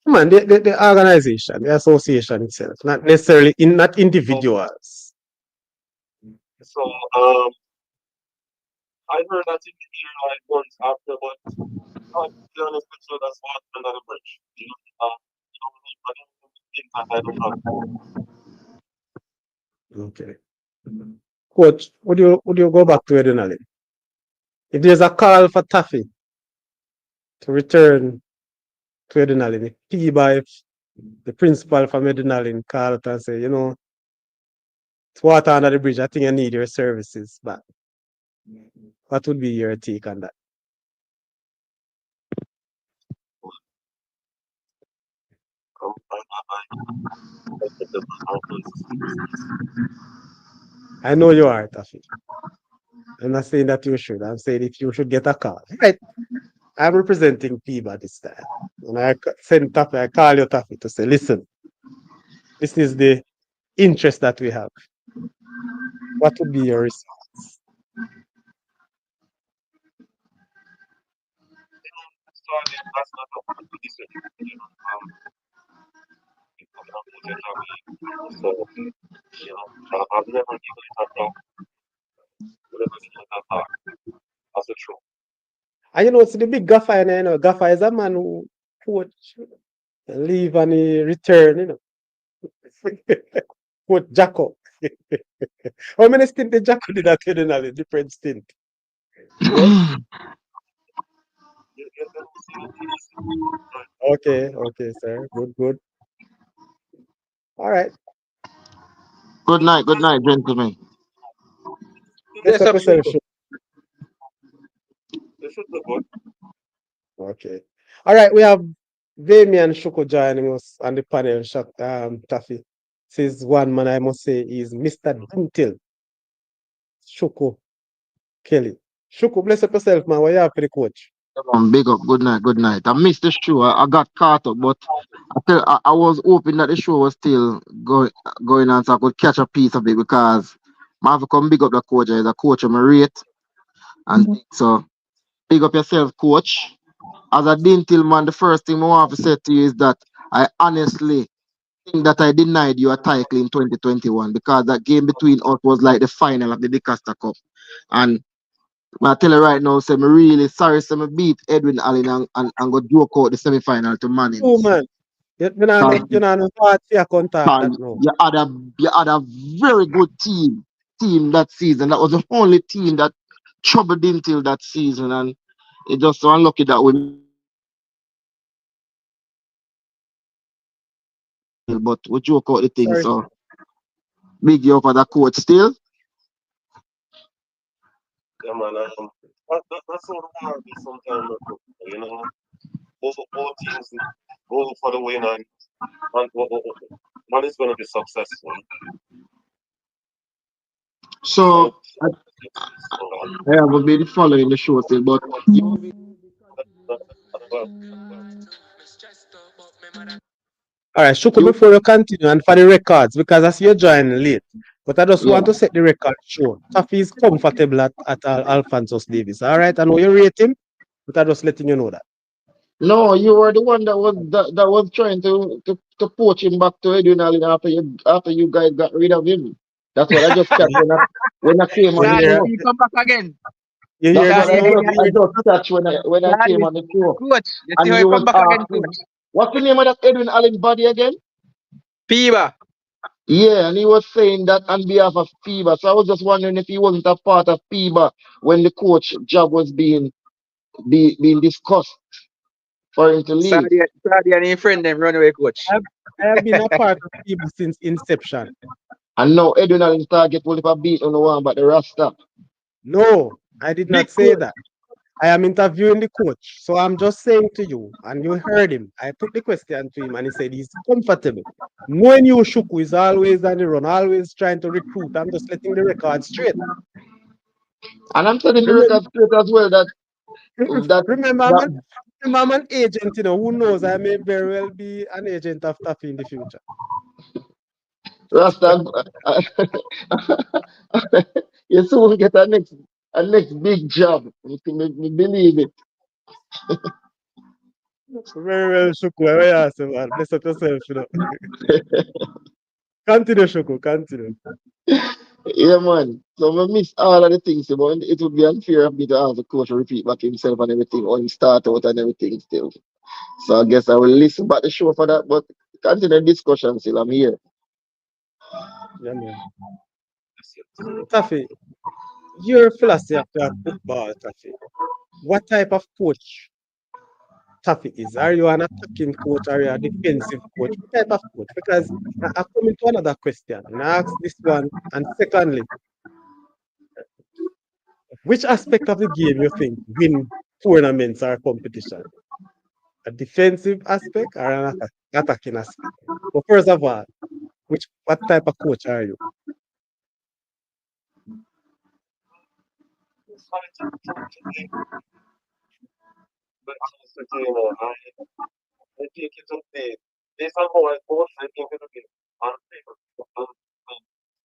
Speaker 1: Come on, the organization, the association itself, not necessarily not individuals.
Speaker 4: So I heard that in the ear like once after, but to be honest with you, that's what under the bridge. You don't need I don't think that I don't have.
Speaker 1: Okay. Coach, would you go back to Edinali? If there's a call for Taffy to return to Edinali, the P-by the principal from Edinali called and say, you know, it's water under the bridge. I think I need your services back. What would be your take on that? I know you are, Taffy. I'm not saying that you should. I'm saying if you should get a call. Right. I'm representing PIBA this time. And I send Taffy, I call you Taffy to say, listen, this is the interest that we have. What would be your response?
Speaker 4: That's not a good decision. So, I've never given it a thought. Whatever given it a thought. That's the truth.
Speaker 1: And you know, it's the big Gaffa, you know. Gaffa is a man who coach, leave and he return, you know. Coach Jacko. How many stint did Jacko did that in different stint? Yes? Okay, sir. Good. All right.
Speaker 6: Good night, gentlemen.
Speaker 1: Let's up yourself. Okay. All right, we have Damian Shuko joining us on the panel. Taffy. This is one man I must say is Mr. Dintil. Shuko Kelly. Shuko, bless up yourself, man. What you have for the coach?
Speaker 6: Big up, good night. I missed the show. I got caught up, but I was hoping that the show was still going on so I could catch a piece of it because I have to come big up the coach. He's a coach I'm a rate. And so big up yourself, coach. As a dental man, the first thing I want to say to you is that I honestly think that I denied you a title in 2021 because that game between us was like the final of the DeCosta Cup. And I tell you right now, say I'm really sorry, say I beat Edwin Allen and go joke out the semi-final to Manning.
Speaker 1: Oh man, you know, contact that no.
Speaker 6: You had a very good team that season. That was the only team that troubled until that season, and it just so unlucky that we joke out the thing.
Speaker 1: Sorry.
Speaker 6: So big you up for the coach still.
Speaker 4: Yeah, man. That's how the war is sometimes, you know. Both teams go for the win and one is going to be successful.
Speaker 6: So I will be following the show still, but
Speaker 1: all right, Shuko, before you continue and for the records, because I see you joining late, but I just want to set the record short. Taffy is comfortable at Alphansus Davis. All right, I know you rate him, but I'm just letting you know that.
Speaker 6: No, you were the one that was trying to poach him back to Edwin Allen after you guys got rid of him. That's what I just catch when I came on the show.
Speaker 5: He come back again.
Speaker 1: You hear
Speaker 6: That's
Speaker 1: this?
Speaker 6: what I just catch when I came on the show.
Speaker 5: Coach, you
Speaker 6: And
Speaker 5: see how
Speaker 6: he
Speaker 5: he
Speaker 6: was
Speaker 5: come back again,
Speaker 6: asking,
Speaker 5: coach.
Speaker 6: what's the name of that Edwin Allen body again?
Speaker 5: Piba.
Speaker 6: Yeah, and he was saying that on behalf of FIBA. So I was just wondering if he wasn't a part of FIBA when the coach job was being discussed for him to leave.
Speaker 5: Saudi and his friend them runaway coach.
Speaker 1: I've, I have been a part of FIBA since inception.
Speaker 6: And now Edwin Allen target will if a beat on the one but the Rasta.
Speaker 1: No, I did not
Speaker 5: Big
Speaker 1: say
Speaker 5: coach.
Speaker 1: that. I am interviewing the coach. So I'm just saying to you, and you heard him. I put the question to him and he said he's comfortable. Knowing you, Shuku is always on the run, always trying to recruit. I'm just letting the record straight.
Speaker 6: And I'm telling the
Speaker 1: Remember,
Speaker 6: record straight as well that
Speaker 1: remember, I'm an agent, who knows? I may very well be an agent of Taffy in the future.
Speaker 6: Rasta you soon get a next big job. Me believe it.
Speaker 1: Very well, Shuku. I ask you, man. Bless up yourself, Continue, Shuku, continue.
Speaker 6: Yeah, man. So I miss all of the things, but it would be unfair of me to ask the coach to repeat back himself and everything, or him start out and everything still. So I guess I will listen back the show for that, but continue the discussion still. I'm here.
Speaker 1: Yeah, man. Taffy, your philosophy of football, Taffy. What type of coach Taffy is? Are you an attacking coach? Are you a defensive coach? What type of coach? Because I come into another question and I ask this one. And secondly, which aspect of the game you think win tournaments or competition? A defensive aspect or an attacking aspect? But first of all, what type of coach are you?
Speaker 4: But honestly, I think it will be based on how I coach. I think it will be on paper.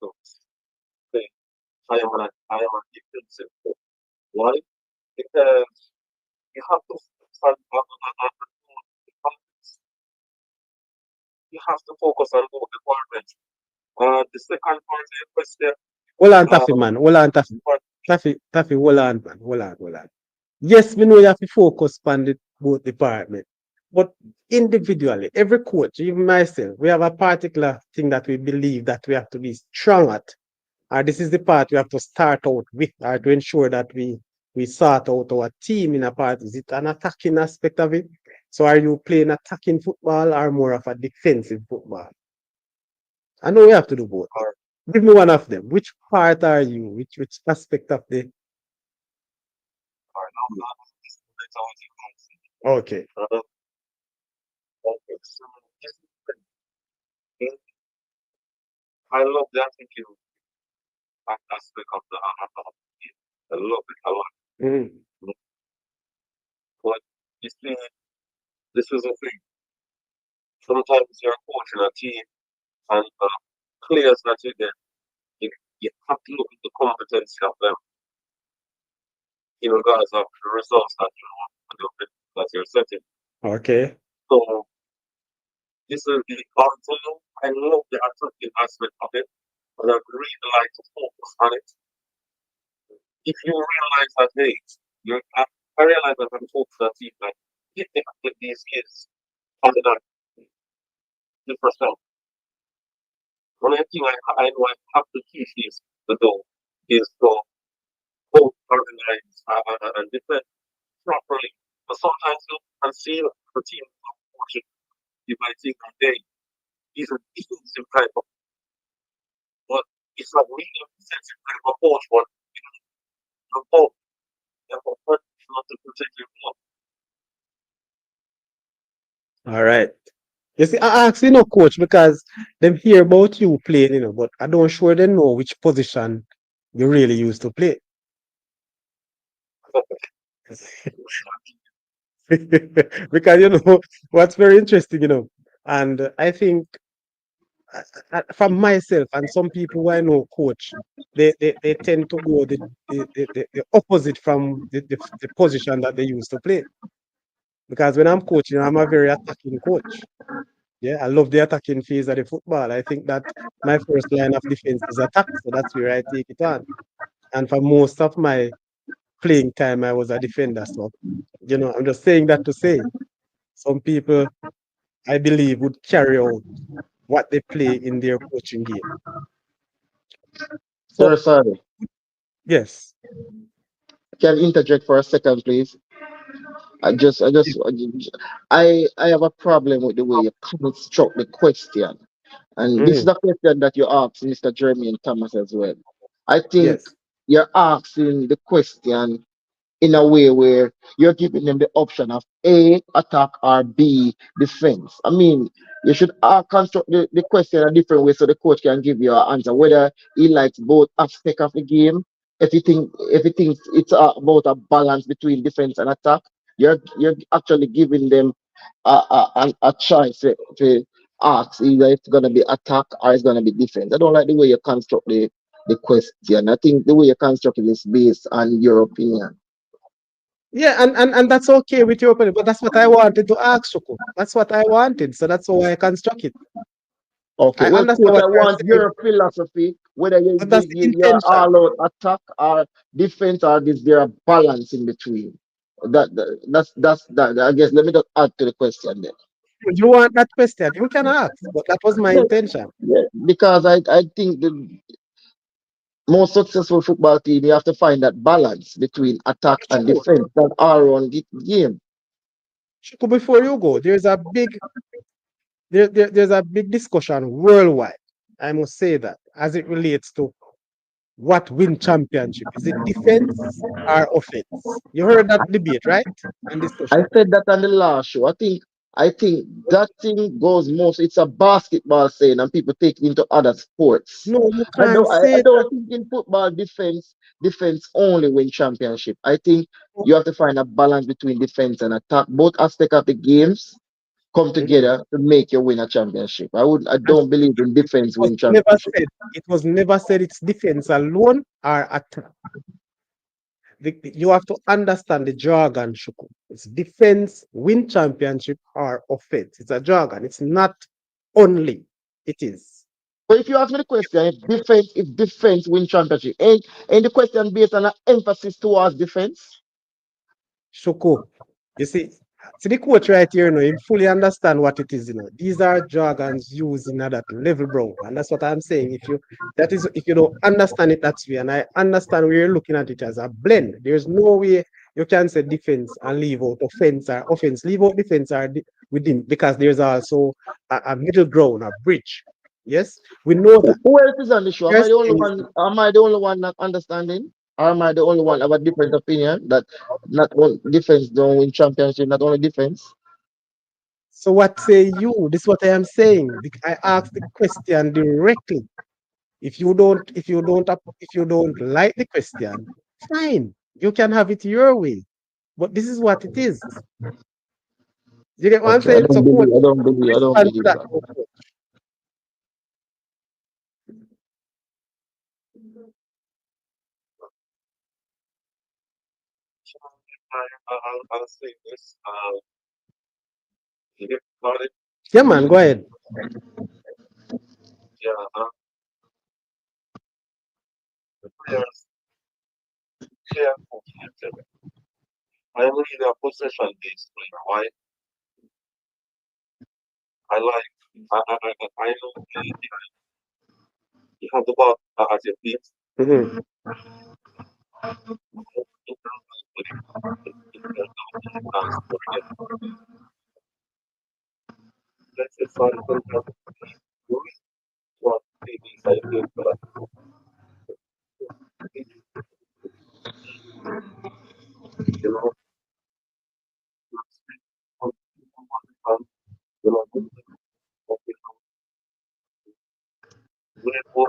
Speaker 4: So, say, I am a defensive coach. Why? Because you have to focus you have to focus on both departments. The second part of the question,
Speaker 1: Hold on, Taffy, man. Hold on, Taffy. Taffy, hold on, man. Hold on. Yes, we know you have to focus on the both department. But individually, every coach, even myself, we have a particular thing that we believe that we have to be strong at. This is the part we have to start out with, to ensure that we sort out our team in a part. Is it an attacking aspect of it? So are you playing attacking football or more of a defensive football? I know we have to do both. Give me one of them. Which part are you? Which aspect of the? Okay.
Speaker 4: okay, so I love that thinking aspect of the game. I love it a lot.
Speaker 1: Mm-hmm.
Speaker 4: But you see, this is the thing. Sometimes you're coaching a team and players that you get, you have to look at the competency of them in regards of the results that you're setting.
Speaker 1: Okay.
Speaker 4: So this is the although I love the attacking aspect of it, but I'd really like to focus on it. If you realize that, hey, I realize that I'm focused on team, like, if they with these kids on the night, the first time. One thing I know I have to teach these the goal is to both organize and defend properly. But sometimes you can see the team watching, you might think that they is a defensive type of, but it's not really a defensive type of coach, but you're both. But not to protect your club.
Speaker 1: All right. You see, I ask coach, because them hear about you playing, but I don't sure they know which position you really used to play. Because what's very interesting, and I think from myself and some people who I know coach, they tend to go the opposite from the position that they used to play. Because when I'm coaching, I'm a very attacking coach. Yeah, I love the attacking phase of the football. I think that my first line of defense is attack, so that's where I take it on. And for most of my playing time, I was a defender. So, I'm just saying that to say some people, I believe, would carry out what they play in their coaching game.
Speaker 6: Sir,
Speaker 1: So
Speaker 6: sorry.
Speaker 1: yes,
Speaker 6: Can I interject for a second, please? I have a problem with the way you construct the question. And this is
Speaker 1: mhm,
Speaker 6: a question that you asked Mr. Jermaine Thomas as well. I think
Speaker 1: yes,
Speaker 6: you're asking the question in a way where you're giving them the option of A, attack, or B, defense. I mean, you should construct the question a different way so the coach can give you an answer, whether he likes both aspect of the game. If he thinks it's about a balance between defense and attack, you're actually giving them a choice to ask either it's gonna be attack or it's gonna be defense. I don't like the way you construct the question. I think the way you construct it is based on your opinion.
Speaker 1: yeah, and that's okay with your opinion, but that's what I wanted to ask Shuku. That's what I wanted, so that's how I construct it.
Speaker 6: Okay,
Speaker 1: I
Speaker 6: well,
Speaker 1: understand
Speaker 6: coach,
Speaker 1: what
Speaker 6: I
Speaker 1: you're
Speaker 6: want
Speaker 1: saying,
Speaker 6: your philosophy, whether
Speaker 1: but that's the
Speaker 6: you're
Speaker 1: intention.
Speaker 6: all out attack or defense, or is there a balance in between? That's that. I guess let me just add to the question then.
Speaker 1: You want that question, you can ask, but that was my
Speaker 6: Yeah,
Speaker 1: intention.
Speaker 6: yeah, because I think the most successful football team, you have to find that balance between attack and
Speaker 1: Shuku,
Speaker 6: defense that all around the game.
Speaker 1: Shuku, before you go, there's a big discussion worldwide. I must say that as it relates to what win championship. Is it defense or offense? You heard that debate, right? And
Speaker 6: I
Speaker 1: discussion.
Speaker 6: said that on the last show. I think that thing goes most. It's a basketball saying, and people take it into other sports.
Speaker 1: No, you
Speaker 6: I
Speaker 1: can't
Speaker 6: don't. I
Speaker 1: say that.
Speaker 6: don't think in football defense only win championship. I think you have to find a balance between defense and attack. Both aspects of the games come
Speaker 1: Mhm.
Speaker 6: together to make you win a championship. I would. I
Speaker 1: And
Speaker 6: don't believe in defense
Speaker 1: was
Speaker 6: win
Speaker 1: never
Speaker 6: championship.
Speaker 1: said it was never said it's defense alone or attack. You have to understand the jargon, Shuku. It's defense, win championship, or offense. It's a jargon. It's not only. It is.
Speaker 6: But if you ask me the question, if defense win championship, ain't the question based on an emphasis towards defense?
Speaker 1: Shuku. You see the coach right here, he fully understand what it is, These are jargons used in that level, bro. And that's what I'm saying. If you don't understand it that way, and I understand where you're looking at it as a blend, there's no way you can say defense and leave out offense or offense, leave out defense or within, because there's also a middle ground, a bridge. Yes, we know that.
Speaker 6: Who else is on the show? Am
Speaker 1: You're
Speaker 6: I the only
Speaker 1: saying
Speaker 6: one? Am I the only one not understanding? Or am I the only one have a different opinion that not only defense don't win championship, not only defense?
Speaker 1: so what say you? This is what I am saying. I asked the question directly. If you don't like the question, fine. You can have it your way. But this is what it is. You get what I'm
Speaker 6: Okay, I
Speaker 1: saying? So
Speaker 6: don't
Speaker 1: coach,
Speaker 6: believe. I don't believe. I don't
Speaker 1: respond to
Speaker 6: believe
Speaker 1: that.
Speaker 6: that.
Speaker 1: Coach.
Speaker 4: I'll say this. You get started.
Speaker 1: Yeah, man, go ahead.
Speaker 4: Yeah, the players, player coach. I am really a possession-based player. Why? I like. I know you have the ball at your feet.
Speaker 1: Mhm.
Speaker 4: Let's say sorry for the what things I feel for that. You know, you know,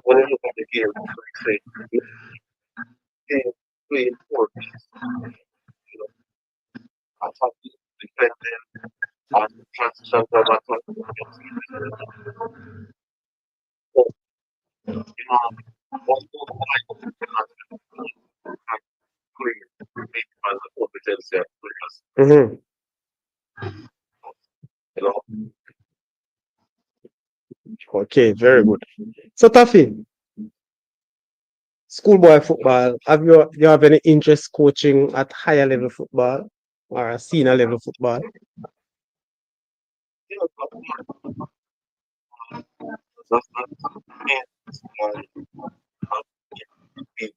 Speaker 4: when you look at the game, like say, game 3 and 4, you know, attacking, defending, and transition from attack. So, you know, most of the time, clear, make and the competency of players.
Speaker 1: Mhm.
Speaker 4: You know,
Speaker 1: Okay, very good. So Tafi, schoolboy football, you have any interest coaching at higher level football or a senior level football?
Speaker 4: you know, Just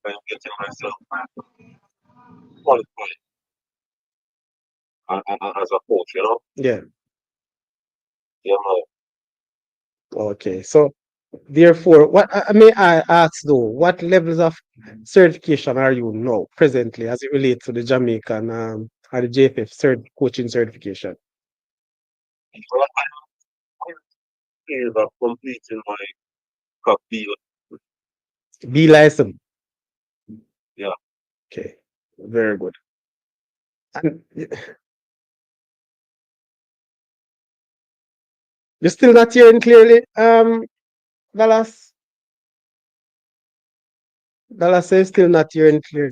Speaker 4: and getting myself qualified as a coach, you know?
Speaker 1: Yeah.
Speaker 4: Yeah, man.
Speaker 1: Okay. So therefore, what I may I ask though, what levels of certification are you now presently as it relates to the Jamaican or the JFF coaching certification?
Speaker 4: Well, I'm years of completing my cup deal.
Speaker 1: B license.
Speaker 4: Yeah.
Speaker 1: Okay. Very good. And you're still not hearing clearly, Dallas. Dallas says still not hearing clearly.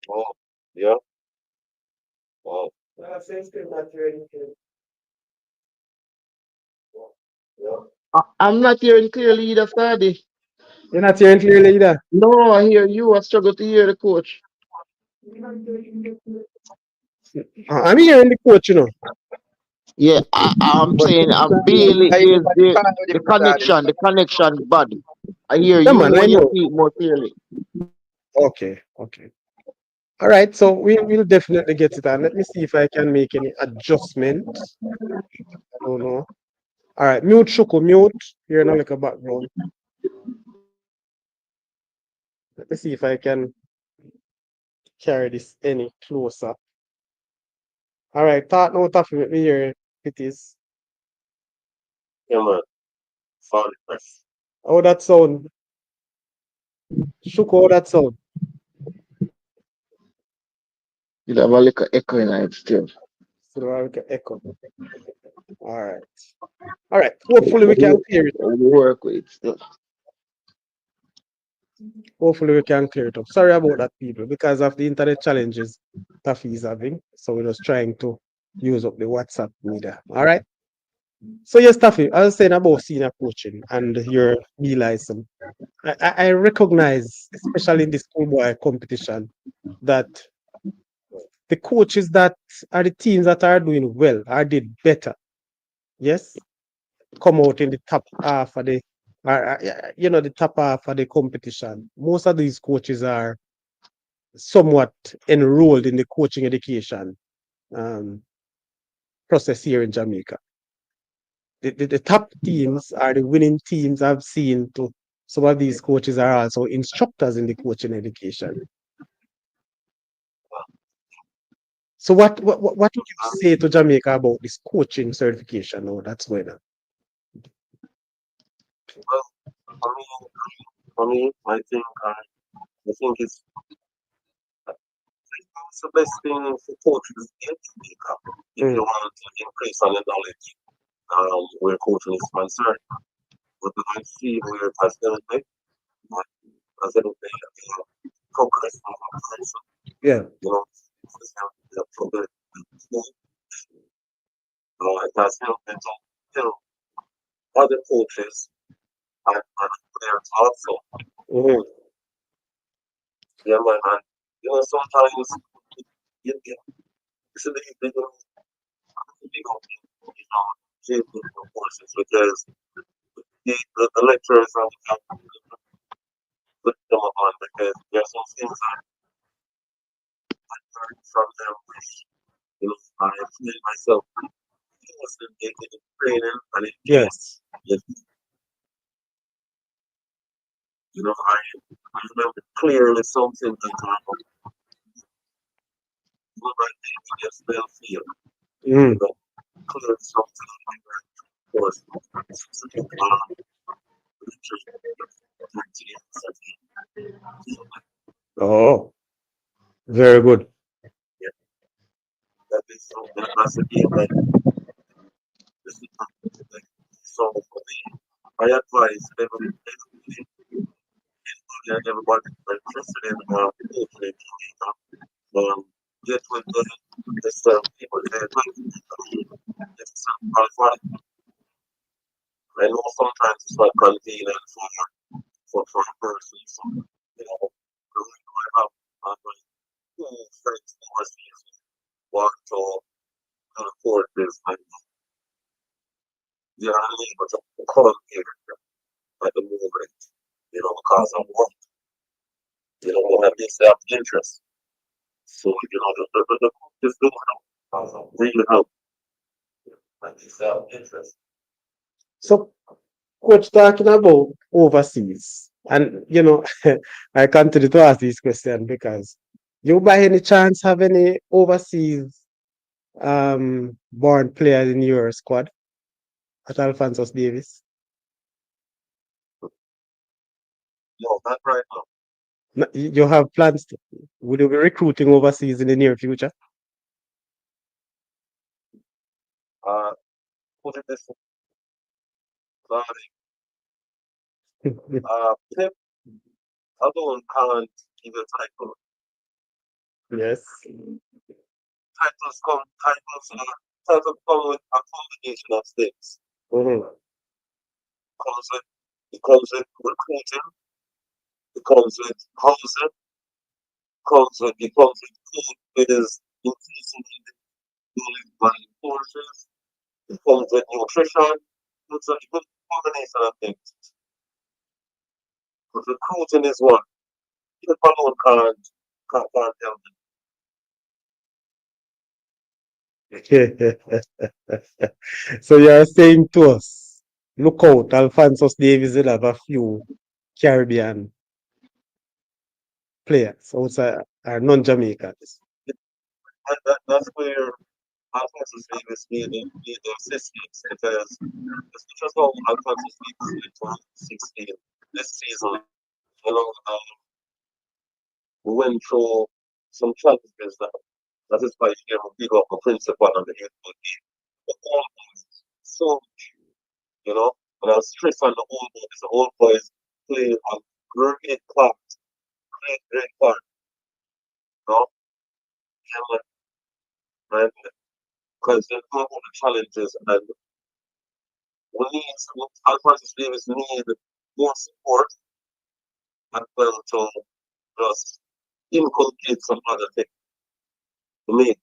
Speaker 4: Oh, yeah. Wow.
Speaker 1: Dallas says still not hearing clearly.
Speaker 4: Yeah.
Speaker 6: I'm not hearing clearly either, Fadi.
Speaker 1: You're not hearing clearly either.
Speaker 6: No, I hear you. I struggle to hear the coach.
Speaker 1: I'm hearing the coach, you know.
Speaker 6: Yeah, I'm
Speaker 1: But
Speaker 6: saying I'm barely
Speaker 5: I
Speaker 6: there's
Speaker 5: can't do
Speaker 6: the
Speaker 5: Saturday.
Speaker 6: connection bad. I hear
Speaker 1: yeah,
Speaker 6: you
Speaker 1: man, I
Speaker 6: when you
Speaker 1: know.
Speaker 6: speak more clearly.
Speaker 1: Okay, okay. All right, so we'll definitely get it on. Let me see if I can make any adjustment. I don't know. All right, mute Shuko, mute. Here now like a background. Let me see if I can carry this any closer. All right, talk now, Taffy, let me hear it is.
Speaker 4: Yeah, man. Sorry, press.
Speaker 1: How that sound? Shuko, how that sound?
Speaker 6: You have a little echo in it still.
Speaker 1: So I can echo. All right. All right. Hopefully we can clear it.
Speaker 6: Work with it still.
Speaker 1: Hopefully we can clear it up. Sorry about that, people, because of the internet challenges Taffy is having. So we're just trying to use up the WhatsApp media. All right. So yes, Taffy, I was saying about senior coaching and your B license. I recognize, especially in the schoolboy competition, that the coaches that are the teams that are doing well or did better, yes, come out in the top half of the, the top half of the competition. Most of these coaches are somewhat enrolled in the coaching education um, process here in Jamaica. The top teams are the winning teams I've seen. To some of these coaches are also instructors in the coaching education. So what would you say to Jamaica about this coaching certification now that's going on?
Speaker 4: Well, I think it's the best thing for coaches in Jamaica if you want to increase on the knowledge where coaching is concerned. But I see where it has anything, but as anything, progress from one person,
Speaker 1: Yeah.
Speaker 4: you know, the progress. It has helped me to tell other coaches and players also.
Speaker 1: Mm-hmm.
Speaker 4: Yeah, man, and sometimes you should be big on changing courses because the lecturers have put them on because there are some things I learned from them which I feel myself was in training and in
Speaker 1: Yes.
Speaker 4: I remember clearly something that what I think against Belfield.
Speaker 1: Mm.
Speaker 4: Clearly something was
Speaker 1: Oh, very good.
Speaker 4: that is something that's a game that so for me, I advise everybody interested in coaching get with the people that I know sometimes it's not convenient for a person. So, I have two friends overseas who want to report this. they are unable to come here at the moment, because of work, they have this self-interest. So, the coaches do help, because of really help, like this self-interest.
Speaker 1: So, coach, talking about overseas, and I continue to ask this question because you by any chance have any overseas born players in your squad at Alphonsus Davis?
Speaker 4: No, not right now.
Speaker 1: You have plans to? Would you be recruiting overseas in the near future?
Speaker 4: Put it this way, Pep alone can't give a title.
Speaker 1: Yes.
Speaker 4: Titles come with a combination of things.
Speaker 1: Mhm.
Speaker 4: It comes with recruiting, it comes with housing, it comes with food that is increasingly fueled by forces, it comes with nutrition. It's a good combination of things. But recruiting is one. Pep alone can't help
Speaker 1: So you're saying to us, look out, Alphonsus Davis will have a few Caribbean players outside are non-Jamaicans.
Speaker 4: it. That's where Alphonsus Davis made the assistance, because it's just how Alphonsus Davis in 2016, this season, we went through some challenges that is why he gave a big up a principal on the youthful team. The old boys, so and I was stressed on the old boys. The old boys play a great part, great part, you know, and because they know all the challenges, and we need Alphonsus Davis need more support as well to just inculcate some other things to make.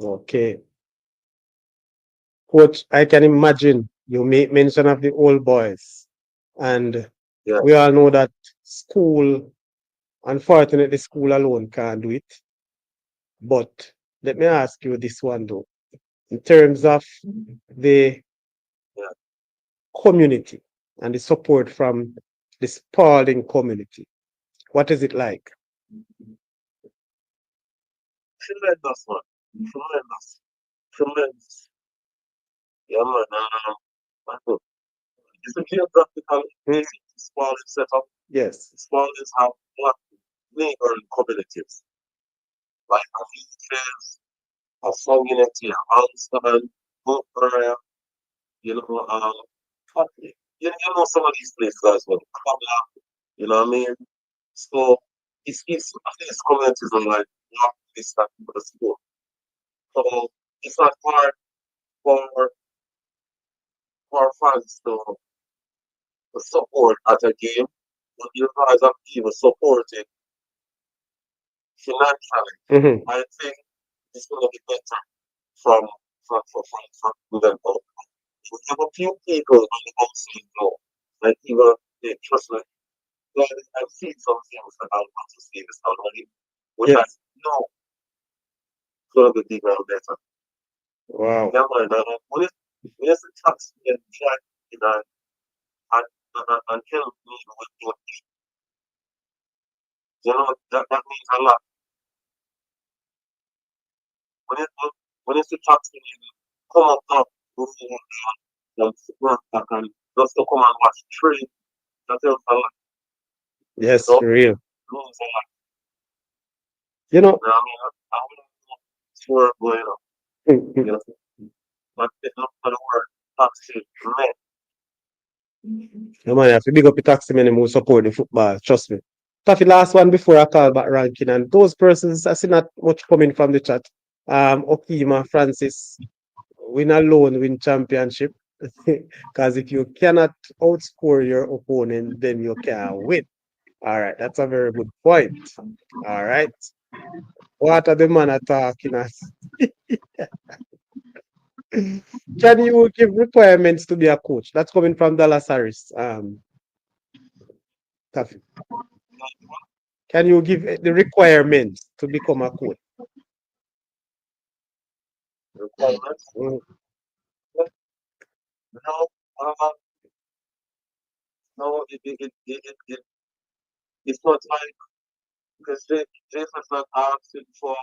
Speaker 1: Okay. Coach, I can imagine you make mention of the old boys. And
Speaker 4: Yeah.
Speaker 1: we all know that school, unfortunately, school alone can't do it. But let me ask you this one though. In terms of the
Speaker 4: Yeah.
Speaker 1: community and the support from the Spalding community, what is it like?
Speaker 4: Tremendous, man. Tremendous. Yeah, man. It's a geographical Spalding setup.
Speaker 1: Yes.
Speaker 4: Spaldings have black neighboring communities like Beaches, a Unity, Amsterdam, Bulgaria, some of these places as well. You know what I mean? So it's these communities are like not this type of the school. So it's not hard for fans to support at a game, but you guys have people supporting financially.
Speaker 1: Mm-hmm.
Speaker 4: I think it's gonna be better from Liverpool. We have a few people on the outside now, like even they trust me. I've seen some things that I'll want to see this already, which I know it's gonna be bigger and better.
Speaker 1: Wow.
Speaker 4: Yeah, man. When it's a tax and jack, and help me with your, that means a lot. When it's a tax come up and support that and just to come and watch trade, that helps a lot.
Speaker 1: Yes,
Speaker 4: So,
Speaker 1: real.
Speaker 4: means a lot.
Speaker 1: You know,
Speaker 4: I mean, I wouldn't swear going on. But it's not for the word taxi, man.
Speaker 1: no man, you have to big up the taxi men who support the football. Trust me. Taffy, last one before I call back ranking, and those persons I see not much coming from the chat. Okima, Francis, win alone, win championship. Because if you cannot outscore your opponent, then you can't win. All right, that's a very good point. All right. What are the man talking as? Can you give requirements to be a coach? That's coming from Dallas Harris. Taffy. Can you give the requirements to become a coach?
Speaker 4: Requirements?
Speaker 1: Mm.
Speaker 4: No, no, it's not like because Jason's not asking for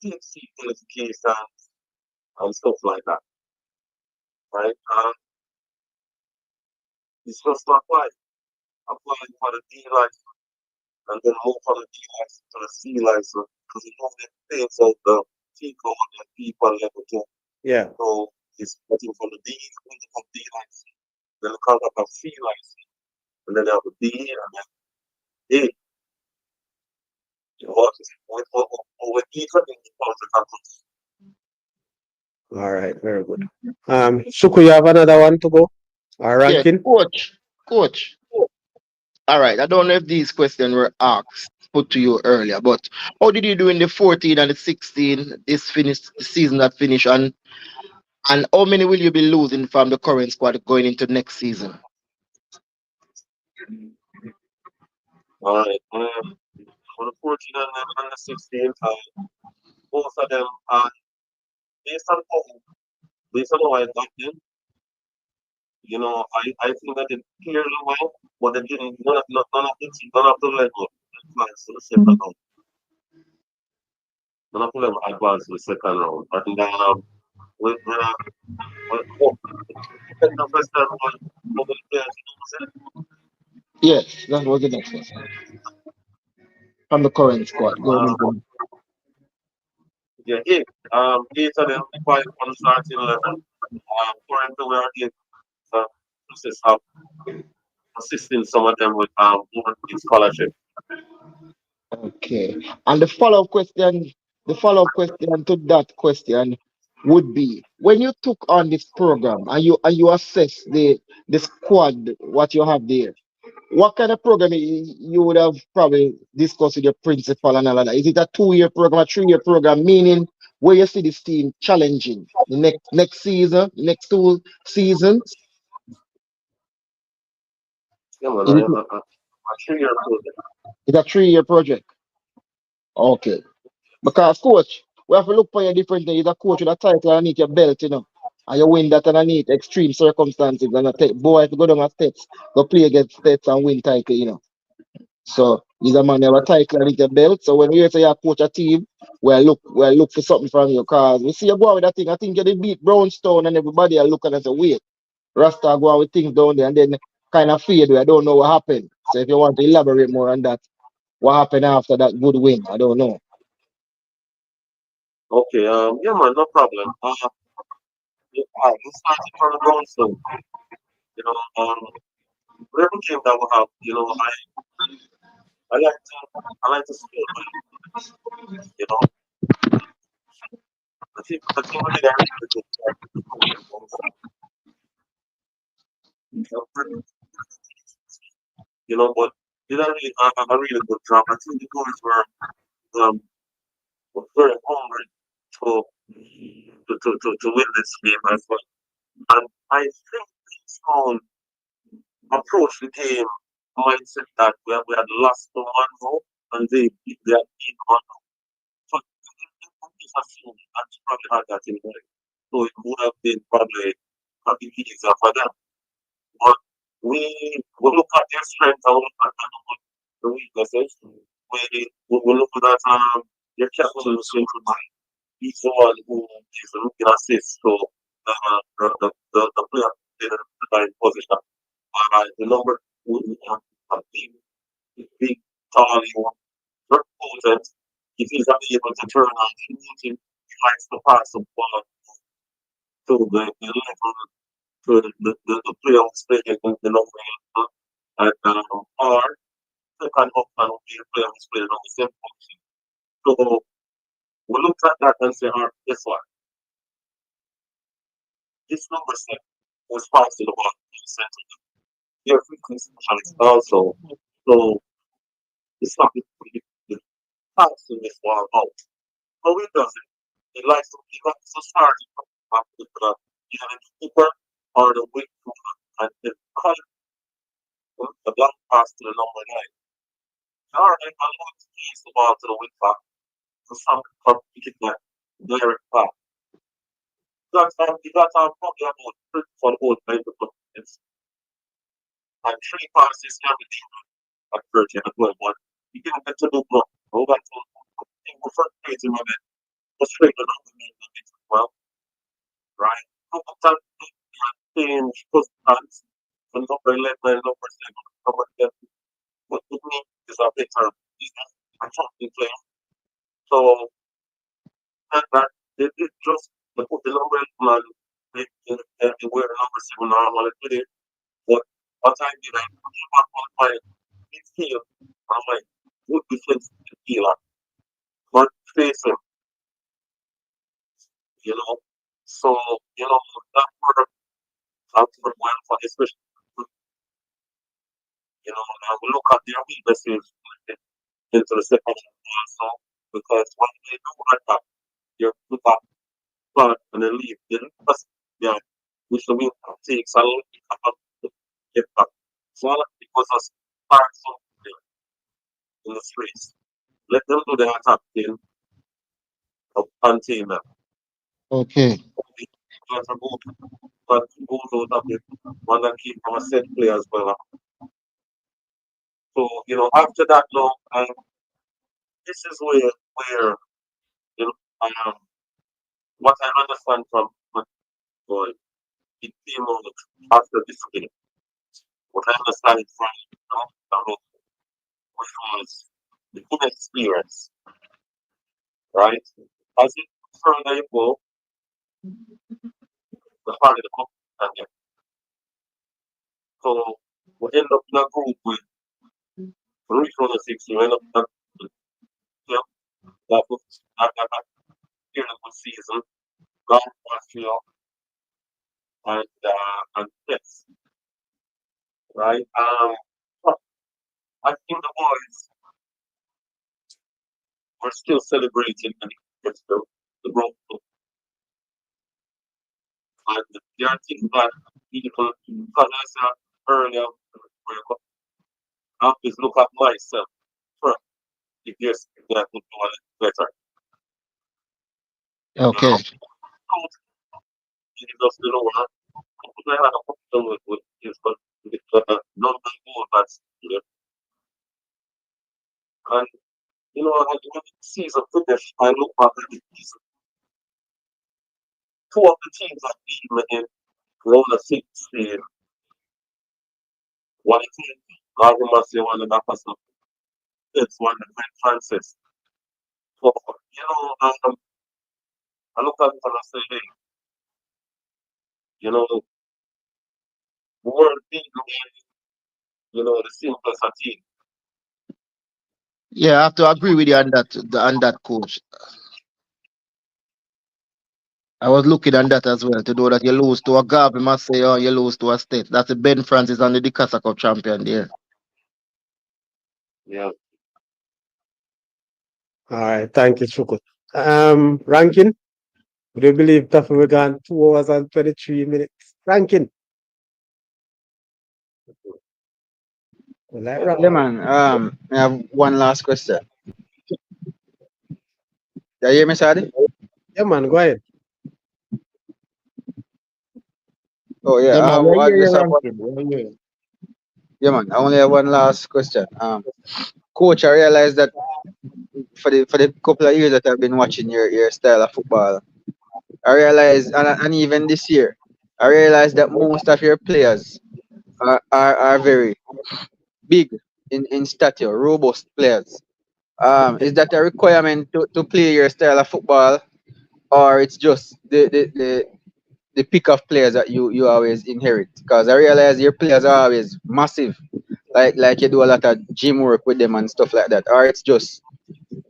Speaker 4: THC qualifications and stuff like that, right? It's just not like applying for the D license and then move from the D license to the C license because you know that things of the T code and people level two.
Speaker 1: Yeah.
Speaker 4: So it's getting from the D from D license, then the contact of C license, and then they have the D and then A. With each of them,
Speaker 1: All right. Very good. Shuku, you have another one to go? Or
Speaker 6: Yeah,
Speaker 1: ranking?
Speaker 6: coach. All right. I don't know if these questions were asked, put to you earlier, but how did you do in the 14 and the 16? This finished the season that finished, and how many will you be losing from the current squad going into next season?
Speaker 4: all right. For the 14 and the 16, both of them are based on how I got them. You know, I think that they clearly well, but they didn't none of the level advance to the second round. None of the level advance to the second round. I think with the first round over the players,
Speaker 6: Yes, that was the next one. From the current squad going
Speaker 4: um,
Speaker 6: into.
Speaker 4: yeah, eight of them quite on the starting 11. Currently we are eight. So process of assisting some of them with overseas scholarship.
Speaker 6: Okay. And the follow-up question to that question would be when you took on this program and you assess the squad what you have there, what kind of program you would have probably discussed with your principal and all of that? Is it a 2-year program, a 3-year program, meaning where you see this team challenging the next season, next 2 seasons?
Speaker 4: Yeah, man,
Speaker 6: Is it
Speaker 4: a 3-year project.
Speaker 6: it's a 3-year project? Okay. Because coach, we have to look for your different things. You're a coach with a title underneath your belt, And you win that underneath extreme circumstances. And I take boy to go down at States, go play against States and win title. So he's a man who have a title underneath your belt. So when we say you coach a team, we'll look for something from you. Cause we see you go out with that thing. I think you did beat Brownstone and everybody are looking at the wait. Rasta go out with things down there and then kind of fade away. I don't know what happened. So if you want to elaborate more on that, what happened after that good win? I don't know.
Speaker 4: Okay, yeah, man, no problem. We started from the ground, so whatever game that we have, I like to score, you know. I think we did a really good job. But did a really good job. I think the guys were very hungry to to win this game as well. And I think this approach the game mindset that we had lost to one goal and they had beat one goal. So it's assumed that you probably had that in mind. So it would have been probably easier for them. But we look at their strengths and we look at the weaknesses. We look at their captain central mind. He's the one who is looking assist. So the player in the right position. The number two a big, tall, very potent. If he's able to turn on shooting, he likes to pass the ball to the level to the player who's playing the number and or second up and be the player who's playing on the same position. So we looked at that and say, all right, guess what? This number set was passing the ball to the center. Your frequency specialist also. So it's not the passing this ball out. But he doesn't. He likes to start back to either the keeper or the midfielder, and then cut the blank pass to the number 9. All right, I want to pass the ball to the wing back to some pick that direct pass. You got probably about 3 for the whole time to put this. And 3 passes can be different at 30 as well, but you didn't get to do much. Go back to I think we're frustrated with it. Frustrated on the main limit as well, right? Couple times change positions from number 11 and number 7. Number 11. What with me is a better attacking player. So that they did just they put the number 11 on they wear number 7 normally today. But what I did, I put him back on my midfield. I'm like, good defense midfielder. But face him, you know. So, that worked out for well for especially now we look at their weaknesses into the second half also because when they do attack, they're put up front and then leave. Then yeah, which the wing takes a lot to get back. So all because of parts of in the streets. Let them do the attack then contain them.
Speaker 6: Okay.
Speaker 4: But goes out of it. One that keep from a set play as well. So, after that now, this is where what I understand from boy, it came out after this game. What I understand it from which was the inexperience, right? As it further you go, the harder the cup can get. So we end up in a group with reach on the 6, you end up in a group with that was that period of season, Ghana, Austria, and yes, right? I think the boys were still celebrating and against the World Cup. And there are things that people, because I said earlier, I always look at myself first if there's something I could do a little better.
Speaker 6: Okay.
Speaker 4: You just what I had a problem with is but number goal that's and when the season finished, I look back at the season. 2 of the teams that beat me in round of 16. One team, Gavin Massey, one in that person. It's one in Francis. So, I look at it and I say, hey, we weren't beating the simplest of team.
Speaker 6: Yeah, I have to agree with you on that, coach. I was looking on that as well to know that you lose to a Gabi Massey or you lose to a State. That's the Ben Francis and the Casa Cup champion there.
Speaker 4: Yeah.
Speaker 1: All right, thank you, Chukut. Ranking, would you believe that we gone 2 hours and 23 minutes? Ranking.
Speaker 5: Yeah, man. I have one last question. You hear me, Sadi?
Speaker 1: Yeah, man, go ahead.
Speaker 5: Oh yeah,
Speaker 6: Yeah, man,
Speaker 5: I just have one.
Speaker 6: yeah.
Speaker 5: Yeah, man. I only have one last question. Coach, I realized that for the couple of years that I've been watching your style of football, I realized, and even this year, I realized that most of your players are very big in stature, robust players. Is that a requirement to play your style of football, or it's just the pick of players that you always inherit? Because I realize your players are always massive, like you do a lot of gym work with them and stuff like that, or it's just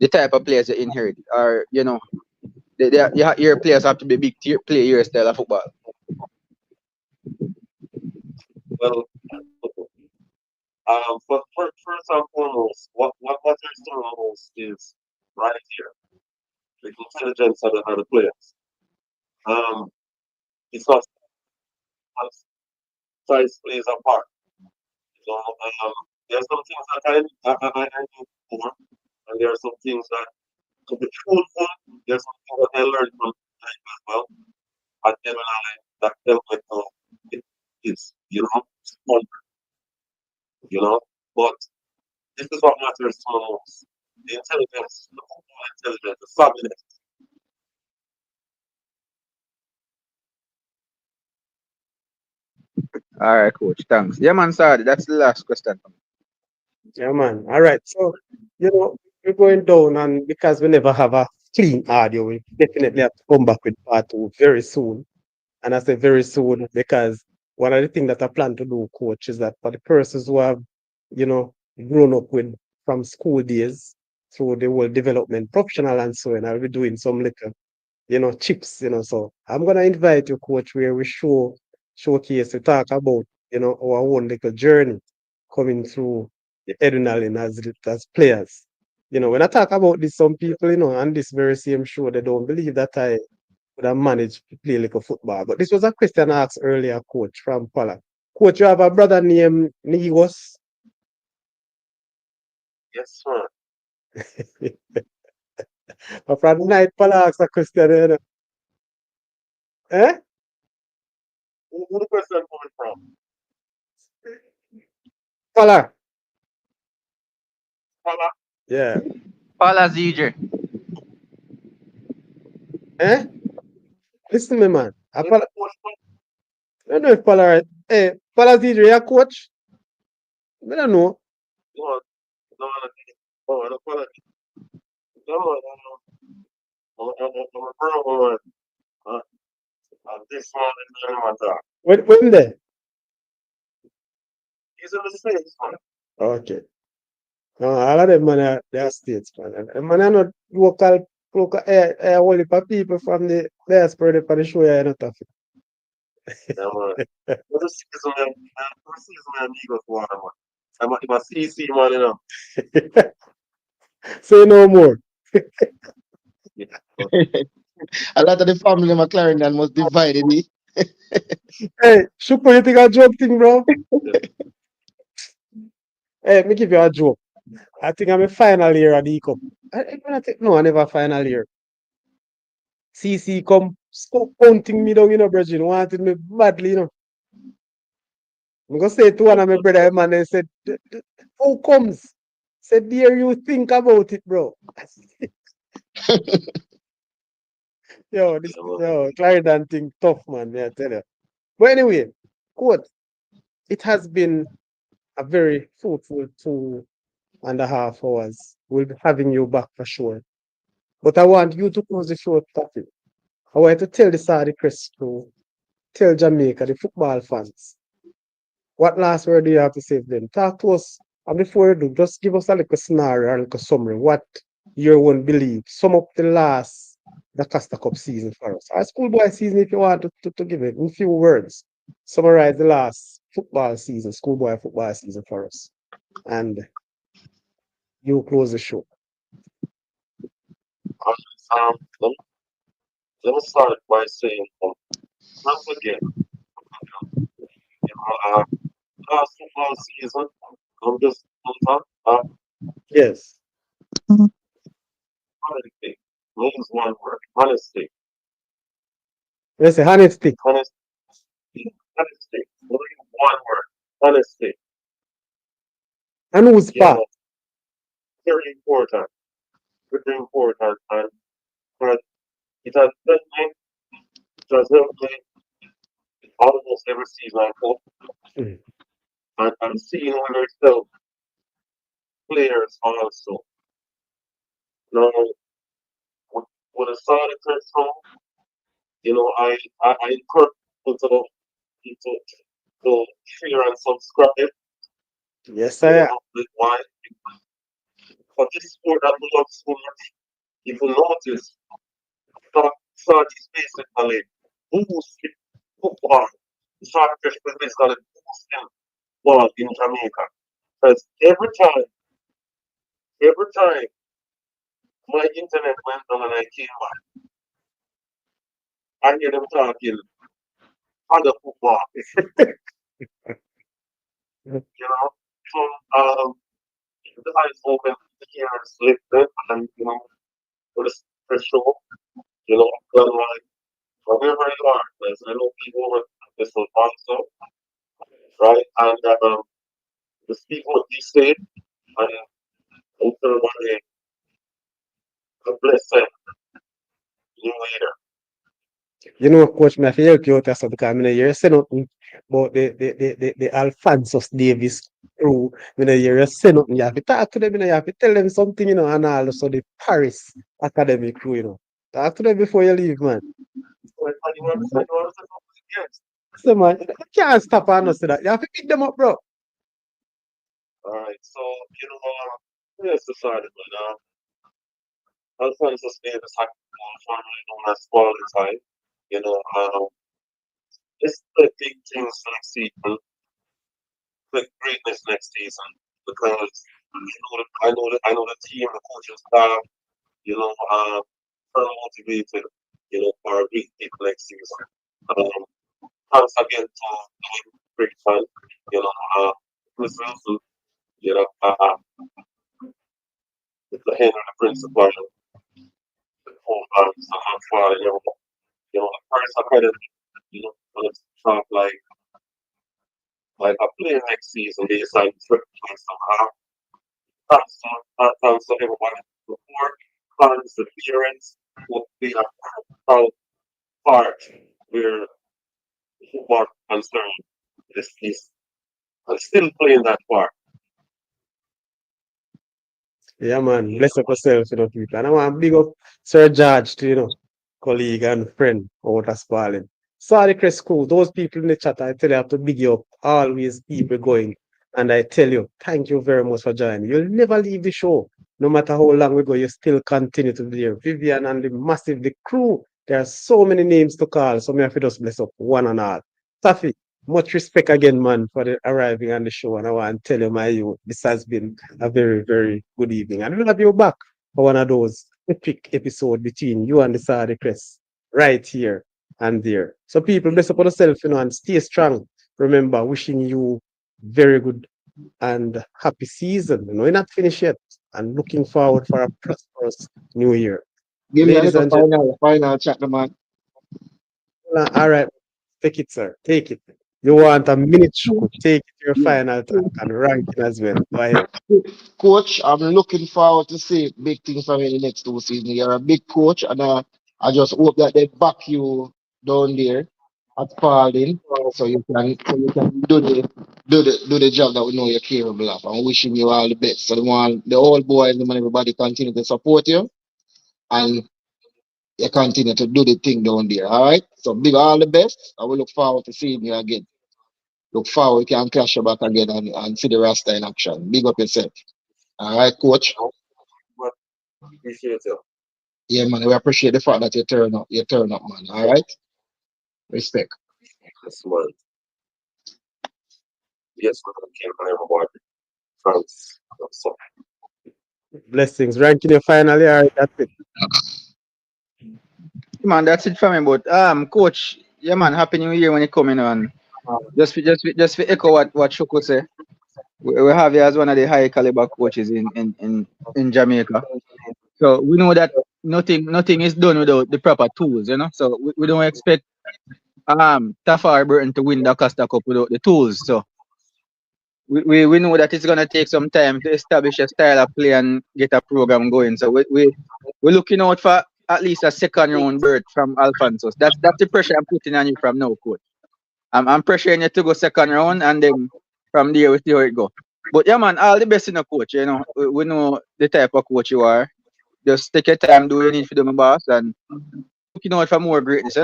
Speaker 5: the type of players you inherit, or your players have to be big to play your style of football.
Speaker 4: Well, but first and foremost, what matters the most is right here the intelligence of the players. it's not size plays a part. So there's some things that I do for, and there are some things that to be truthful, there's some things that I learned from life as well. And then that helped me to it's it's fun, you know. But this is what matters to the most. The intelligence, the football intelligence, the savviness.
Speaker 5: All right, coach. Thanks. Yeah, man, sorry. That's the last question.
Speaker 1: Yeah, man. All right. So, we're going down, and because we never have a clean audio, we definitely have to come back with part two very soon. And I say very soon because one of the things that I plan to do, coach, is that for the persons who have, grown up with from school days through the whole development, professional and so on, I'll be doing some little, chips, So I'm gonna invite you, coach, where we showcase, we talk about, our own little journey coming through the adrenaline as players. When I talk about this, some people, on this very same show, they don't believe that I would have managed to play like a football. But this was a question I asked earlier, coach, from Paula. Coach, you have a brother named Nigos?
Speaker 4: Yes, sir.
Speaker 1: But from the night, Paula asked a question, Eh?
Speaker 4: Who the person coming from?
Speaker 1: Paula?
Speaker 4: Paula?
Speaker 1: Yeah.
Speaker 5: Paula Ziger.
Speaker 1: Eh? Listen to me, man. Paula, I don't know if Paula right. Hey, Paula DJ, you coach? I don't know.
Speaker 4: No, no, no, Paula. No, I'm a girl, this one is very matter.
Speaker 1: When there?
Speaker 4: He's in the States, man.
Speaker 1: Okay. No, all of them, man, they are states, man. And man, are not local, only for people from the diaspora for the show, you're not of it.
Speaker 4: Yeah, man. This season, amigos, man. I'm a CC, man,
Speaker 1: Say no more.
Speaker 4: Yeah.
Speaker 6: A lot of the family of McLaren must divide it.
Speaker 1: Hey, Shupo, you think I joke thing, bro? Hey, let me give you a joke. I think I'm a final year at the cup. No, I never final year. CC come counting me down, Bridget. Wanted me badly, I'm gonna say to one of my brother, man, they said, "Who comes?" Said, "Dear, you think about it, bro." Clarendon thing tough, man. I tell you. But anyway, quote. It has been a very fruitful 2.5 hours. We'll be having you back for sure. But I want you to close the show, Taffy. I want you to tell the Saudi press to tell Jamaica, the football fans, what last word do you have to say to them? Talk to us. And before you do, just give us a little scenario, a little summary. What you won't believe. Sum up the Costa Cup season for us. Our schoolboy season, if you want to give it in few words. Summarize the last football season, schoolboy football season for us. And you close the show.
Speaker 4: Um, let, me, let me start by saying, once again, last football season, I'm just
Speaker 1: Yes.
Speaker 4: honesty means one word. Honesty.
Speaker 1: Let's say honesty.
Speaker 4: Honesty. Honesty. Only one word. Honesty.
Speaker 1: And who's part?
Speaker 4: Very important. Very important. And but it has helped me. It has helped me almost every season I hope. And I'm seeing myself players also. Now, when I saw the first song, I encourage people to share and subscribe.
Speaker 1: Yes, I am.
Speaker 4: Why? For this sport that we love so much, if you notice, Saudi is basically boosting football. Saudi is basically boosting ball in Jamaica. Because every time my internet went down and I came back, I hear them talking
Speaker 7: other football. You know, so the eyes open, the ears lifted, and for the show, like wherever you are, there's I know people with this also, right? And the speak what he said, and everybody a blessing new leader.
Speaker 1: You know, coach, me I feel help you out also because I mean, you're saying nothing about the Alphansus Davis crew. You know, you're saying nothing. You have to talk to them, you have to tell them something, and also the Paris Academy crew, Talk to them before you leave, man.
Speaker 7: So and you understand yes.
Speaker 1: So, man, you can't stop and not say that. You have to pick them up, bro.
Speaker 7: All right, so yes, decided, but Alphansus Davis had formerly known as qualified. It's the big things next season, the greatness next season, because I know the team, the coaching staff, are motivated, for a big hit next season. Thanks again to the great fan, Chris Wilson, the head of the principal, the whole fans, and how far, the first academy, on the top like a player next season, they decided to place some thanks to everybody support, fans, the parents, will be a proud part where football concerned this is and still playing that part.
Speaker 1: Yeah, man. Bless up yourself, people. And I want to big up Sir George, colleague and friend out of Sparling. Sorry, Chris School. Those people in the chat, I tell you, I have to big you up. Always keep it going. And I tell you, thank you very much for joining. You'll never leave the show. No matter how long we go, you still continue to be there. Vivian and the crew. There are so many names to call. So may I just bless up one and all. Taffy, much respect again, man, for arriving on the show. And I want to tell you, my youth, this has been a very, very good evening. And we'll have you back for one of those epic episodes between you and the Saudi Crest right here and there. So people, bless up on yourself, and stay strong. Remember, wishing you very good and happy season. We're not finished yet. And looking forward for a prosperous new year.
Speaker 6: Give me a
Speaker 1: Ladies
Speaker 6: little
Speaker 1: and gentlemen,
Speaker 6: final chat, man.
Speaker 1: all right, take it, sir. Take it. You want a minute, Shuku, take it to your final track and rank it as well. Go ahead.
Speaker 6: Coach, I'm looking forward to see big things from you in the next 2 seasons. You're a big coach, and I just hope that they back you down there at Spalding, so you can do the job that we know you're capable of. I'm wishing you all the best. So the old boys and everybody continue to support you, and you continue to do the thing down there. All right. So big all the best. I will look forward to seeing you again. Look forward we can clash you back again and see the Rasta in action. Big up yourself. All right, coach.
Speaker 7: But appreciate you.
Speaker 6: Yeah, man. We appreciate the fact that you turn up. You turn up, man. All right. Respect.
Speaker 7: Yes, man. Yes, man. Came from everybody. Thanks. So,
Speaker 1: Blessings. Ranking your final year. That's it.
Speaker 5: Man, that's it for me. But coach, yeah, man, happy new year when you coming on. Just for echo what Shuko say. We have you as one of the high caliber coaches in Jamaica. So we know that nothing is done without the proper tools, So we don't expect Tafari Burton to win the Costa Cup without the tools. So we know that it's gonna take some time to establish a style of play and get a program going. So we're looking out for at least a second round berth from Alphansus. That's the pressure I'm putting on you from now, coach. I'm pressuring you to go second round, and then from there we see how it go. But yeah, man, all the best in the coach. We know the type of coach you are. Just take your time, do what you need to do, my boss, and looking out for more greatness.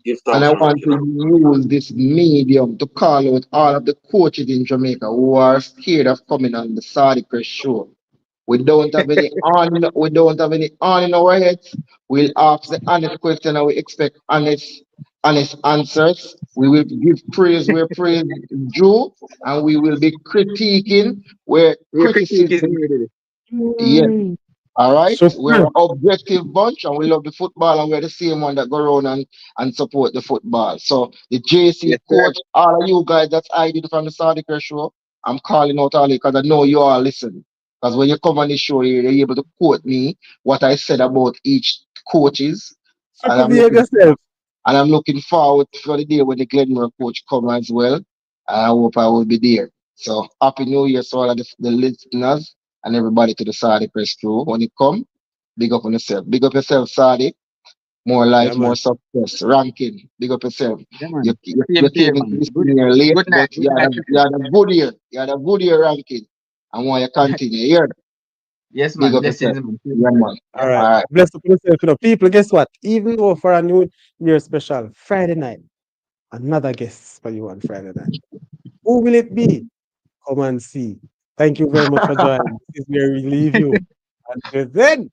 Speaker 7: give
Speaker 6: And
Speaker 7: thanks
Speaker 6: I
Speaker 7: to
Speaker 6: want to use this medium to call out all of the coaches in Jamaica who are scared of coming on the Saudi Crest show. We don't have any on in our heads. We'll ask the honest question and we expect honest answers. We will give praise where praise is due, and we will be critiquing where
Speaker 5: Your critique is
Speaker 6: criticism.
Speaker 5: needed.
Speaker 6: Yes, All right, we're
Speaker 1: Super.
Speaker 6: an objective bunch and we love the football and we're the same one that go around and support the football. So the JC
Speaker 5: Yes, sir.
Speaker 6: coach, all of you guys that's hiding from the Sadiq show, I'm calling out all you because I know you all listen. Because when you come on the show, you're able to quote me what I said about each coaches. And
Speaker 1: Super behave yourself.
Speaker 6: I'm looking forward for the day when the Glenmore coach come as well. I hope I will be there. So happy New Year to all of the listeners and everybody to the Sadiq Press crew. When you come, big up on yourself. Big up yourself, Sadiq. More
Speaker 1: Yeah,
Speaker 6: life, more
Speaker 1: man.
Speaker 6: success. Ranking. Big up yourself.
Speaker 8: Yeah, man.
Speaker 6: You
Speaker 8: Same to
Speaker 6: came
Speaker 8: you,
Speaker 6: into
Speaker 8: man.
Speaker 6: this year late,
Speaker 5: Good night.
Speaker 6: but
Speaker 5: Good night.
Speaker 6: you had a good year. You had a good year ranking. I want you to continue. Here,
Speaker 8: Yes,
Speaker 6: big
Speaker 8: man.
Speaker 6: up yourself.
Speaker 8: Blessings, man. Same
Speaker 6: Yeah,
Speaker 8: to you.
Speaker 6: man.
Speaker 1: All
Speaker 6: All
Speaker 1: right.
Speaker 6: right.
Speaker 1: Bless up yourself. People, guess what? Even though for a New Year special, Friday night, another guest for you on Friday night. Who will it be? Come and see. Thank you very much for joining. This is where we leave you. Until then.